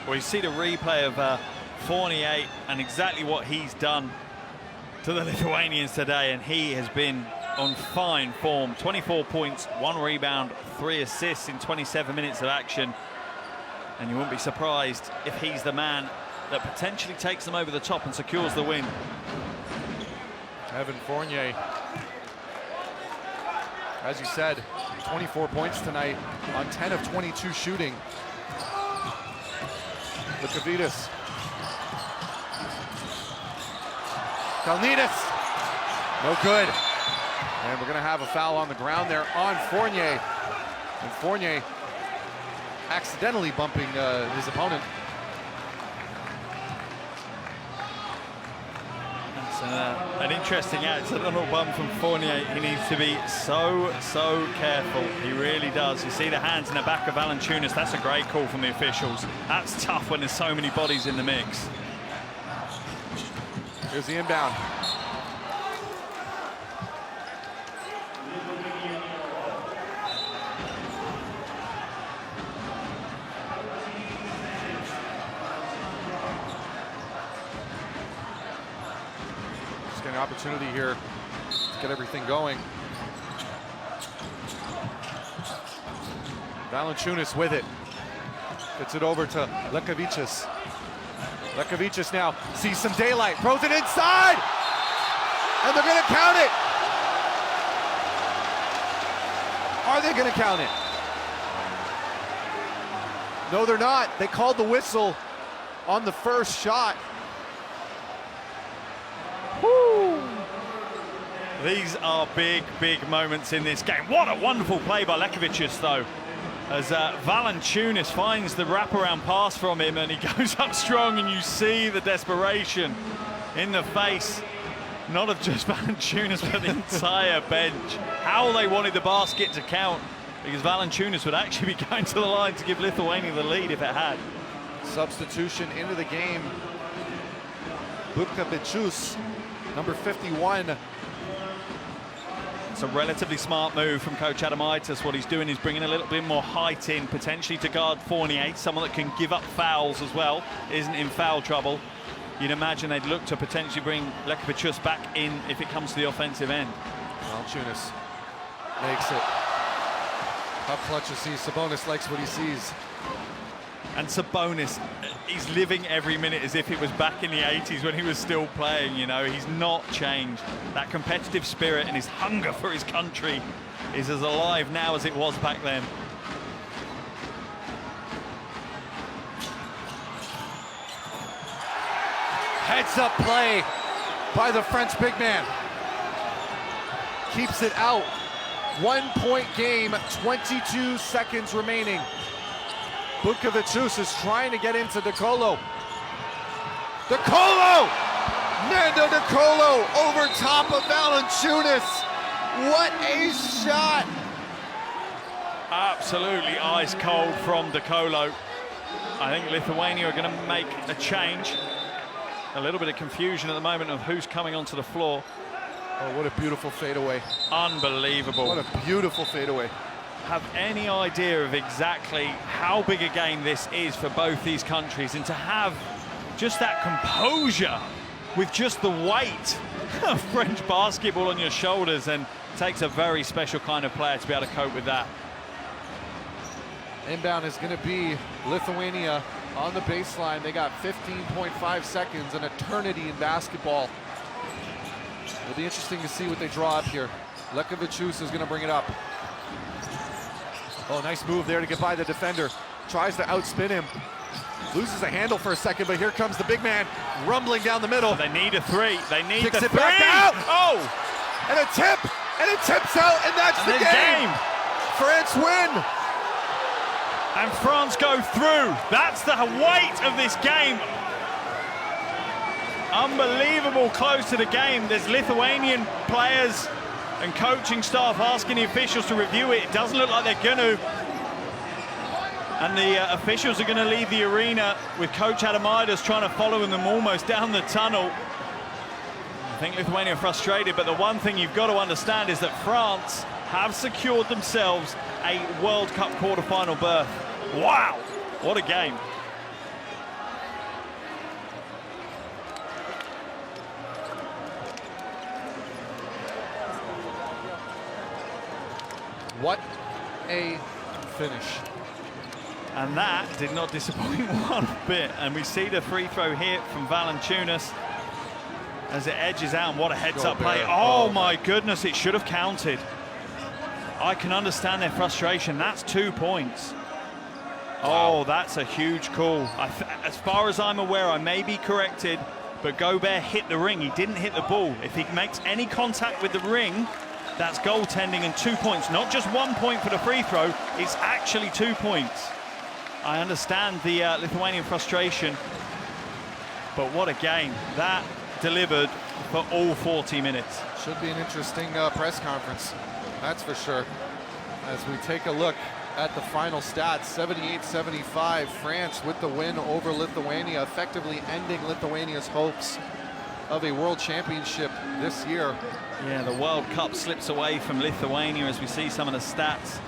Well, you see the replay of Fournier and exactly what he's done to the Lithuanians today, and he has been on fine form. 24 points, 1 rebound, 3 assists in 27 minutes of action. And you wouldn't be surprised if he's the man that potentially takes them over the top and secures the win.
Evan Fournier, as you said, 24 points tonight on 10 of 22 shooting. Lekavičius. Kalnidas, no good. And we're gonna have a foul on the ground there on Fournier. And Fournier accidentally bumping his opponent.
It's an interesting accidental bump from Fournier. He needs to be so careful. He really does. You see the hands in the back of Valanciunas. That's a great call from the officials. That's tough when there's so many bodies in the mix.
Here's the inbound. Just getting an opportunity here to get everything going. Valanciunas with it. Gets it over to Lekavičius. Lekavičius now sees some daylight, throws it inside, and they're gonna count it. Are they gonna count it? No, they're not. They called the whistle on the first shot.
Woo! These are big, big moments in this game. What a wonderful play by Lekevicius, though, as Valanciunas finds the wraparound pass from him, and he goes up strong, and you see the desperation in the face, not of just Valanciunas, but the entire bench. How they wanted the basket to count, because Valanciunas would actually be going to the line to give Lithuania the lead if it had.
Substitution into the game. Butkevičius, number 51.
It's a relatively smart move from Coach Adamaitis. What he's doing is bringing a little bit more height in, potentially to guard Fournier, someone that can give up fouls as well, isn't in foul trouble. You'd imagine they'd look to potentially bring Lekevicius back in if it comes to the offensive end.
Valanciunas makes it. How clutch is he? Sabonis likes what he sees.
And Sabonis, he's living every minute as if it was back in the 80s when he was still playing, you know. He's not changed. That competitive spirit and his hunger for his country is as alive now as it was back then.
Heads up play by the French big man. Keeps it out. 1 point game, 22 seconds remaining. Butkevičius is trying to get into DeColo. DeColo! Nando DeColo over top of Valanciunas. What a shot!
Absolutely ice cold from DeColo. I think Lithuania are going to make a change. A little bit of confusion at the moment of who's coming onto the floor.
Oh, what a beautiful fadeaway.
Unbelievable.
What a beautiful fadeaway.
Have any idea of exactly how big a game this is for both these countries, and to have just that composure with just the weight of French basketball on your shoulders, and takes a very special kind of player to be able to cope with that.
Inbound is going to be Lithuania on the baseline. They got 15.5 seconds, an eternity in basketball. It'll be interesting to see what they draw up here. Lekevicius is going to bring it up. Oh, nice move there to get by the defender. Tries to outspin him. Loses a handle for a second, but here comes the big man rumbling down the middle.
They need a three. They need
Kicks
the
it
three.
back out.
Oh!
And a tip. And it tips out, and that's the game. France win.
And France go through. That's the weight of this game. Unbelievable close to the game. There's Lithuanian players and coaching staff asking the officials to review it. It doesn't look like they're going to. And the officials are going to leave the arena with Coach Adamaitis trying to follow them almost down the tunnel. I think Lithuania are frustrated, but the one thing you've got to understand is that France have secured themselves a World Cup quarterfinal berth. Wow, what a game.
What a finish.
And that did not disappoint one bit. And we see the free throw here from Valanciunas as it edges out. And what a heads-up play. Oh my goodness, it should have counted. I can understand their frustration. That's 2 points. Wow. Oh, that's a huge call. As far as I'm aware, I may be corrected, but Gobert hit the ring. He didn't hit the ball. If he makes any contact with the ring, that's goaltending and 2 points. Not just 1 point for the free throw, it's actually 2 points. I understand the Lithuanian frustration, but what a game. That delivered for all 40 minutes.
Should be an interesting press conference, that's for sure. As we take a look at the final stats, 78-75, France with the win over Lithuania, effectively ending Lithuania's hopes of a world championship this year.
Yeah, the World Cup slips away from Lithuania as we see some of the stats.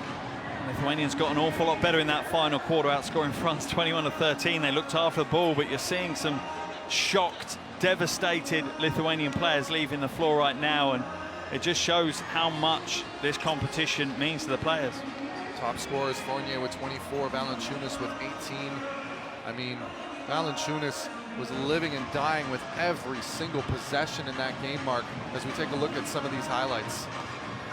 Lithuanians got an awful lot better in that final quarter, outscoring France 21-13. They looked after the ball, but you're seeing some shocked, devastated Lithuanian players leaving the floor right now, and it just shows how much this competition means to the players.
Top scorers, Fournier with 24, Valanciunas with 18. I mean, Valanciunas was living and dying with every single possession in that game, Mark, as we take a look at some of these highlights.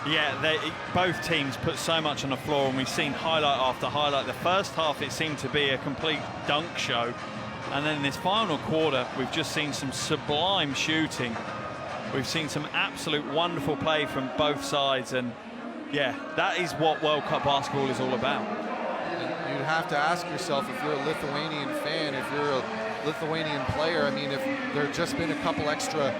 Yeah, both teams put so much on the floor, and we've seen highlight after highlight. The first half, it seemed to be a complete dunk show. And then in this final quarter, we've just seen some sublime shooting. We've seen some absolute wonderful play from both sides. And yeah, that is what World Cup basketball is all about.
You'd have to ask yourself, if you're a Lithuanian fan, if you're a Lithuanian player, I mean, if there had just been a couple extra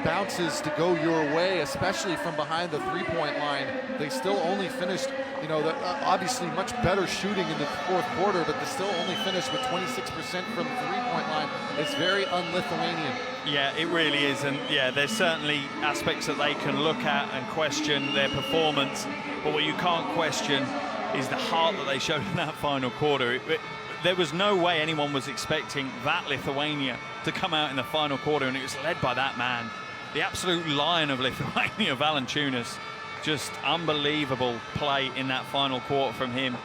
bounces to go your way, especially from behind the three-point line. They still only finished, you know, obviously much better shooting in the fourth quarter, but they still only finished with 26% from the three-point line. It's very un-Lithuanian.
Yeah, it really is. And yeah, there's certainly aspects that they can look at and question their performance, but what you can't question is the heart that they showed in that final quarter. There was no way anyone was expecting that Lithuania to come out in the final quarter, and it was led by that man, the absolute lion of Lithuania, Valanciunas. Just unbelievable play in that final quarter from him.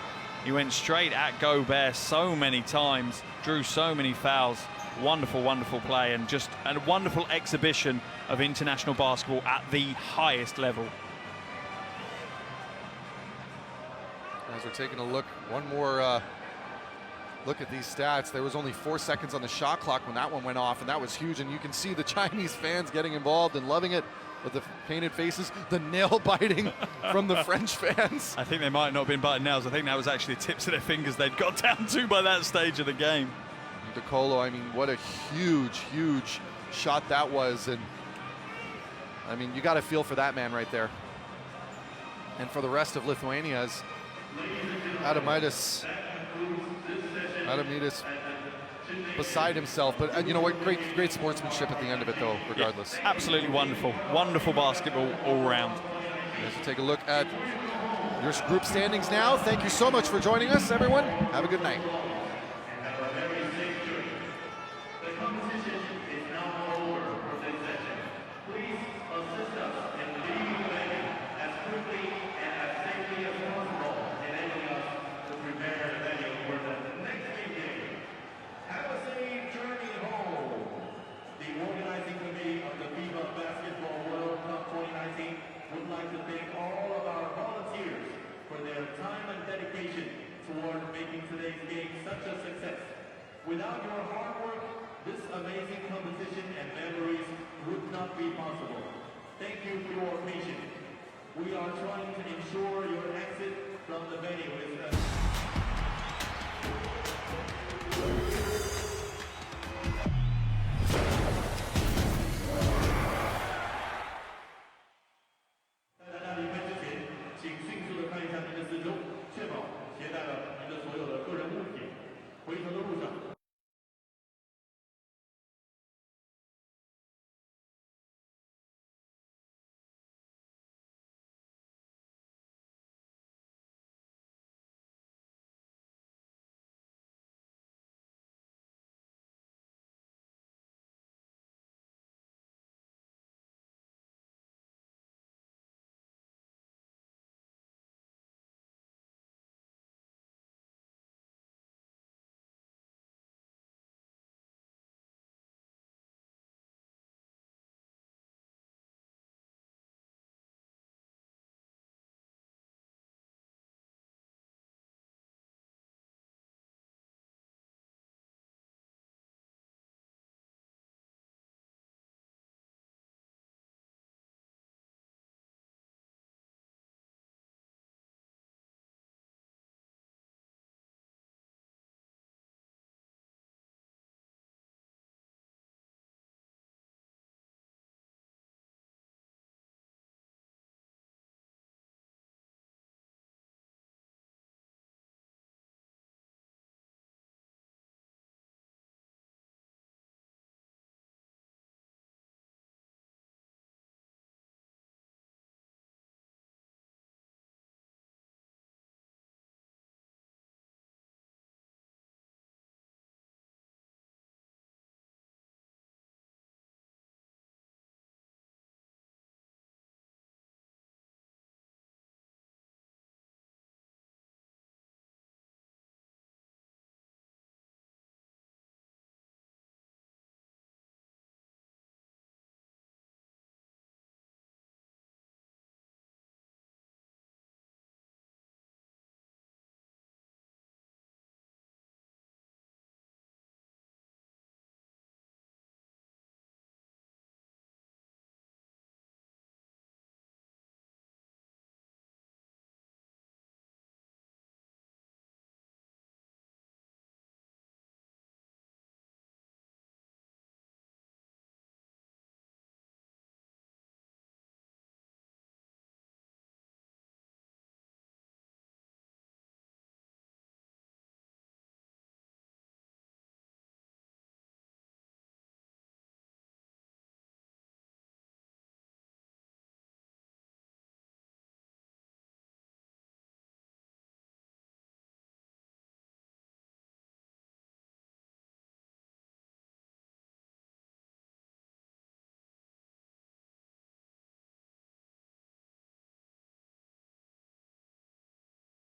He went straight at Gobert so many times, drew so many fouls. Wonderful, wonderful play, and just a wonderful exhibition of international basketball at the highest level.
As we're taking a look, one more look at these stats. There was only 4 seconds on the shot clock when that one went off, and that was huge. And you can see the Chinese fans getting involved and loving it with the painted faces, the nail biting from the French fans.
I think they might not have been biting nails. I think that was actually the tips of their fingers they'd got down to by that stage of the game.
DeColo, I mean, what a huge, huge shot that was. And I mean, you got to feel for that man right there. And for the rest of Lithuania, as Adamaitis beside himself, but you know what, great sportsmanship at the end of it though, regardless.
Yeah, absolutely wonderful basketball all round.
Let's take a look at your group standings now. Thank you so much for joining us, everyone. Have a good night.
Without your hard work, this amazing competition and memories would not be possible. Thank you for your patience. We are trying to ensure your exit from the venue is